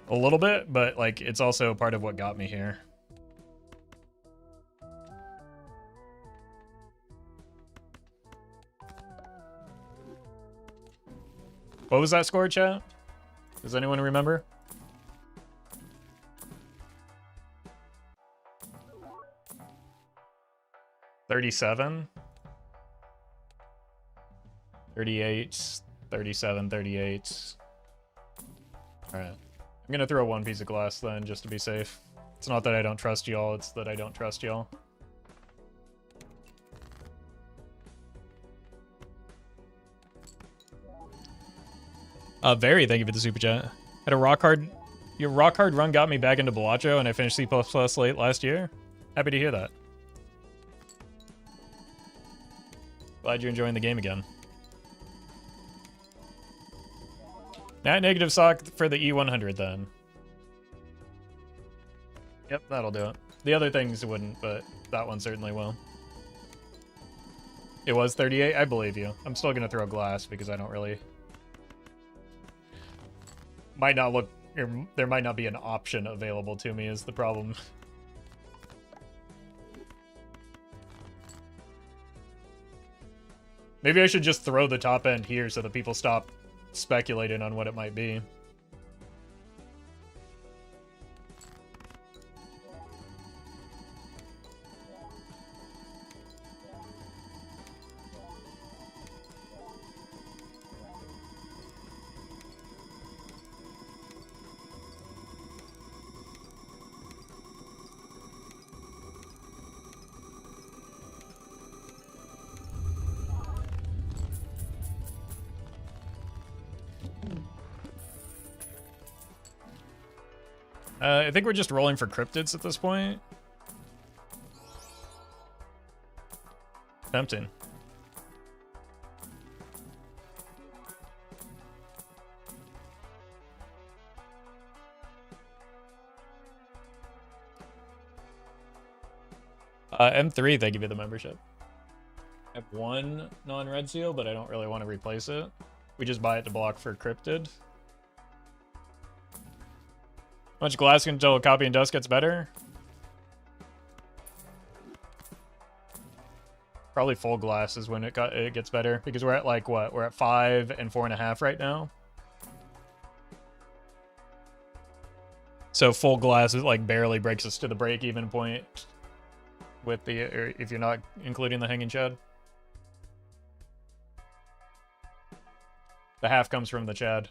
A little bit, but like it's also part of what got me here. What was that score, chat? Does anyone remember? $37, 38, 37, 38. All right. I'm gonna throw one piece of glass then, just to be safe. It's not that I don't trust y'all, it's that I don't trust y'all. Very, thank you for the super chat. Had a rock hard, your rock hard run got me back into Bellagio, and I finished C++ late last year. Happy to hear that. Glad you're enjoying the game again. Not negative sock for the E100 then. Yep, that'll do it. The other things wouldn't, but that one certainly will. It was 38? I believe you. I'm still gonna throw glass because I don't really... Might not look... There might not be an option available to me is the problem. Maybe I should just throw the top end here so that people stop speculating on what it might be. I think we're just rolling for cryptids at this point. Tempting. M3, thank you for the membership. I have one non-red seal, but I don't really want to replace it. We just buy it to block for cryptid. How much glass until copy and dust gets better? Probably full glass is when it gets better, because we're at like what? We're at 5 and 4.5 right now. So full glass is like barely breaks us to the break-even point with the, or if you're not including the hanging chad. The half comes from the chad.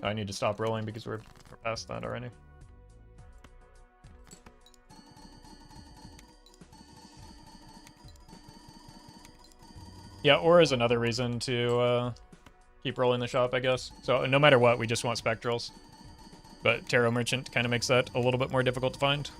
I need to stop rolling because we're past that already. Yeah, or is another reason to keep rolling the shop, I guess. So no matter what, we just want spectrals. But Tarot Merchant kind of makes that a little bit more difficult to find.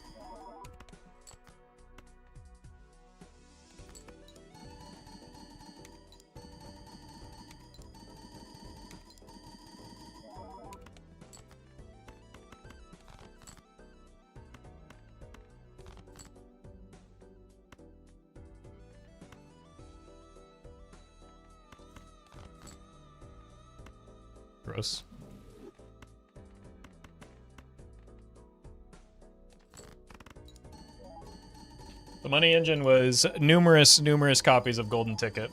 Gross. The money engine was numerous copies of Golden Ticket.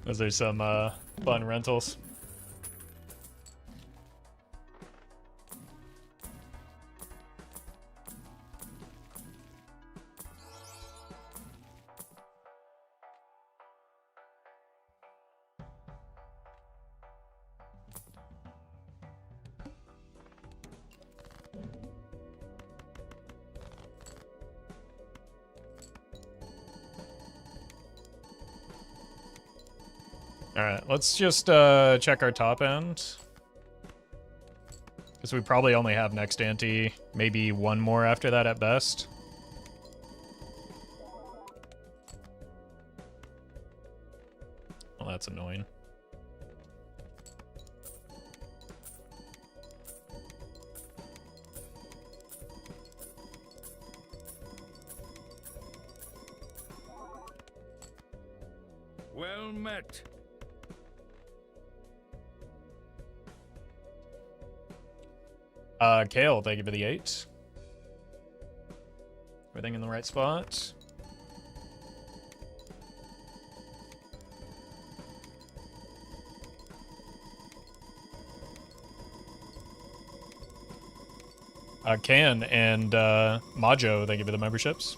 Those are some fun rentals. Alright, let's just check our top end. Because we probably only have next ante, maybe one more after that at best. Well, that's annoying. Well met. Kale, thank you for the 8. Everything in the right spot. Can and Majo, thank you for the memberships.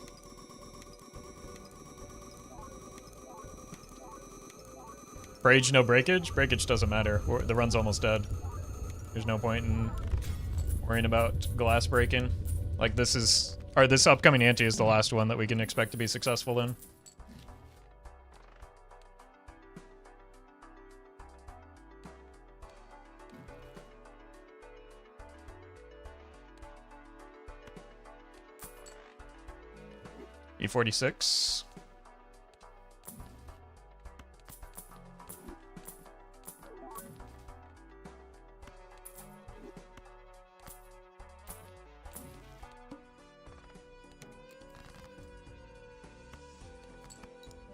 Brage, no breakage? Breakage doesn't matter. The run's almost dead. There's no point in worrying about glass breaking. Like this is... Or this upcoming ante is the last one that we can expect to be successful in. E46.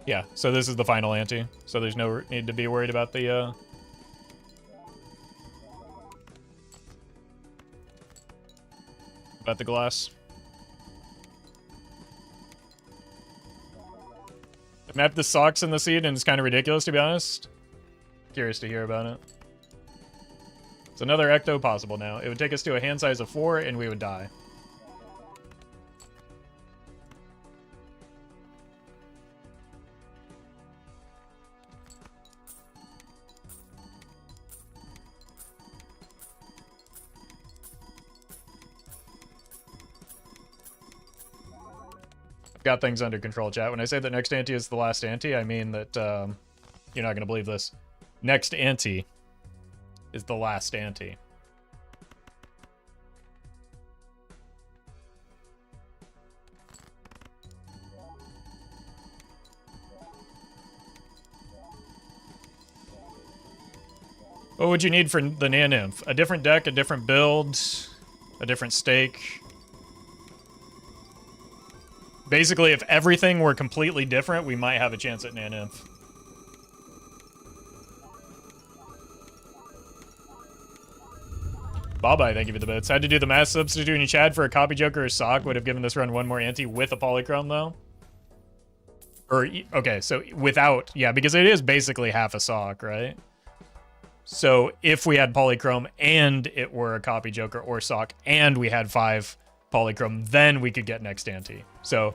Yeah, so this is the final ante. So there's no need to be worried about the glass. I mapped the socks in the seed and it's kind of ridiculous, to be honest. Curious to hear about it. It's another ecto possible now. It would take us to a hand size of 4 and we would die. Got things under control, chat. When I say that next ante is the last ante, I mean that you're not gonna believe this. Next ante is the last ante. What would you need for the Nan-Nymph? A different deck, a different build, a different stake. Basically, if everything were completely different, we might have a chance at Nan-Nymph. Bye-bye, thank you for the bits. Had to do the math. Substituting Chad for a copy joker or sock would have given this run one more ante with a polychrome, though. Or, okay, so without, yeah, because it is basically half a sock, right? So if we had polychrome and it were a copy joker or sock and we had 5 polychrome, then we could get next ante. So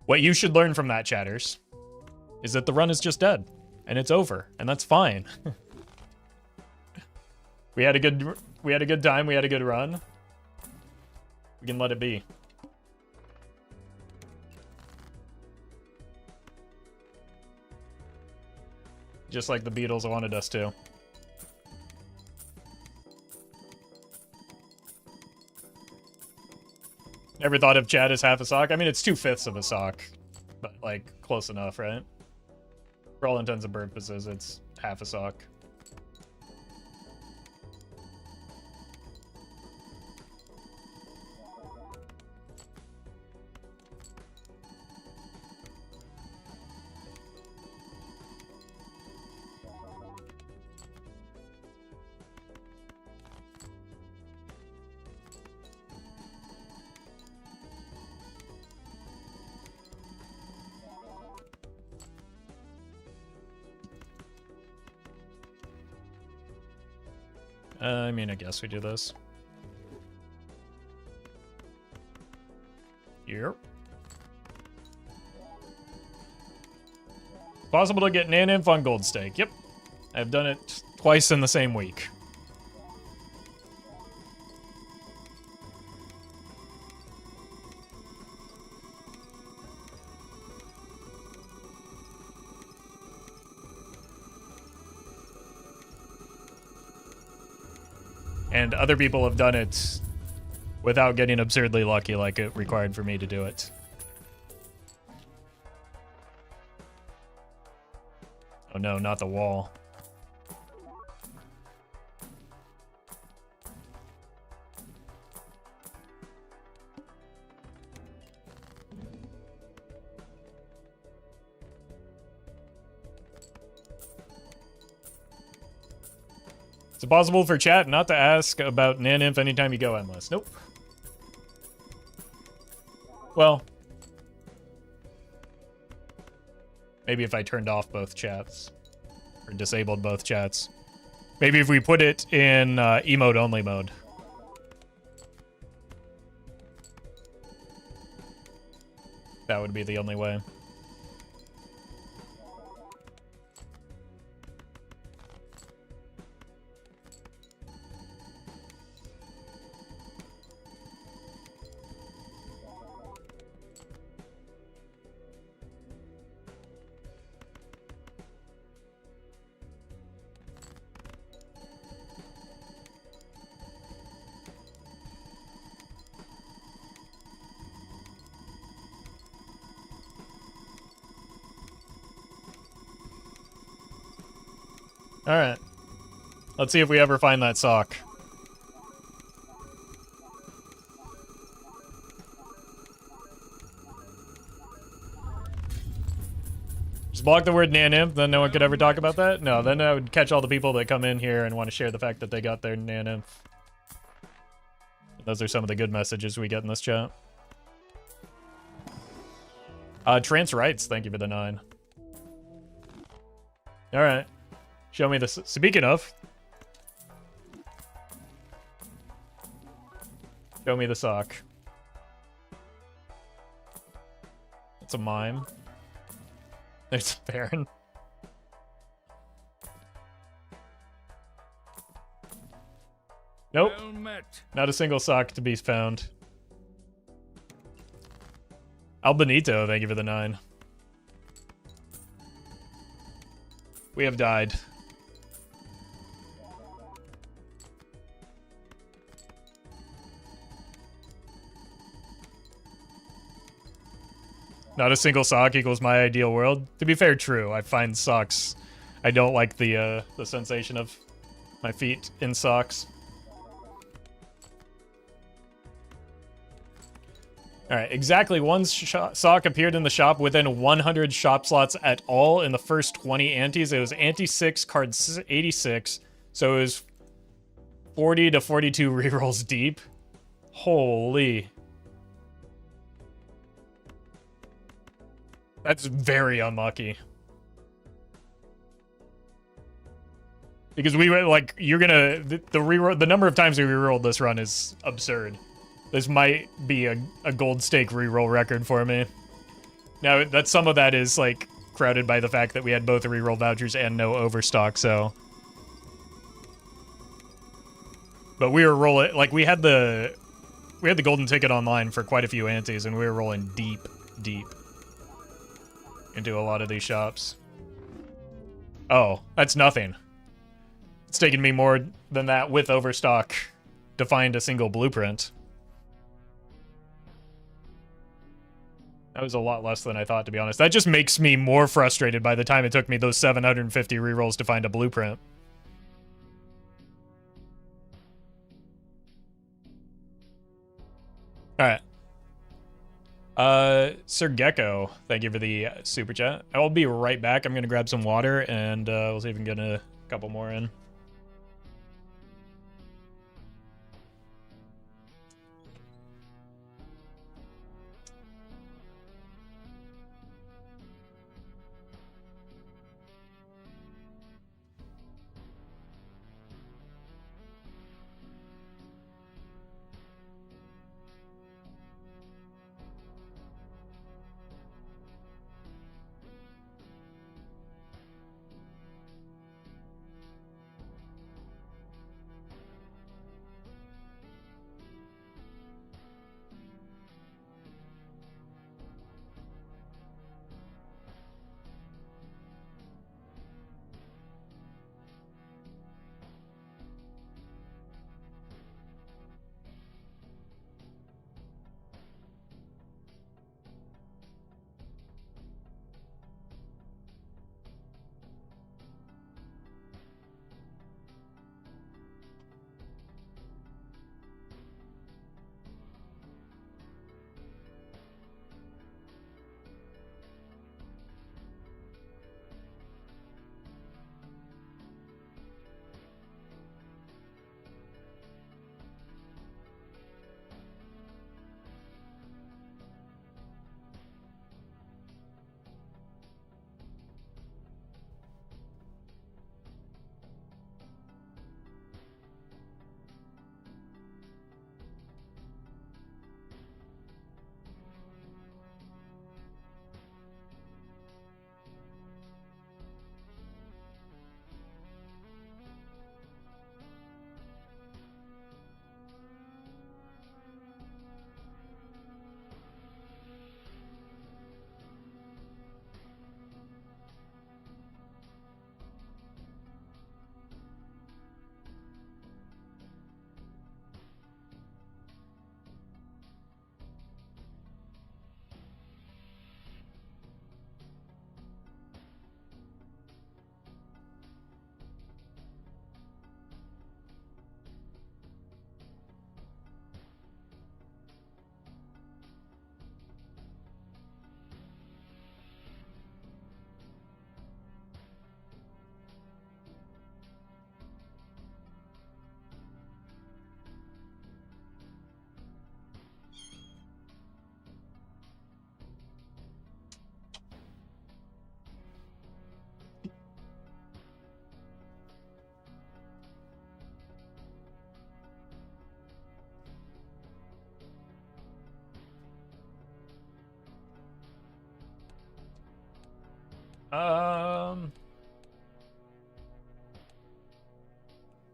what you should learn from that, chatters, is that the run is just dead and it's over, and that's fine. we had a good time, we had a good run. We can let it be. Just like the Beatles wanted us to. Never thought of Chad as half a sock. I mean, it's 2/5 of a sock, but like close enough, right? For all intents and purposes, it's half a sock. I mean, I guess we do this. Yep. Possible to get Nan Inf on Gold Stake. Yep. I've done it twice in the same week. And other people have done it without getting absurdly lucky like it required for me to do it. Oh no, not the wall. Is it possible for chat not to ask about Naninf anytime you go endless? Nope. Well, maybe if I turned off both chats or disabled both chats. Maybe if we put it in emote only mode. That would be the only way. Alright. Let's see if we ever find that sock. Just block the word Nanim, then no one could ever talk about that? No, then I would catch all the people that come in here and want to share the fact that they got their Nanim. Those are some of the good messages we get in this chat. Trance Rights, thank you for the 9. Alright. Show me this. Speaking of. Show me the sock. It's a mime. There's a Baron. Nope. Well met. Not a single sock to be found. Albenito, thank you for the 9. We have died. Not a single sock equals my ideal world. To be fair, true. I find socks. I don't like the sensation of my feet in socks. All right, exactly one sock appeared in the shop within 100 shop slots at all in the first 20 antes. It was ante 6, card 86, so it was 40 to 42 rerolls deep. Holy. That's very unlucky. Because we were like, you're gonna the number of times we rerolled this run is absurd. This might be a gold stake reroll record for me. Now, that some of that is like crowded by the fact that we had both the reroll vouchers and no overstock, so. But we were rolling like we had the golden ticket online for quite a few antes, and we were rolling deep into a lot of these shops. Oh, that's nothing. It's taken me more than that with overstock to find a single blueprint. That was a lot less than I thought, to be honest. That just makes me more frustrated by the time it took me those 750 rerolls to find a blueprint. Alright. Sir Gecko, thank you for the super chat. I will be right back. I'm gonna grab some water, and we'll see if we can get a couple more in.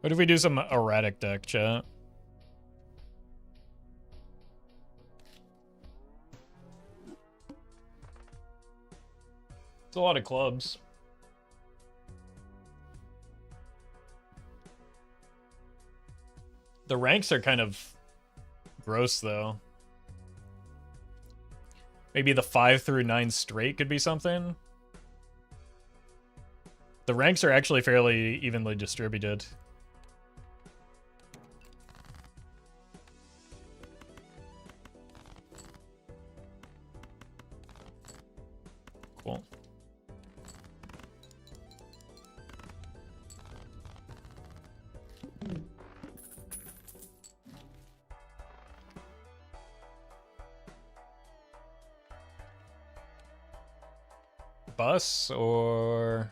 What if we do some erratic deck, chat? It's a lot of clubs. The ranks are kind of gross, though. Maybe the 5 through 9 straight could be something. The ranks are actually fairly evenly distributed. Cool. Bus or...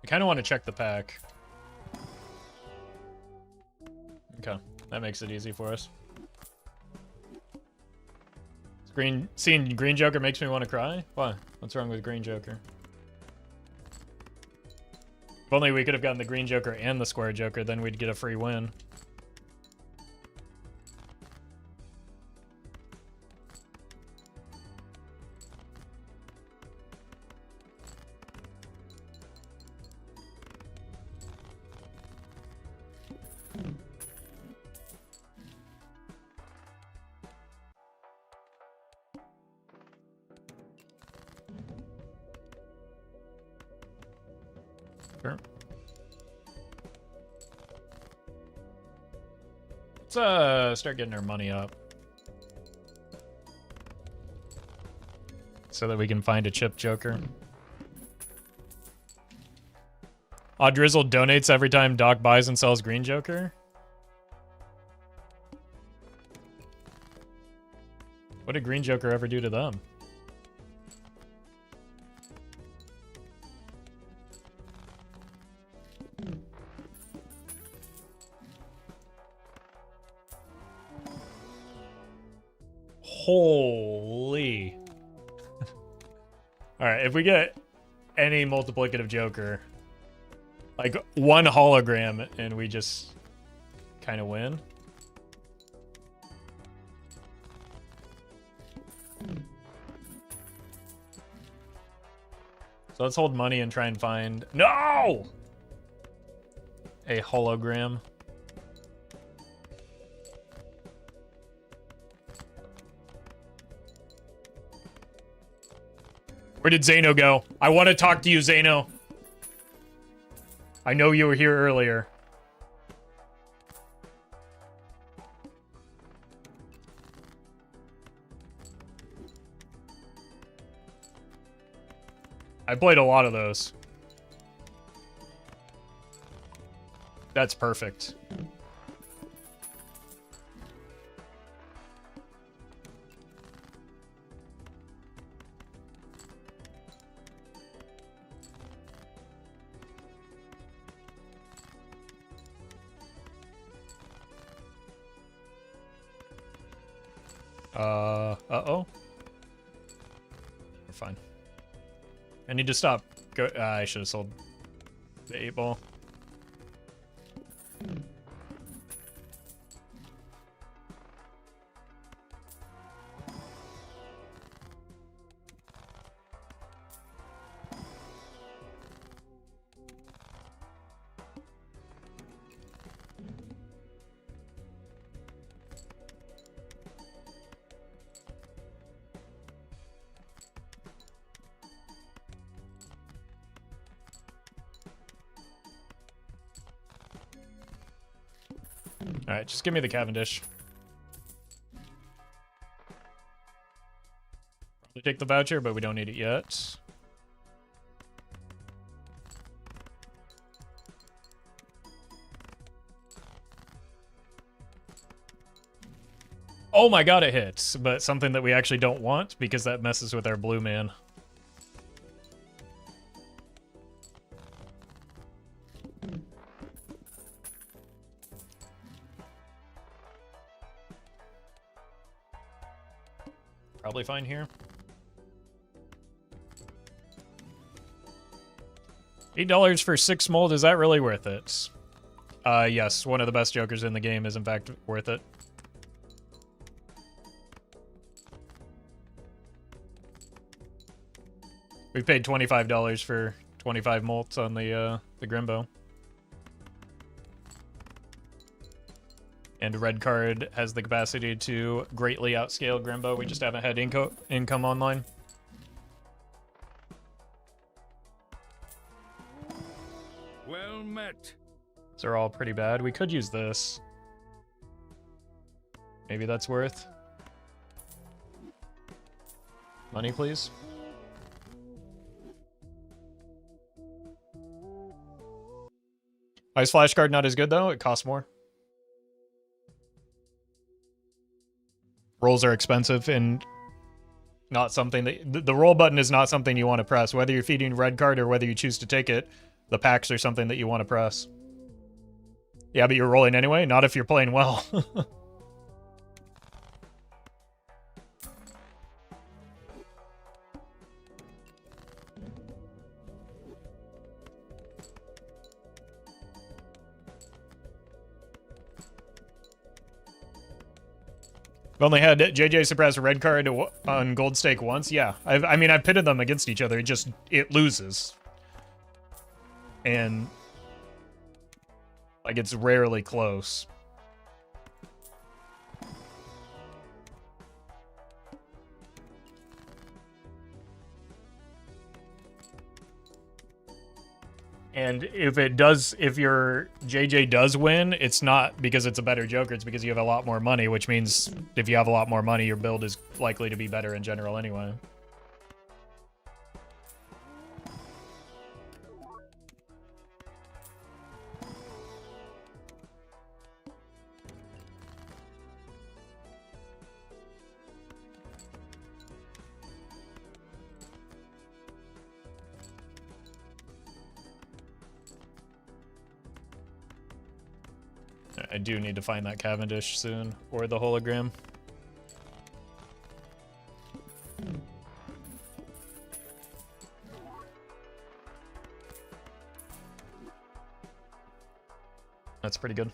I kind of want to check the pack. Okay, that makes it easy for us. Seeing Green Joker makes me want to cry? Why? What's wrong with Green Joker? If only we could have gotten the Green Joker and the Square Joker, then we'd get a free win. Sure. Let's start getting our money up. So that we can find a chip Joker. Odd Drizzle donates every time Doc buys and sells Green Joker. What did Green Joker ever do to them? Holy. Alright, if we get any multiplicative Joker, like one hologram, and we just kind of win. So let's hold money and try and find... No! A hologram. Where did Zeno go? I want to talk to you, Zeno. I know you were here earlier. I played a lot of those. That's perfect. Uh-oh. We're fine. I need to stop. Go. I should have sold the 8-ball. Alright, just give me the Cavendish. Probably take the voucher, but we don't need it yet. Oh my god, it hits, but something that we actually don't want because that messes with our blue man. Probably fine here. $8 for 6 mold, is that really worth it? Yes, one of the best jokers in the game is in fact worth it. We paid $25 for 25 molts on the Grimbo. And red card has the capacity to greatly outscale Grimbo. We just haven't had income online. Well met. These are all pretty bad. We could use this. Maybe that's worth. Money, please. Ice flashcard not as good though. It costs more. Rolls are expensive and not something that the roll button is not something you want to press. Whether you're feeding red card or whether you choose to take it, the packs are something that you want to press. Yeah, but you're rolling anyway. Not if you're playing well. I've only had JJ suppress red card on gold stake once. Yeah, I mean, I've pitted them against each other. It loses. And like, it's rarely close. And if your JJ does win, it's not because it's a better Joker, it's because you have a lot more money, which means if you have a lot more money, your build is likely to be better in general anyway. I do need to find that Cavendish soon, or the hologram. That's pretty good.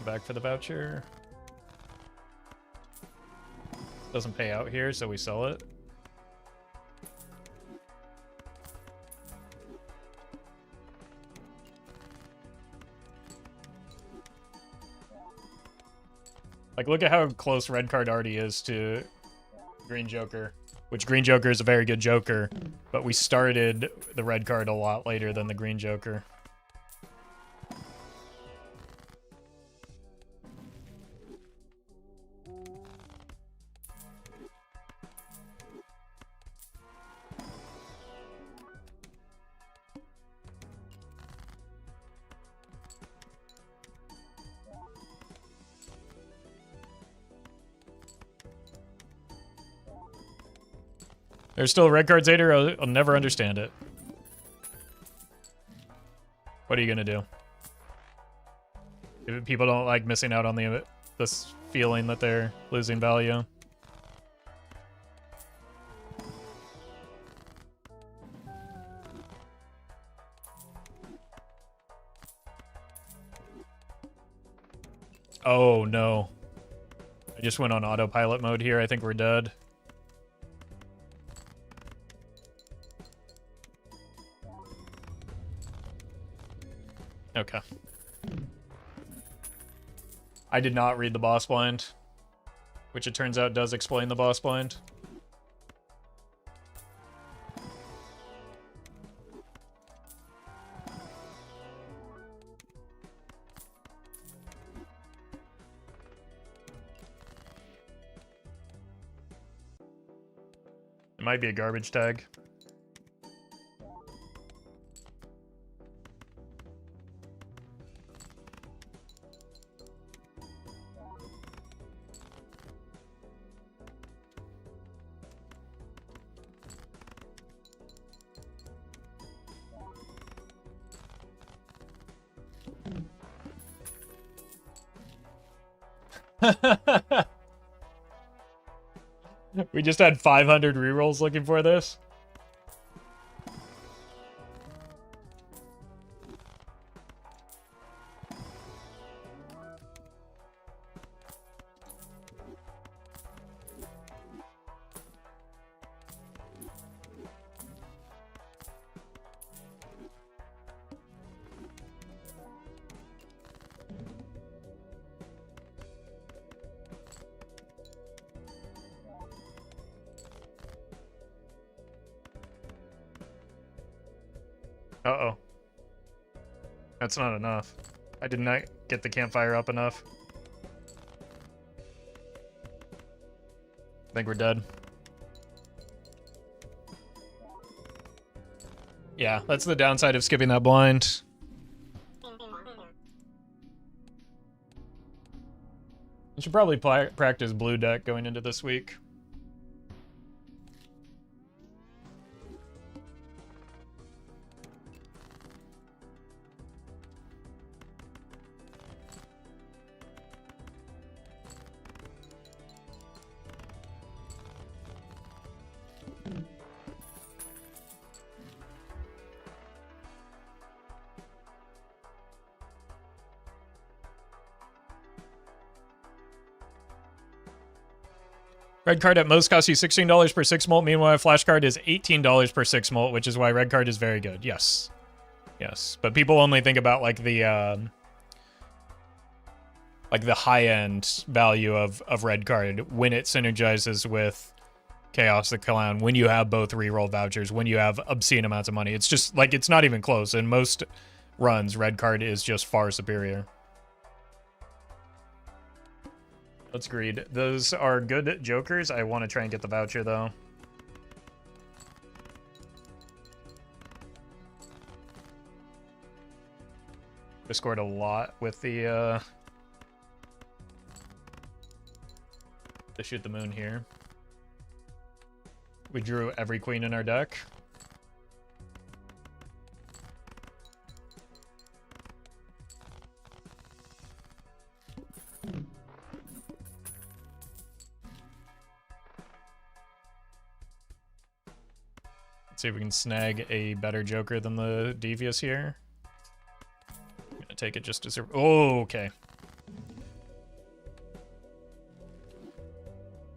Back for the voucher. Doesn't pay out here, so we sell it. Like, look at how close red card already is to green Joker, which green Joker is a very good Joker, but we started the red card a lot later than the green Joker. There's still red cards later. I'll never understand it. What are you gonna do? If people don't like missing out on this feeling that they're losing value. Oh no. I just went on autopilot mode here. I think we're dead. Okay. I did not read the boss blind, which it turns out does explain the boss blind. It might be a garbage tag. We just had 500 rerolls looking for this. Uh-oh. That's not enough. I did not get the campfire up enough. I think we're dead. Yeah, that's the downside of skipping that blind. I should probably practice blue deck going into this week. Red card at most costs you $16 per 6 molt. Meanwhile, a flash card is $18 per 6 molt, which is why red card is very good. Yes. Yes. But people only think about like the high-end value of red card when it synergizes with Chaos the Clown, when you have both reroll vouchers, when you have obscene amounts of money. It's just like, it's not even close. In most runs, red card is just far superior. Let's greed. Those are good jokers. I want to try and get the voucher, though. We scored a lot with the shoot the moon here. We drew every queen in our deck. Let's see if we can snag a better joker than the Devious here. I'm gonna take it just to oh, okay.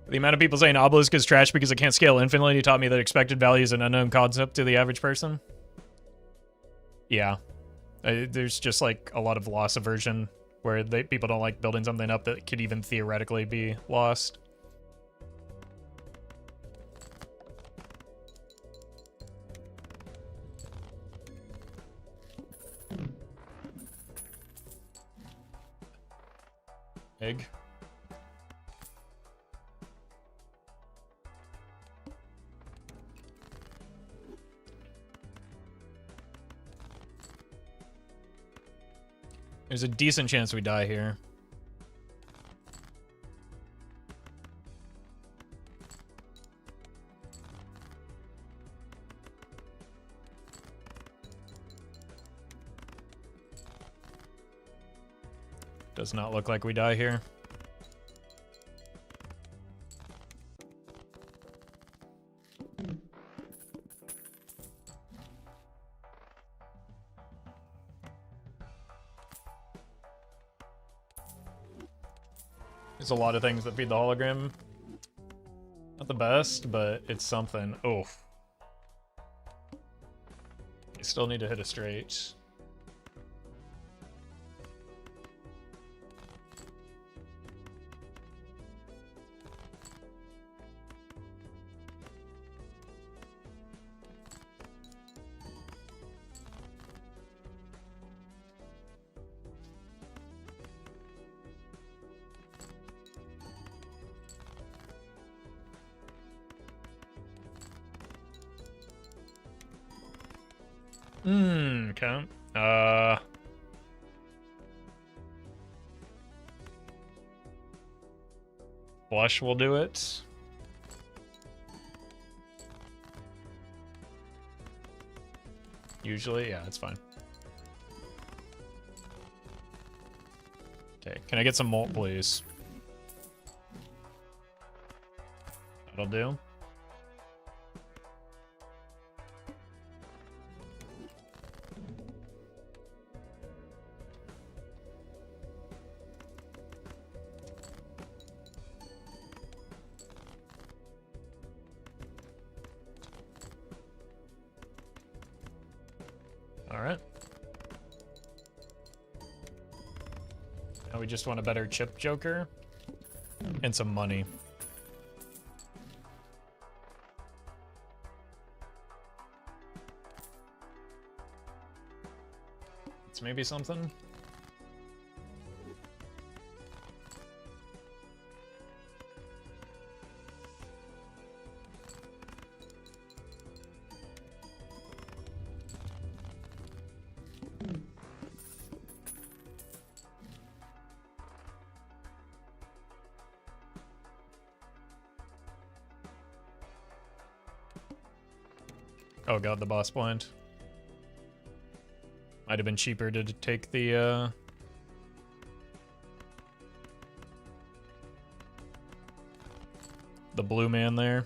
The amount of people saying Obelisk is trash because it can't scale infinitely taught me that expected value is an unknown concept to the average person. Yeah. There's just like a lot of loss aversion where people don't like building something up that could even theoretically be lost. Egg. There's a decent chance we die here. Does not look like we die here. There's a lot of things that feed the hologram. Not the best, but it's something. Oh. You still need to hit a straight. Okay. Flush will do it. Usually, yeah, it's fine. Okay, can I get some molt, please? That'll do. All right. Now we just want a better chip joker and some money. It's maybe something. Oh god, the boss blind. Might have been cheaper to take the blue man there.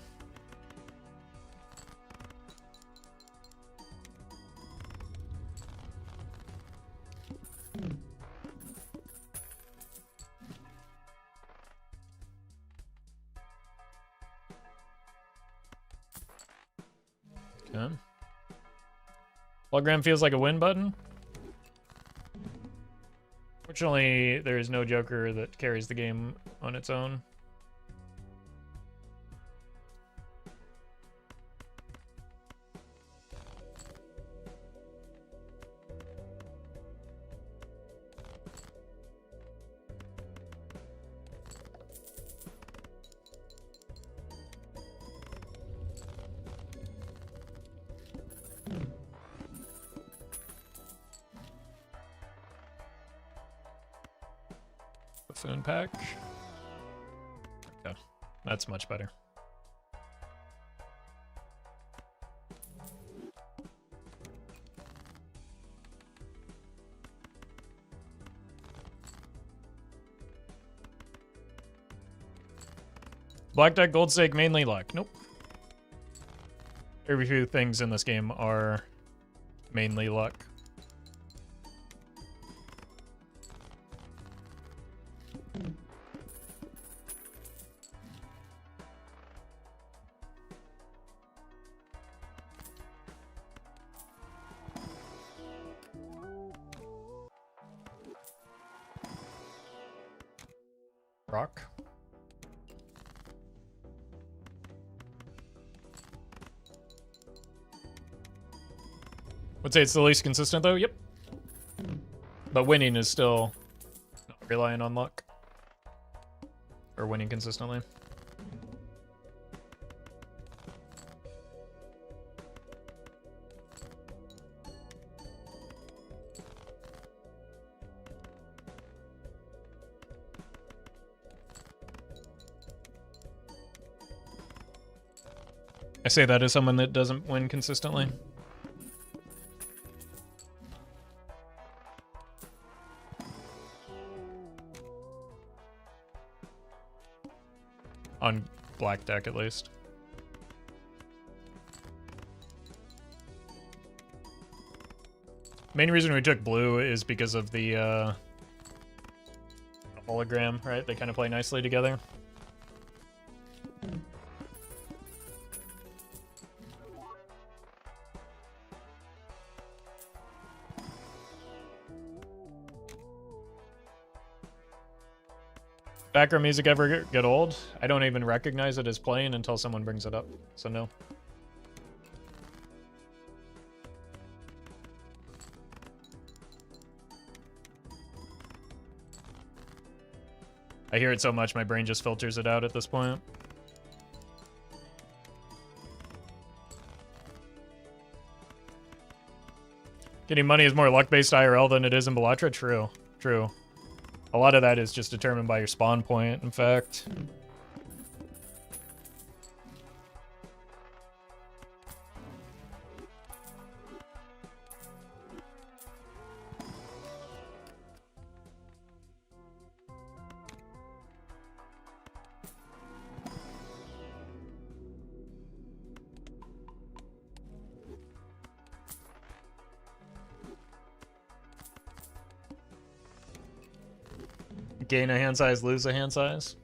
Okay. Hologram feels like a win button. Fortunately, there is no Joker that carries the game on its own. Buffoon pack. Okay, that's much better. Black deck, gold stake, mainly luck. Nope. Very few things in this game are mainly luck. Rock. Would say it's the least consistent though, yep. But winning is still not relying on luck. Or winning consistently. I say that as someone that doesn't win consistently. On black deck, at least. Main reason we took blue is because of the hologram, right? They kind of play nicely together. Background music ever get old? I don't even recognize it as playing until someone brings it up, so no. I hear it so much, my brain just filters it out at this point. Getting money is more luck-based IRL than it is in Bellatra? True, true. A lot of that is just determined by your spawn point, in fact. gain a hand size, lose a hand size.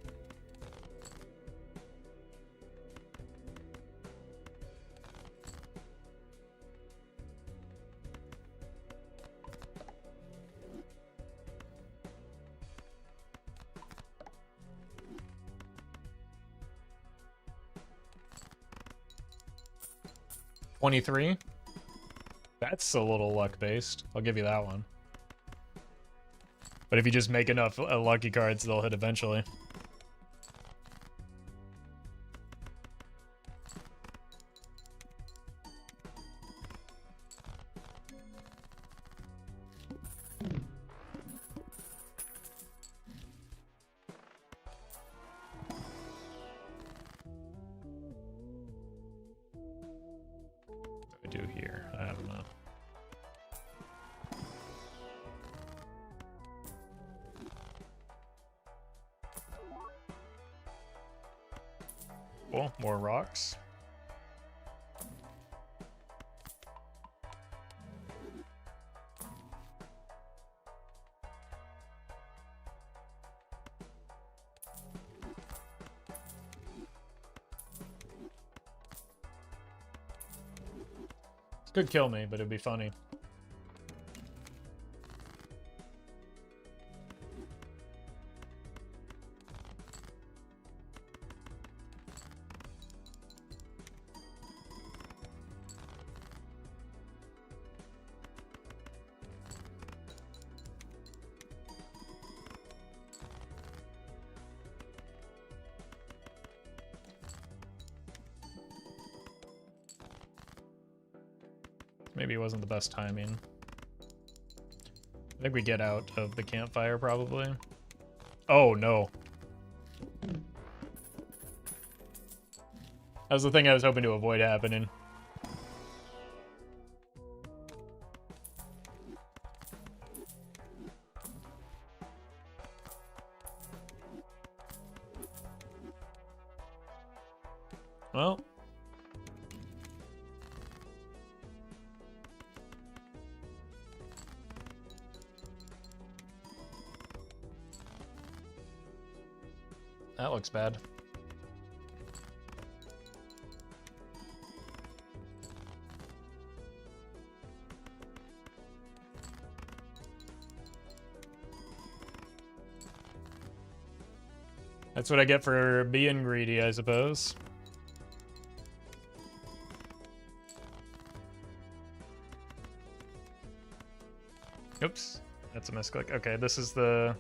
$23. That's a little luck-based. I'll give you that one. But if you just make enough lucky cards, they'll hit eventually. What do I do here? I don't know. Cool, more rocks. This could kill me, but it'd be funny. Maybe it wasn't the best timing. I think we get out of the campfire, probably. Oh, no. That was the thing I was hoping to avoid happening. Well. That looks bad. That's what I get for being greedy, I suppose. Oops, that's a misclick. Okay, this is the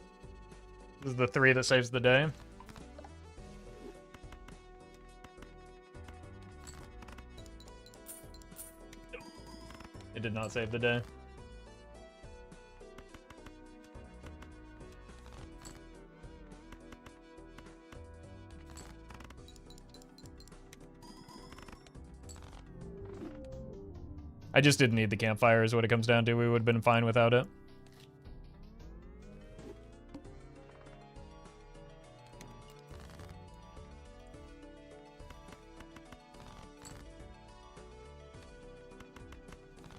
3 that saves the day. It did not save the day. I just didn't need the campfire is what it comes down to. We would have been fine without it.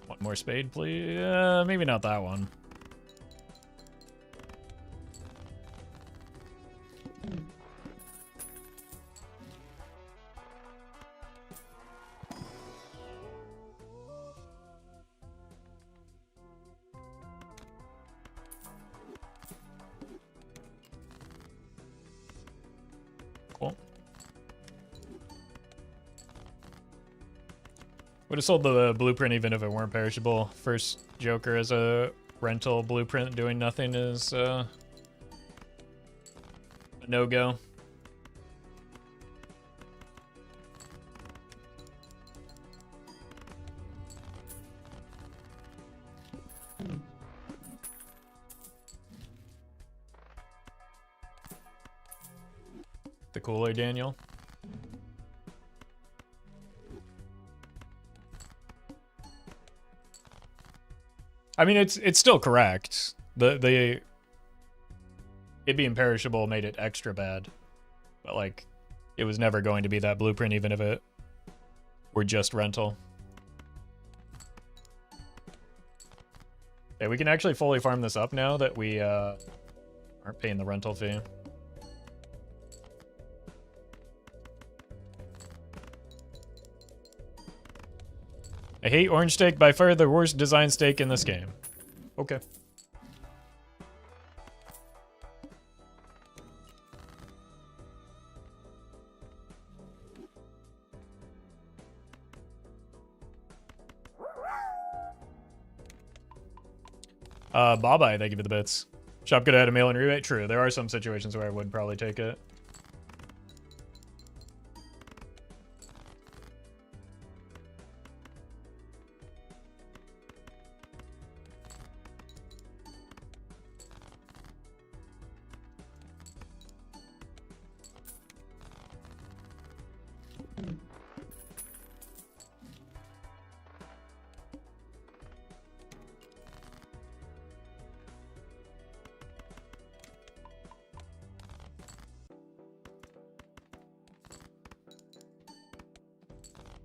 One more spade, please. Maybe not that one. Cool. Would have sold the blueprint even if it weren't perishable. First Joker as a rental blueprint doing nothing is a no-go. The cooler, Daniel. I mean, it's still correct. It being perishable made it extra bad, but like, it was never going to be that blueprint, even if it were just rental. Yeah, we can actually fully farm this up now that we Aren't paying the rental fee. I hate orange steak, by far the worst design steak in this game. Okay. Bye-bye, thank you for the bits. Shop could add a mail-in rebate. True, there are some situations where I would probably take it.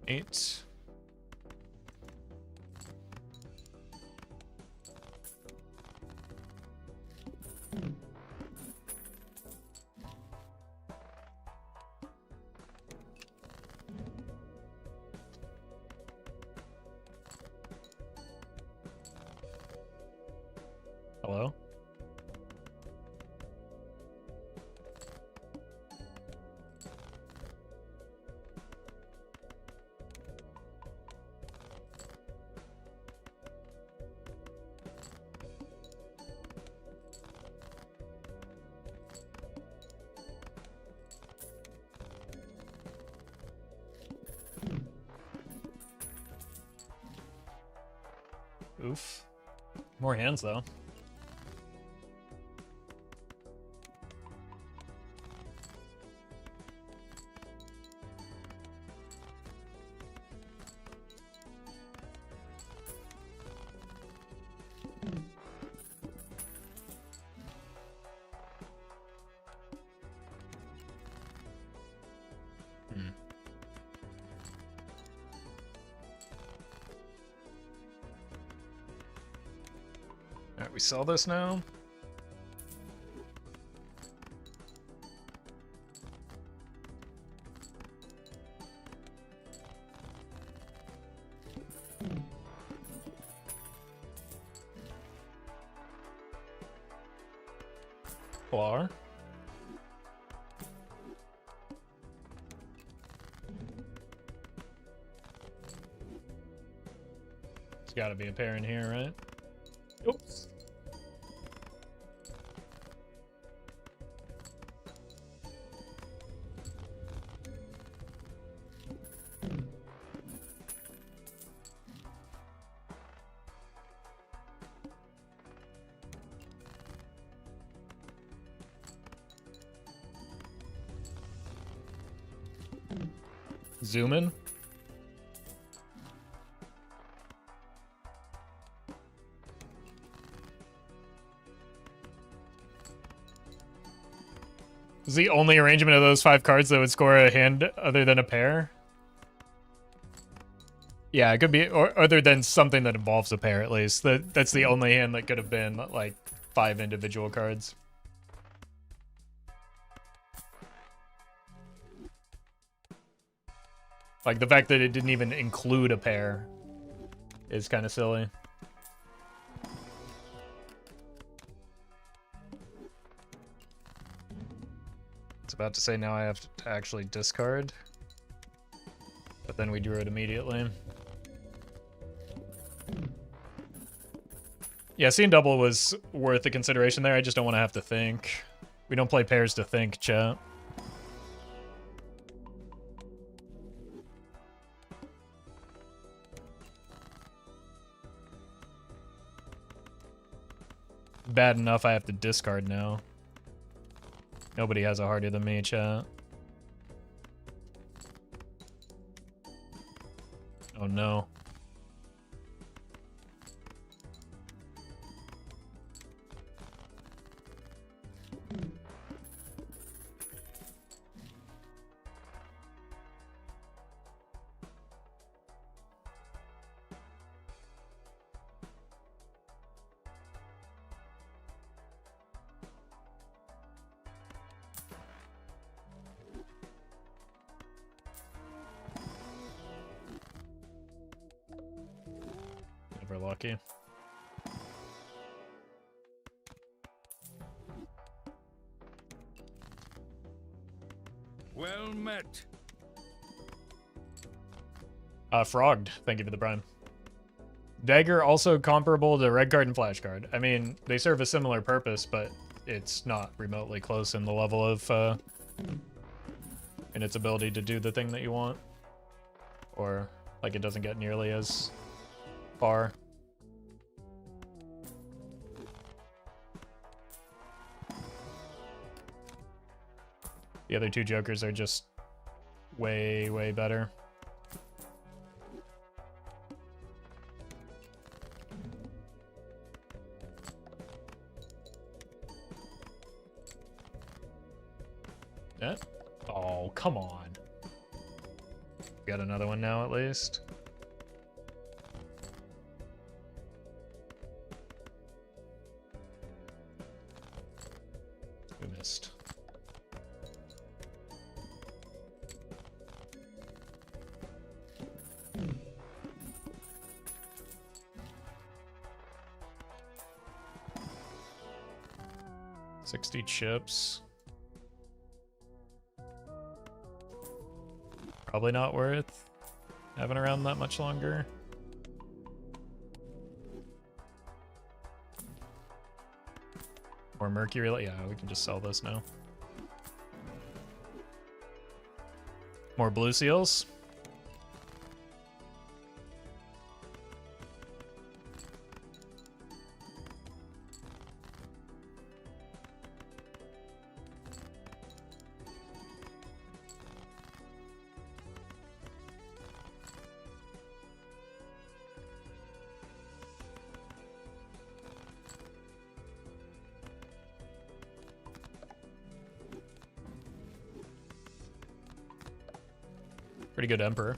Eight. Hello? Oof. More hands, though. Alright, we sell this now. Bar. There's gotta be a pair in here, right? Oops. Zoom in. Is the only arrangement of those 5 cards that would score a hand other than a pair? Yeah, it could be, or other than something that involves a pair at least. That's the only hand that could have been like 5 individual cards. Like the fact that it didn't even include a pair is kind of silly. It's about to say now I have to actually discard. But then we drew it immediately. Yeah, seeing double was worth the consideration there. I just don't want to have to think. We don't play pairs to think, chat. Bad enough I have to discard now. Nobody has a harder than me, chat. Oh no. unlucky. Well met. Frogged, thank you for the prime. Dagger also comparable to red card and flash card. I mean, they serve a similar purpose, but it's not remotely close in the level of, in its ability to do the thing that you want. Or, like, it doesn't get nearly as far. The other two jokers are just way, way better. Eh? Oh, come on. Got another one now, at least. We missed. $60 chips. Probably not worth having around that much longer. Or mercury, yeah, we can just sell this now. More blue seals. Pretty good Emperor.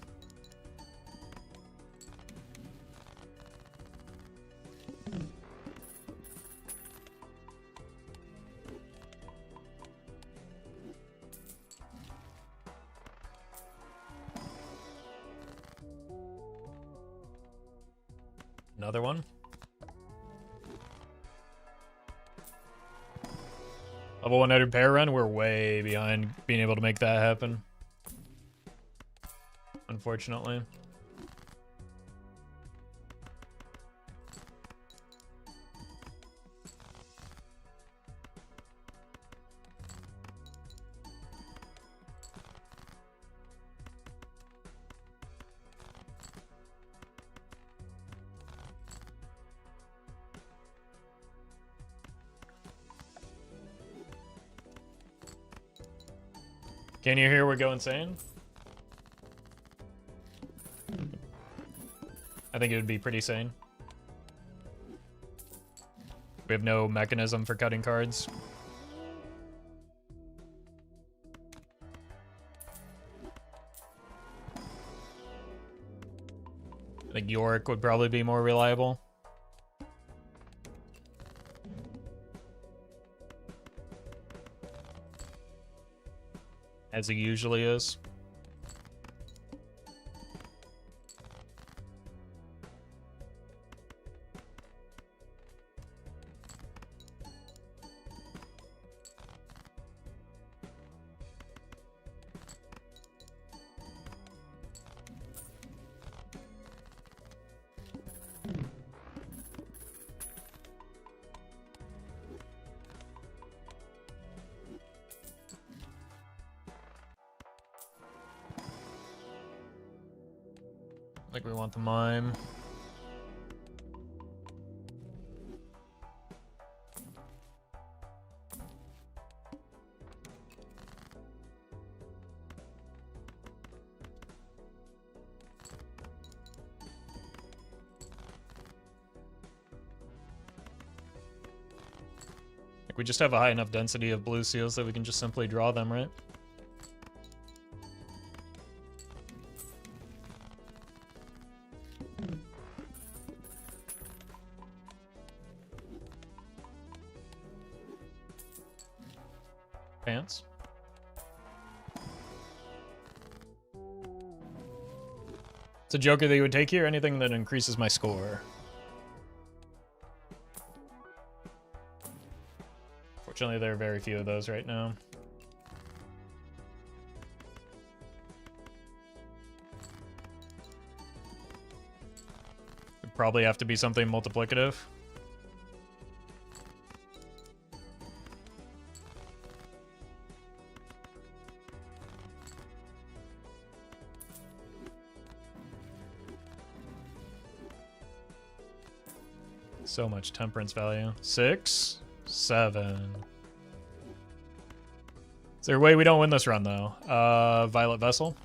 Another one. Level 100 pair run, we're way behind being able to make that happen. Unfortunately. Can you hear we go insane? I think it would be pretty sane. We have no mechanism for cutting cards. I think Yorick would probably be more reliable. As he usually is. Like we want the mime. Like we just have a high enough density of blue seals that we can just simply draw them, right? Pants. It's a joker that you would take here, anything that increases my score. Fortunately, there are very few of those right now. Would probably have to be something multiplicative. So much temperance value. 6, 7. Is there a way we don't win this run, though? Violet Vessel?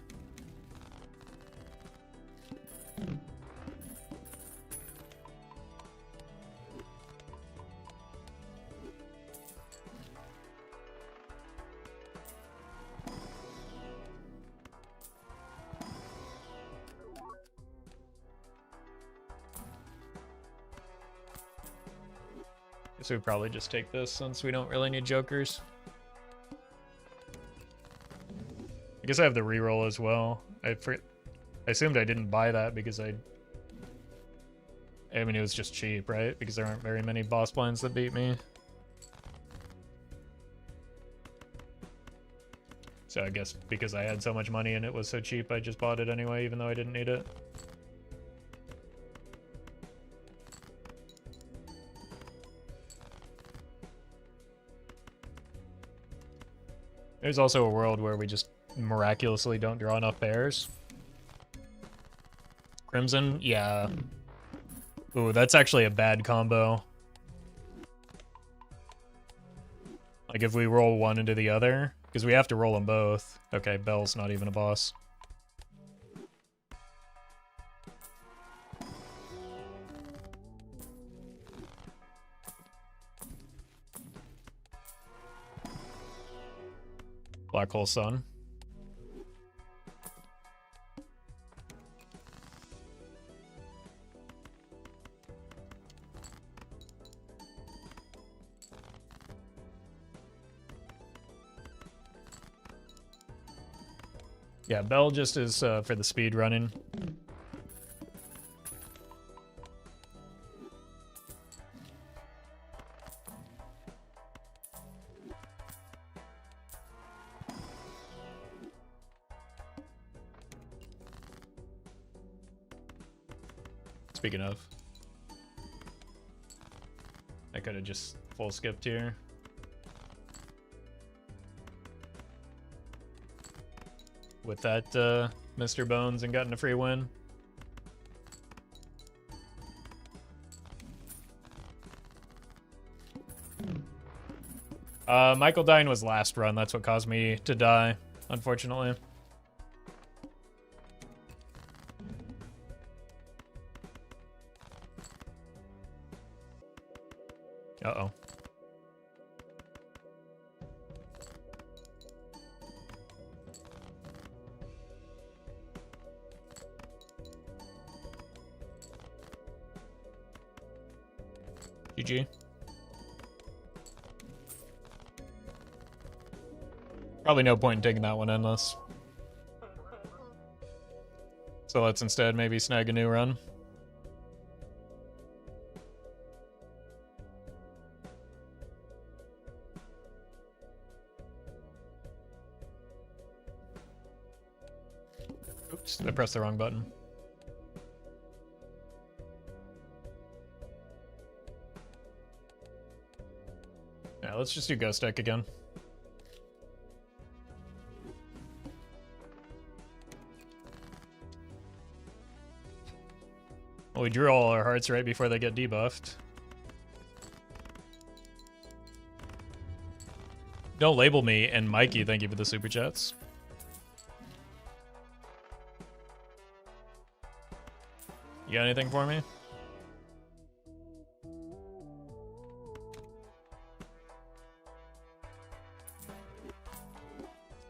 Guess we would probably just take this since we don't really need jokers. I guess I have the reroll as well. I assumed I didn't buy that because I mean, it was just cheap, right? Because there aren't very many boss blinds that beat me. So I guess because I had so much money and it was so cheap, I just bought it anyway, even though I didn't need it. There's also a world where we just miraculously don't draw enough pairs. Crimson? Yeah. Ooh, that's actually a bad combo. Like if we roll one into the other, because we have to roll them both. Okay, Bell's not even a boss. Black Hole Sun. Yeah, Bell just is for the speed running. Speaking of, I could have just full skipped here. With that Mr. Bones and gotten a free win. Michael dying was last run. That's what caused me to die, unfortunately. Uh-oh. GG. Probably no point in taking that one endless. So let's instead maybe snag a new run. Oops, I pressed the wrong button. Yeah, let's just do Ghost Deck again. Well, we drew all our hearts right before they get debuffed. Don't label me, and Mikey, thank you for the super chats. You got anything for me?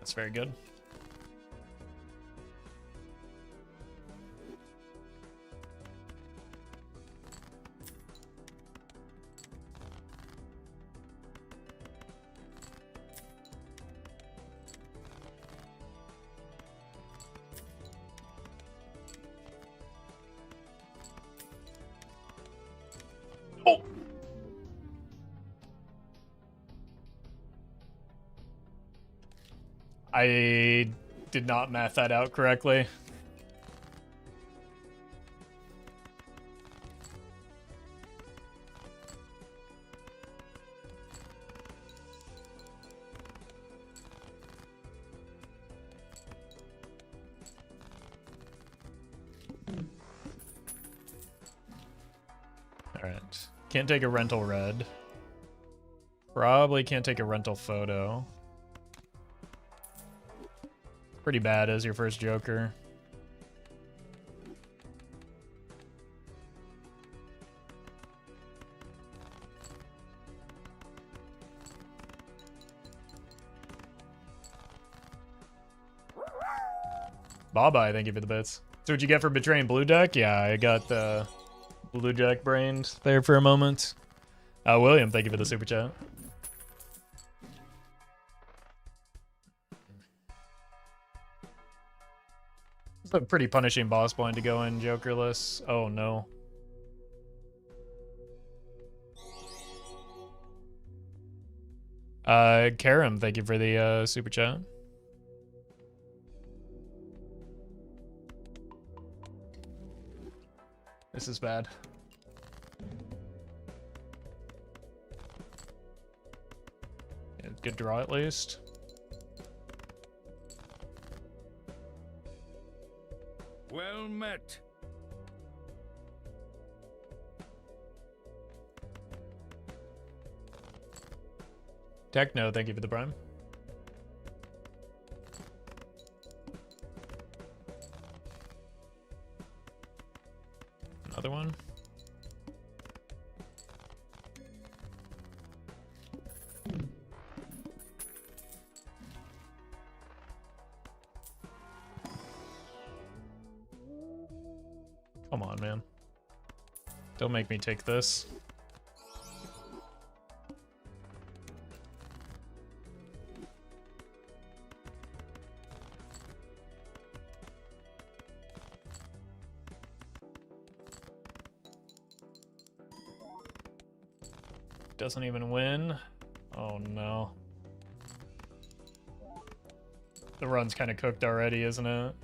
That's very good. Oh! I did not math that out correctly. Alright. Can't take a rental red. Probably can't take a rental photo. Pretty bad as your first Joker. Bye-bye, thank you for the bits. So what you get for betraying Blue Deck? Yeah, I got Blue Deck brained there for a moment. William, thank you for the super chat. It's a pretty punishing boss point to go in Jokerless. Oh no. Karam, thank you for the super chat. This is bad. Yeah, good draw at least. Well met. Techno, thank you for the prime. Another one. Come on, man. Don't make me take this. Doesn't even win. Oh no. The run's kind of cooked already, isn't it?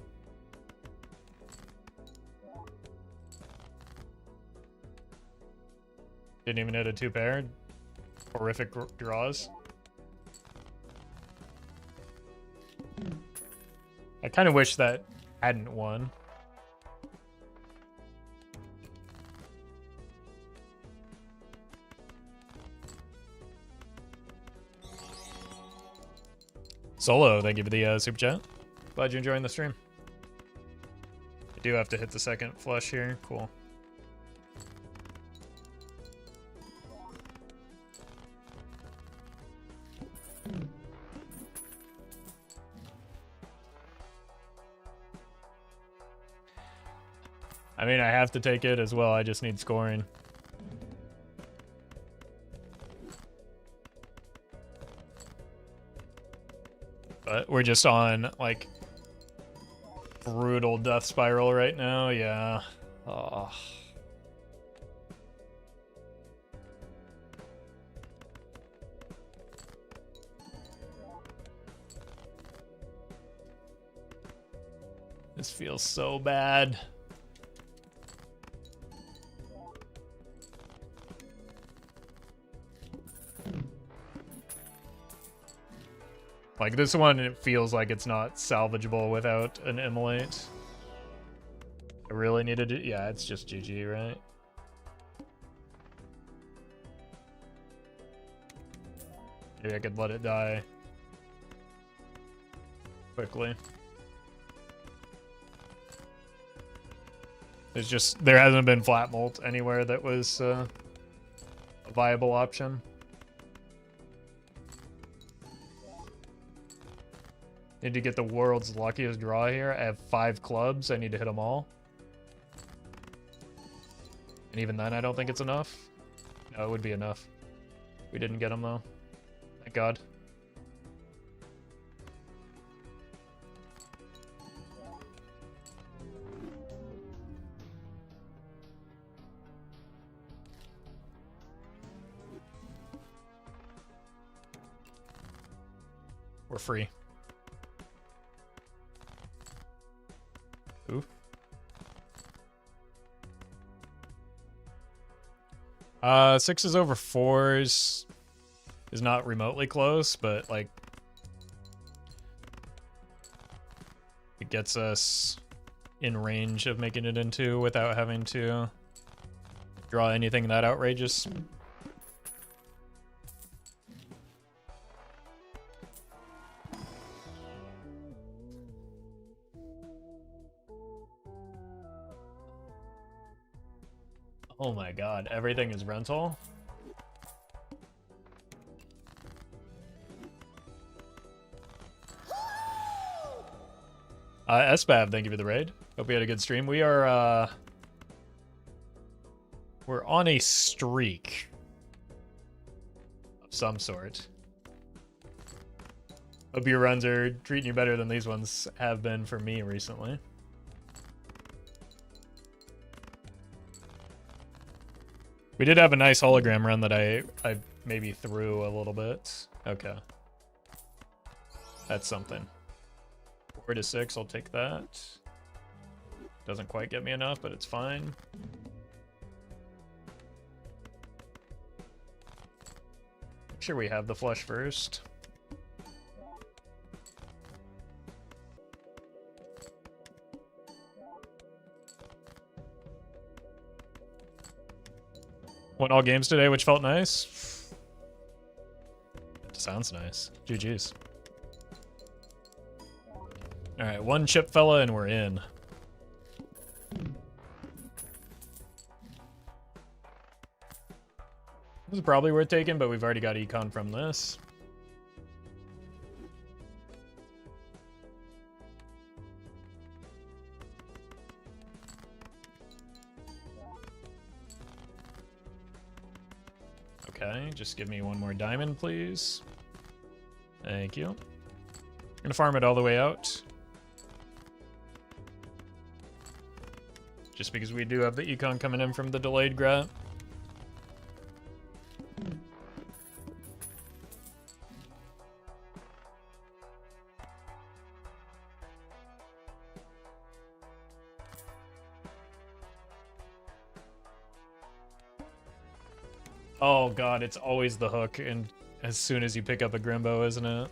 Didn't even hit a 2-pair. Horrific draws. I kind of wish that hadn't won. Solo, thank you for the super chat. Glad you're enjoying the stream. I do have to hit the second flush here. Cool. I mean, I have to take it as well. I just need scoring. But we're just on, like, brutal death spiral right now. Yeah. Oh. This feels so bad. Like, this one, it feels like it's not salvageable without an immolate. I really needed it. Yeah, it's just GG, right? Maybe I could let it die quickly. There's just, there hasn't been flat molt anywhere that was a viable option. Need to get the world's luckiest draw here. I have 5 clubs. I need to hit them all. And even then, I don't think it's enough. No, it would be enough. We didn't get them, though. Thank God. We're free. Sixes over fours is not remotely close, but like it gets us in range of making it into without having to draw anything that outrageous. Oh my god, everything is rental? SBAV, thank you for the raid. Hope you had a good stream. We're on a streak of some sort. Hope your runs are treating you better than these ones have been for me recently. We did have a nice hologram run that I maybe threw a little bit. Okay. That's something. 4 to 6, I'll take that. Doesn't quite get me enough, but it's fine. Make sure we have the flush first. Won all games today, which felt nice. Sounds nice. GG's. Alright, one chip fella and we're in. This is probably worth taking, but we've already got econ from this. Okay, just give me one more diamond, please. Thank you. Gonna farm it all the way out. Just because we do have the econ coming in from the delayed grat. Oh god, it's always the hook, and as soon as you pick up a Grimbo, isn't it?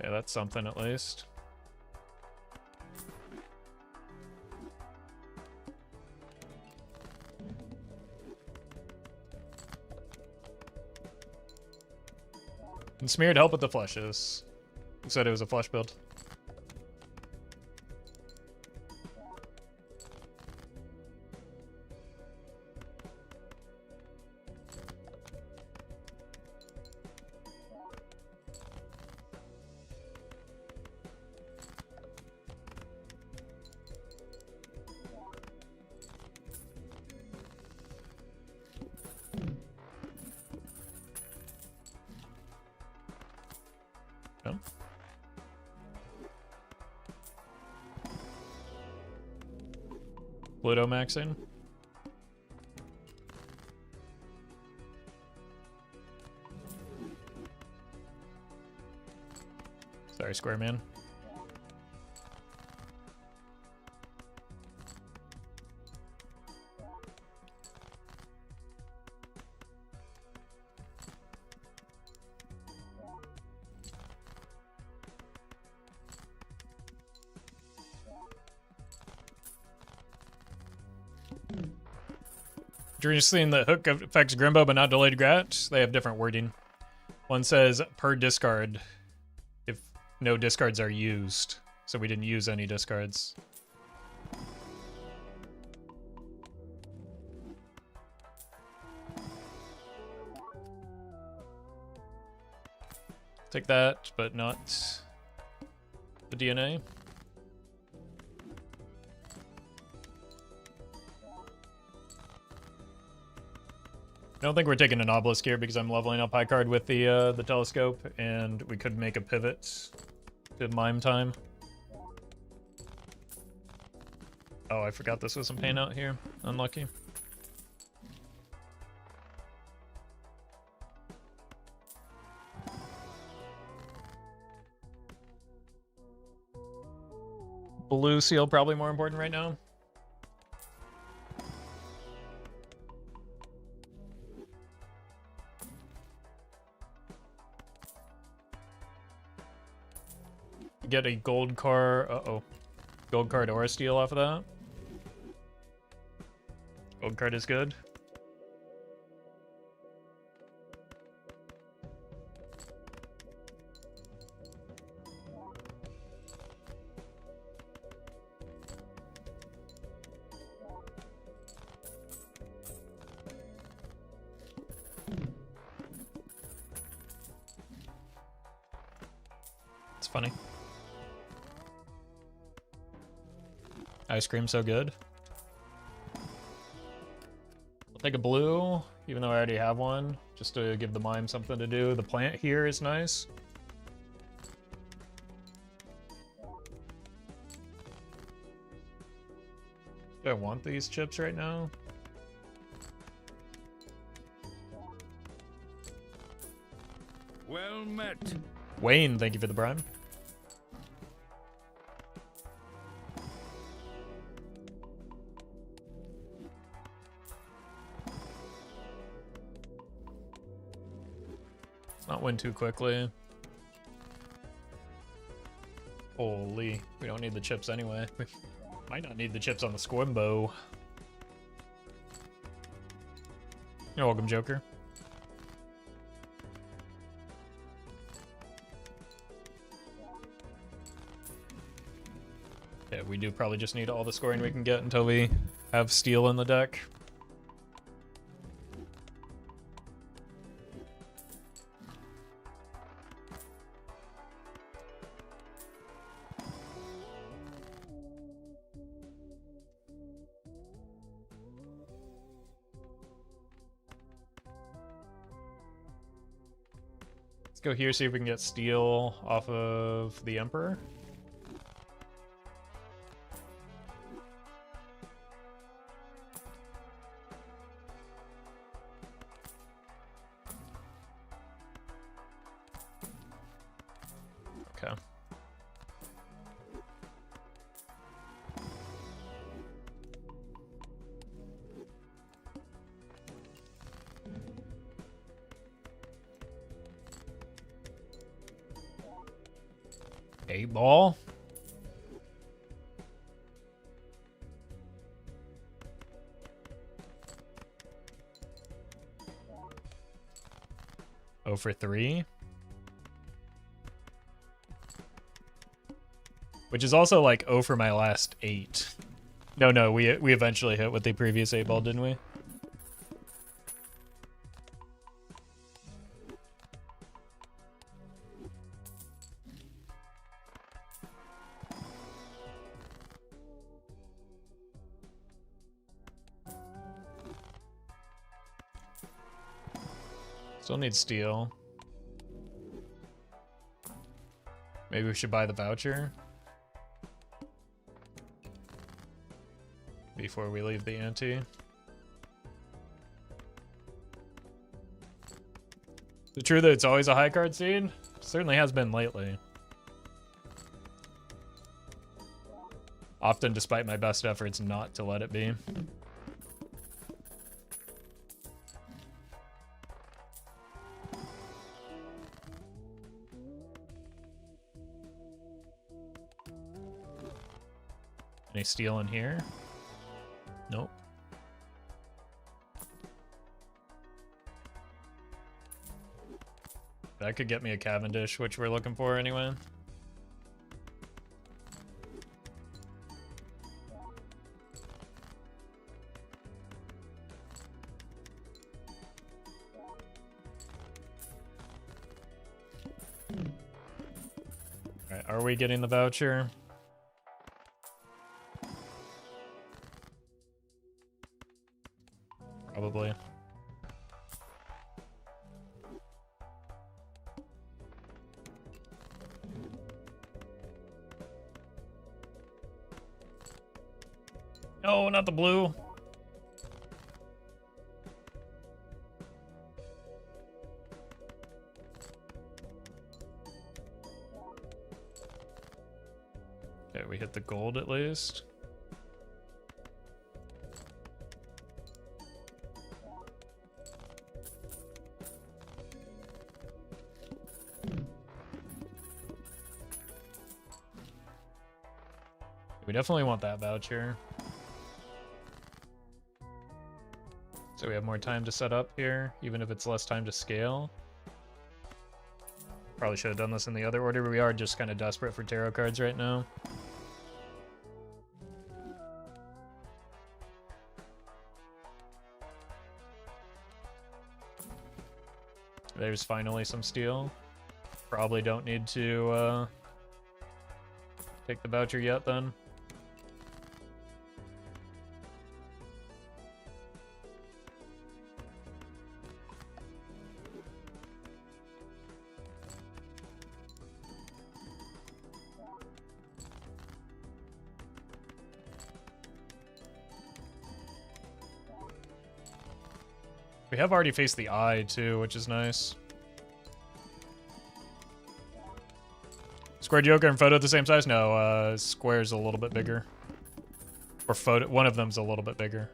Yeah, that's something at least. And Smeared help with the flushes. He said it was a flush build. Pluto maxing. Sorry, Square Man. You're just seeing the hook affects Grimbo but not delayed grat. They have different wording. One says per discard if no discards are used. So we didn't use any discards. Take that, but not the DNA. I don't think we're taking an obelisk here because I'm leveling up high card with the telescope, and we could make a pivot to mime time. Oh, I forgot this was some pain out here. Unlucky. blue seal probably more important right now. Get a gold card. Gold card or a steal off of that. Gold card is good. It's funny. Ice cream so good. I'll take a blue, even though I already have one, just to give the mime something to do. The plant here is nice. Do I want these chips right now? Well met. Wayne, thank you for the prime. Let's not win too quickly. Holy, we don't need the chips anyway. We might not need the chips on the squimbo. You're welcome, Joker. Yeah, we do probably just need all the scoring we can get until we have steel in the deck. Let's go here, see if we can get steel off of the Emperor. Okay. Eight ball. Oh for 3. Which is also like 0 for my last 8. No, we eventually hit with the previous 8 ball, didn't we? Still need steel. Maybe we should buy the voucher before we leave the ante. Is it true that it's always a high card seed? Certainly has been lately. Often despite my best efforts not to let it be. Any steel in here? Nope. That could get me a Cavendish, which we're looking for anyway. Alright, are we getting the voucher? Probably. No, not the blue. Okay, we hit get the gold at least. We definitely want that voucher. So we have more time to set up here, even if it's less time to scale. Probably should have done this in the other order, but we are just kind of desperate for tarot cards right now. There's finally some steel. Probably don't need to take the voucher yet then. We have already faced the eye too, which is nice. Square Joker and photo at the same size? No, square's a little bit bigger. Or photo, one of them's a little bit bigger.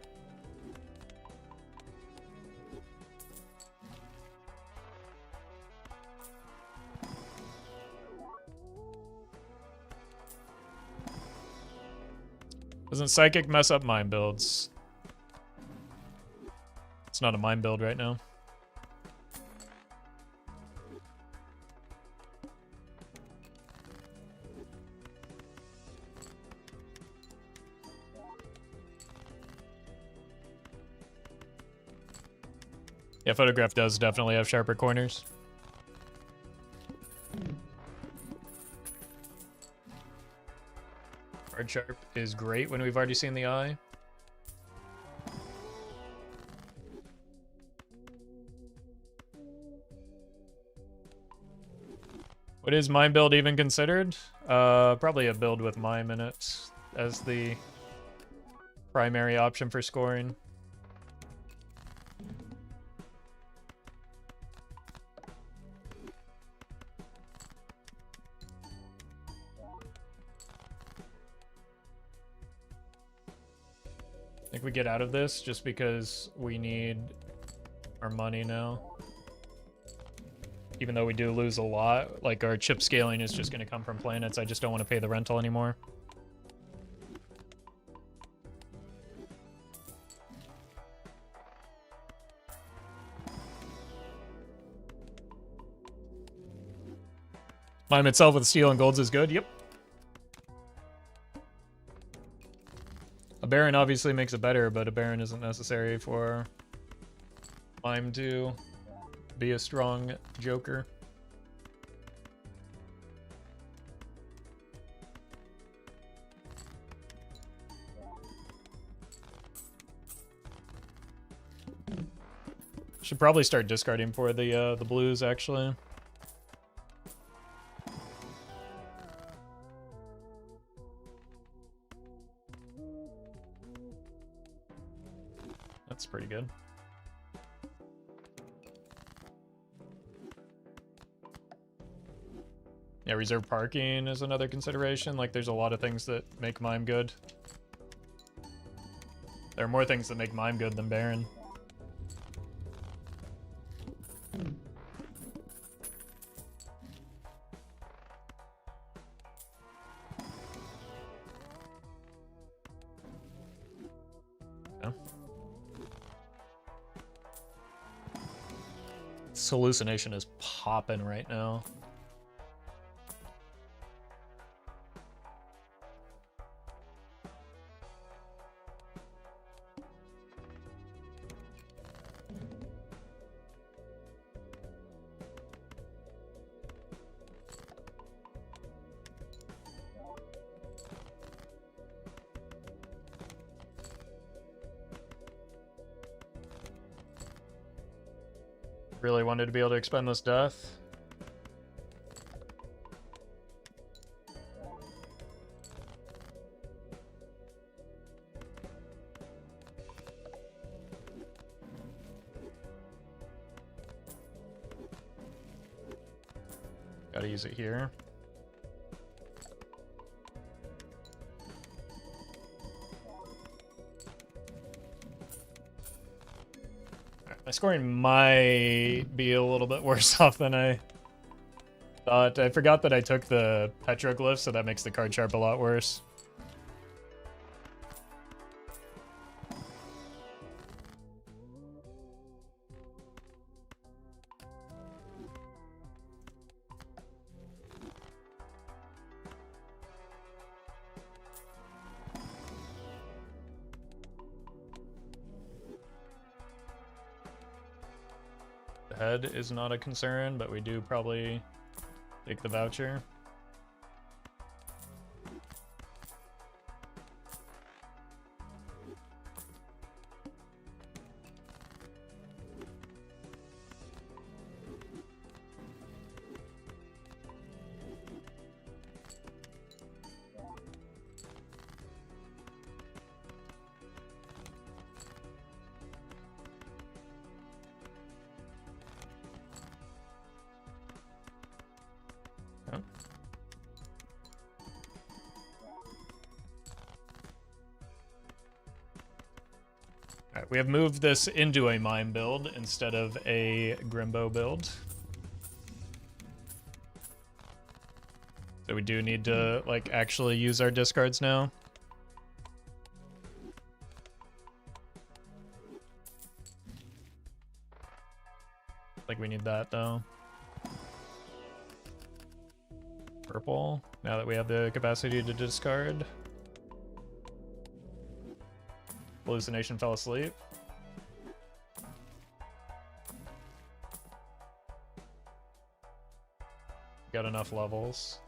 Doesn't Psychic mess up mine builds? It's not a mine build right now. Yeah, Photograph does definitely have sharper corners. Hard sharp is great when we've already seen the eye. What is mime build even considered? Probably a build with mime in it as the primary option for scoring. I think we get out of this just because we need our money now. Even though we do lose a lot, like our chip scaling is just going to come from planets. I just don't want to pay the rental anymore. Mime itself with steel and golds is good. Yep. A Baron obviously makes it better, but a Baron isn't necessary for Mime to be a strong Joker. Should probably start discarding for the blues actually. That's pretty good. Yeah, reserve parking is another consideration. Like, there's a lot of things that make Mime good. There are more things that make Mime good than Baron. Yeah. This hallucination is popping right now. Really wanted to be able to expend this death. Gotta use it here. My scoring might be a little bit worse off than I thought. I forgot that I took the petroglyph, so that makes the card sharp a lot worse. The head is not a concern, but we do probably take the voucher. Oh. Alright, we have moved this into a mime build instead of a Grimbo build. So we do need to, like, actually use our discards now. Like, we need that, though. Purple, now that we have the capacity to discard. Hallucination fell asleep. Got enough levels.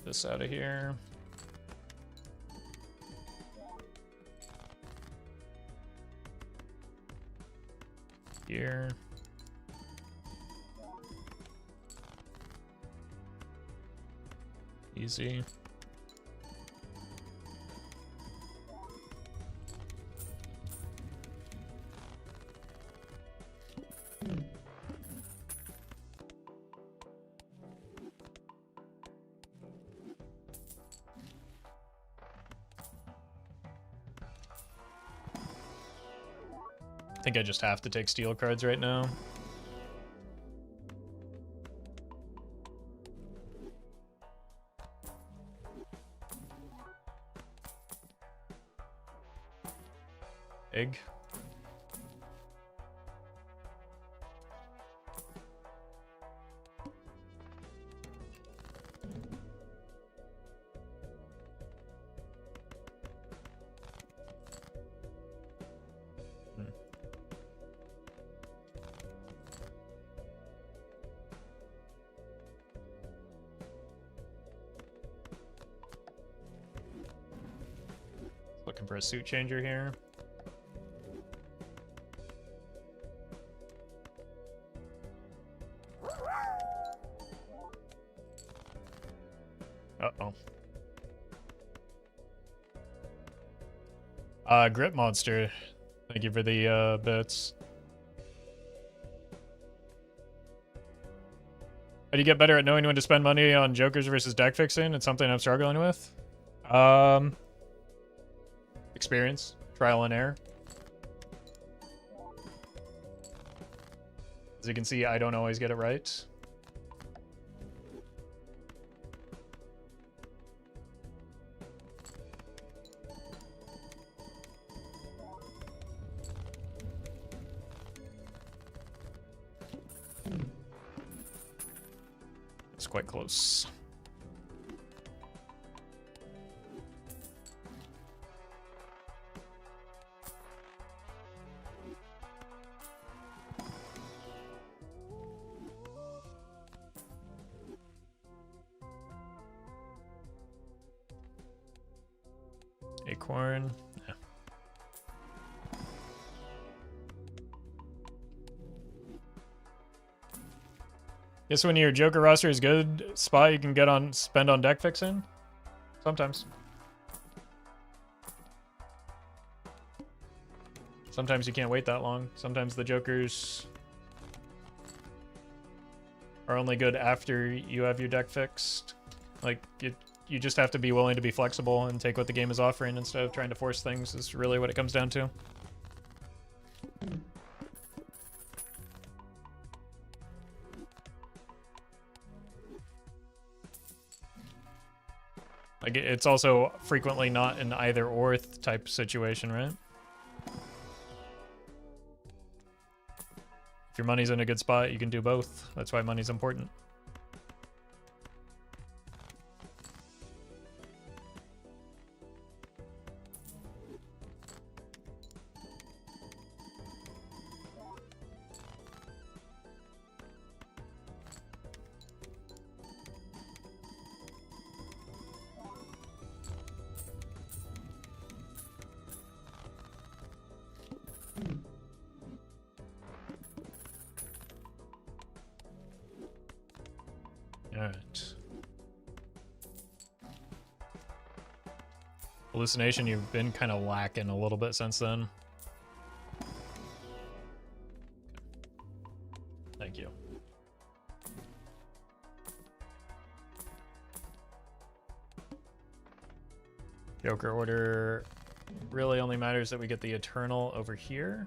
This out of here. Here. Easy. I think I just have to take steel cards right now. Egg. Looking for a suit changer here. Uh-oh. Grip Monster. Thank you for the bits. How do you get better at knowing when to spend money on jokers versus deck fixing? It's something I'm struggling with. Experience, trial and error. As you can see, I don't always get it right. It's quite close. Acorn. Yeah. Guess when your Joker roster is good spot, you can get on spend on deck fixing. Sometimes. Sometimes you can't wait that long. Sometimes the jokers are only good after you have your deck fixed. Like, you just have to be willing to be flexible and take what the game is offering instead of trying to force things is really what it comes down to. Like, it's also frequently not an either-or type situation, right? If your money's in a good spot, you can do both. That's why money's important. Alright. Hallucination, you've been kind of lacking a little bit since then. Thank you. Joker order really only matters that we get the Eternal over here.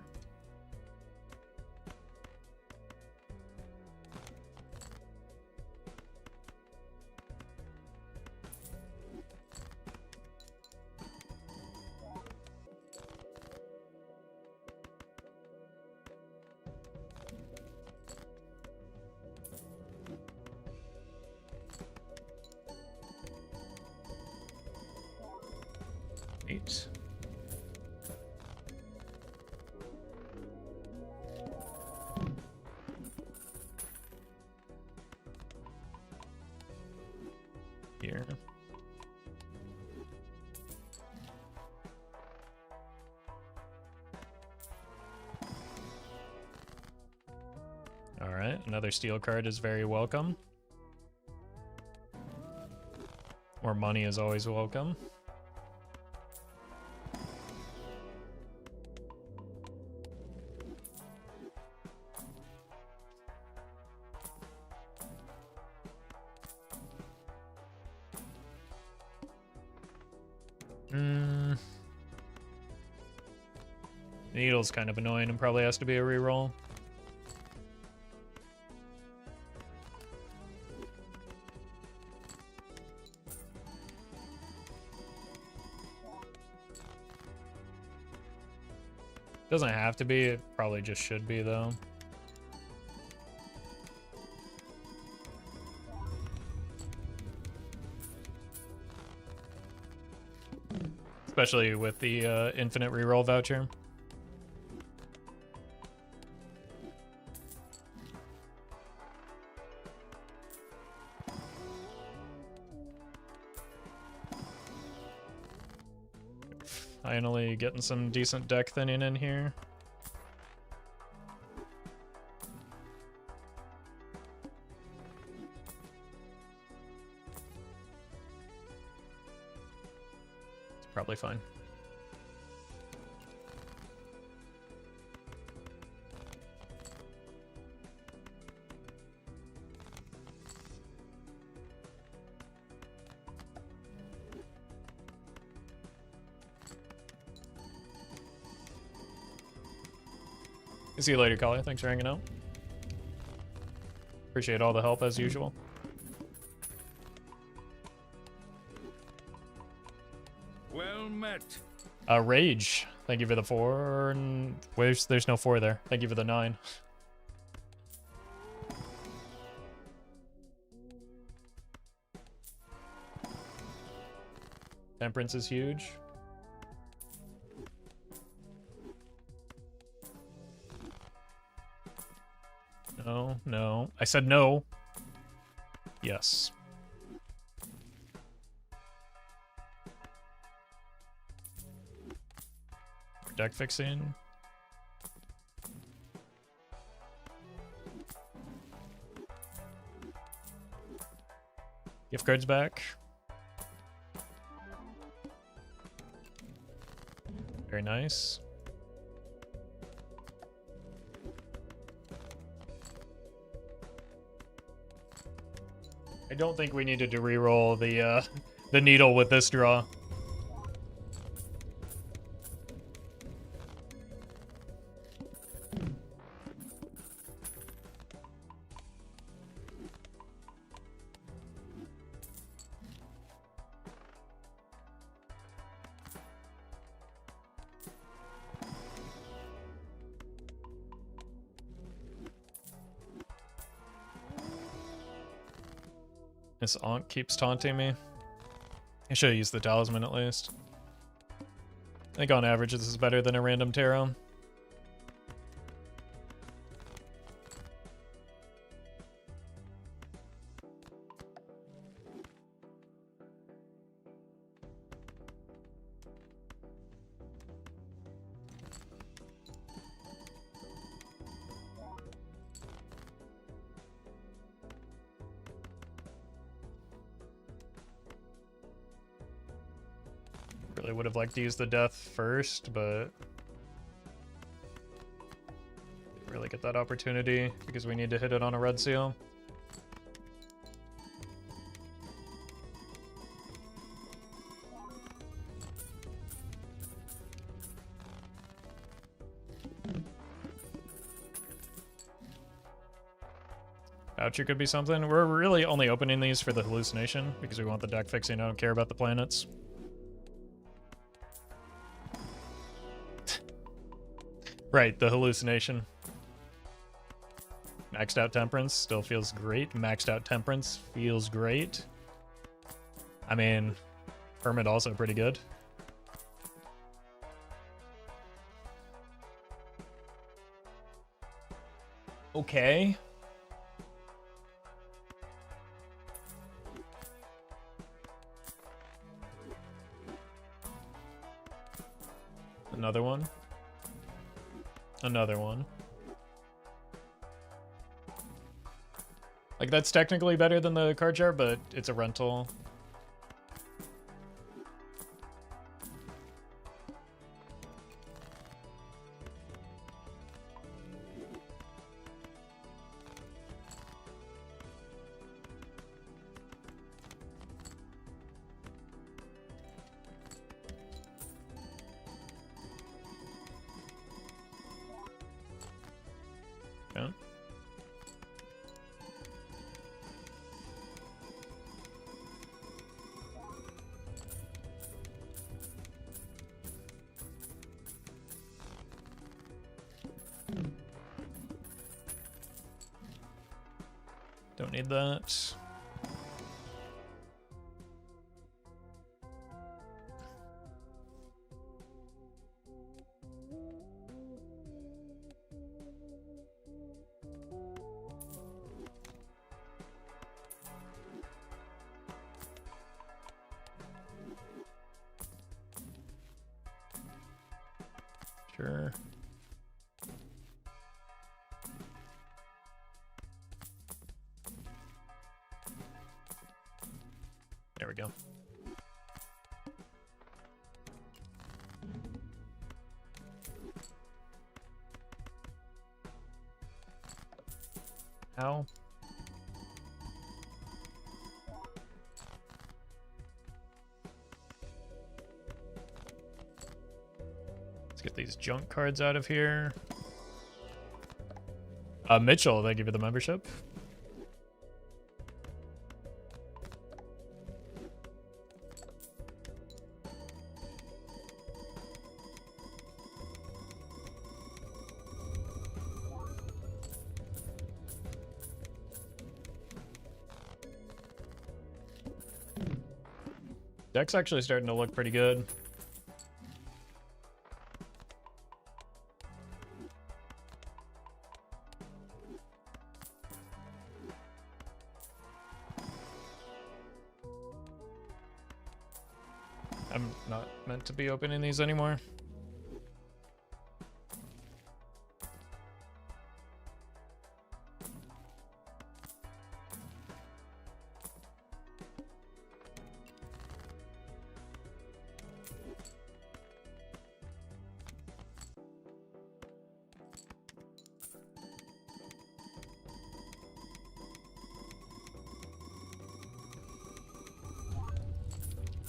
Eight. Here. All right, another steel card is very welcome. More money is always welcome. Needle's kind of annoying and probably has to be a reroll. Doesn't have to be, it probably just should be though. Especially with the infinite reroll voucher. Finally getting some decent deck thinning in here. It's probably fine. See you later, Kali. Thanks for hanging out. Appreciate all the help as usual. Well met. Rage. Thank you for the 4. And there's no 4 there. Thank you for the 9. Temperance is huge. No, no. I said no. Yes. Deck fixing. Gift cards back. Very nice. I don't think we needed to re-roll the needle with this draw. This Ankh keeps taunting me. I should have used the talisman at least. I think on average this is better than a random tarot. Really would have liked to use the death first, but didn't really get that opportunity because we need to hit it on a red seal. Voucher could be something. We're really only opening these for the hallucination because we want the deck fixing. I don't care about the planets. Right, the hallucination. Maxed out Temperance still feels great. Maxed out Temperance feels great. I mean, Hermit also pretty good. Okay. Another one. Another one. Like, that's technically better than the card jar, but it's a rental. Yeah. Don't need that. Sure. There we go. How? Let's get these junk cards out of here. Mitchell, thank you for the membership. Deck's actually starting to look pretty good. I'm not meant to be opening these anymore.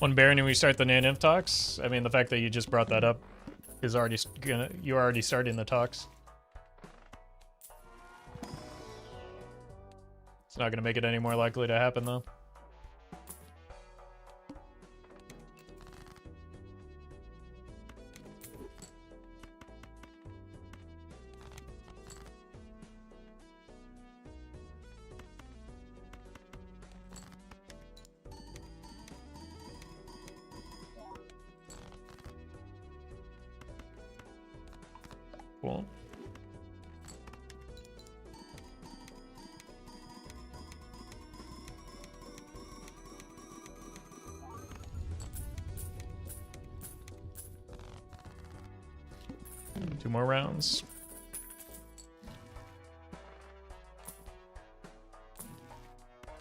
One Baron and we start the Nan Imp talks. I mean, the fact that you just brought that up is already you're already starting the talks. It's not gonna make it any more likely to happen though. Cool. Two more rounds.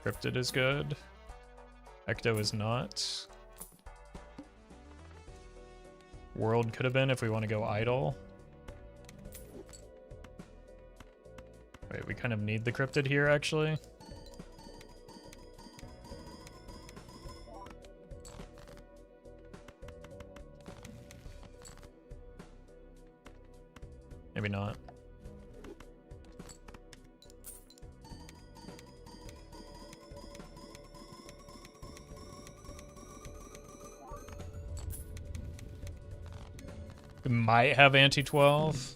Cryptid is good. Ecto is not. World could have been if we want to go idle. Wait, we kind of need the cryptid here, actually. Maybe not. We might have anti-12.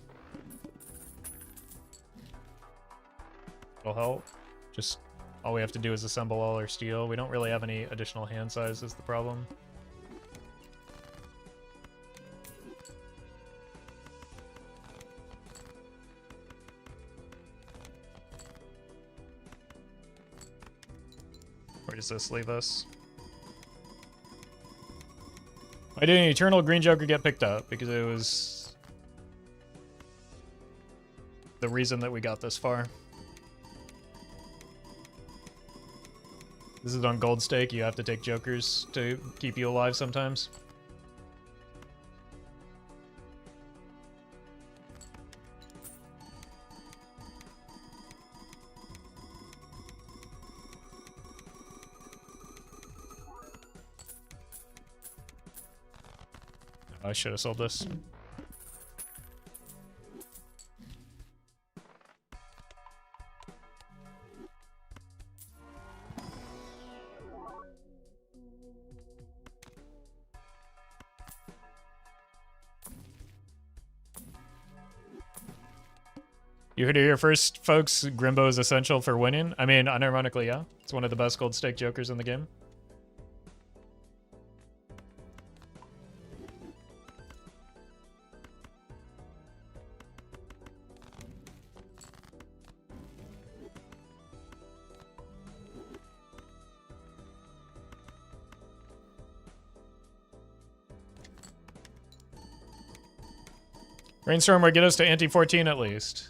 It'll help. Just all we have to do is assemble all our steel. We don't really have any additional hand size is the problem. Where does this leave us? Why did an Eternal Green Joker get picked up? Because it was the reason that we got this far. This is on gold stake. You have to take jokers to keep you alive sometimes. I should have sold this. You heard it here first, folks. Grimbo is essential for winning. I mean, unironically, yeah. It's one of the best gold stake jokers in the game. Rainstorm will get us to anti-14 at least.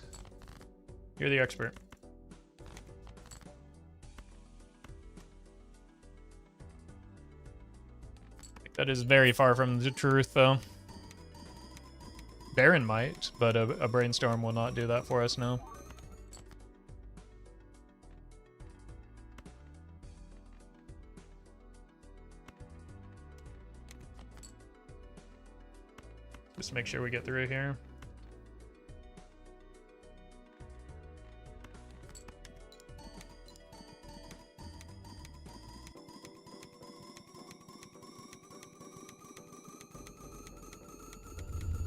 You're the expert. That is very far from the truth, though. Baron might, but a Brainstorm will not do that for us now. Just make sure we get through here.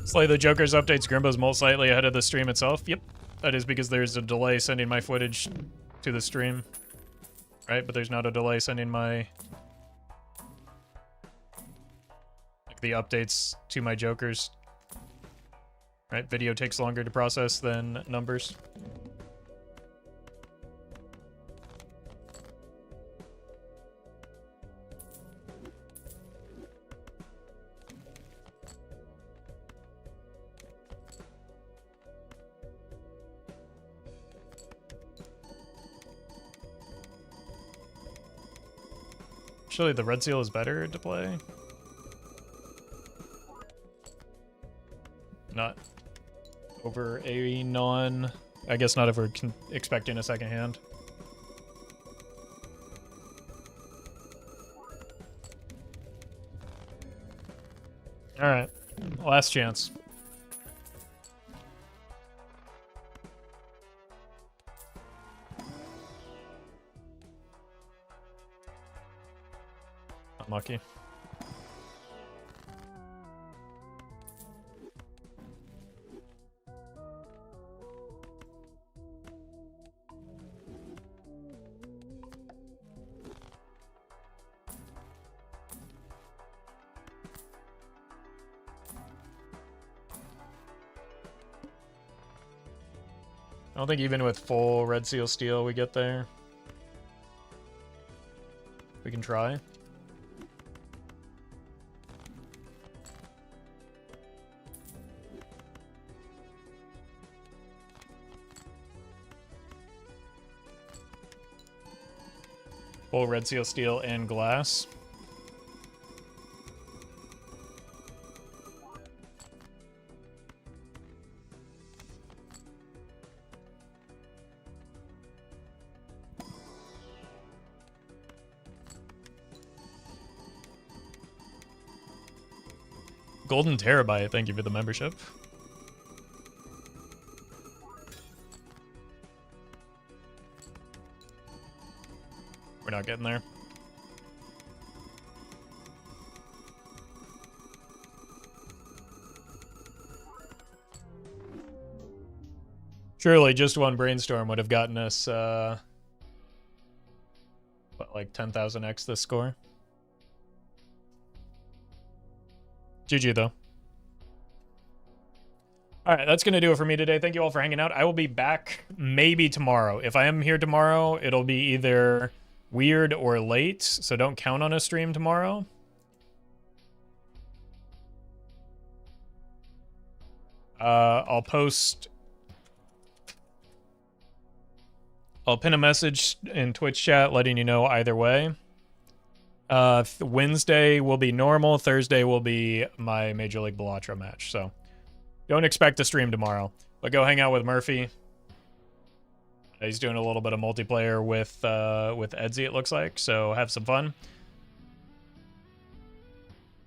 Slay the Joker's updates Grimbo's molt slightly ahead of the stream itself. Yep, that is because there's a delay sending my footage to the stream. Right, but there's not a delay sending my... like the updates to my Jokers. Right, video takes longer to process than numbers. Actually, the red seal is better to play. Not over a non... I guess not if we're expecting a second hand. Alright. Last chance. Unlucky. I don't think even with full Red Seal Steel we get there. We can try. Full Red Seal Steel and glass. Golden Terabyte, thank you for the membership. We're not getting there. Surely just one brainstorm would have gotten us, what, like 10,000x this score? GG, though. All right, that's going to do it for me today. Thank you all for hanging out. I will be back maybe tomorrow. If I am here tomorrow, it'll be either weird or late, so don't count on a stream tomorrow. I'll pin a message in Twitch chat letting you know either way. Wednesday will be normal. Thursday will be my Major League Bellatra match. So don't expect a stream tomorrow. But go hang out with Murphy. He's doing a little bit of multiplayer with Edsy, it looks like. So have some fun.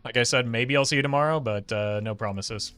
Like I said, maybe I'll see you tomorrow, but no promises.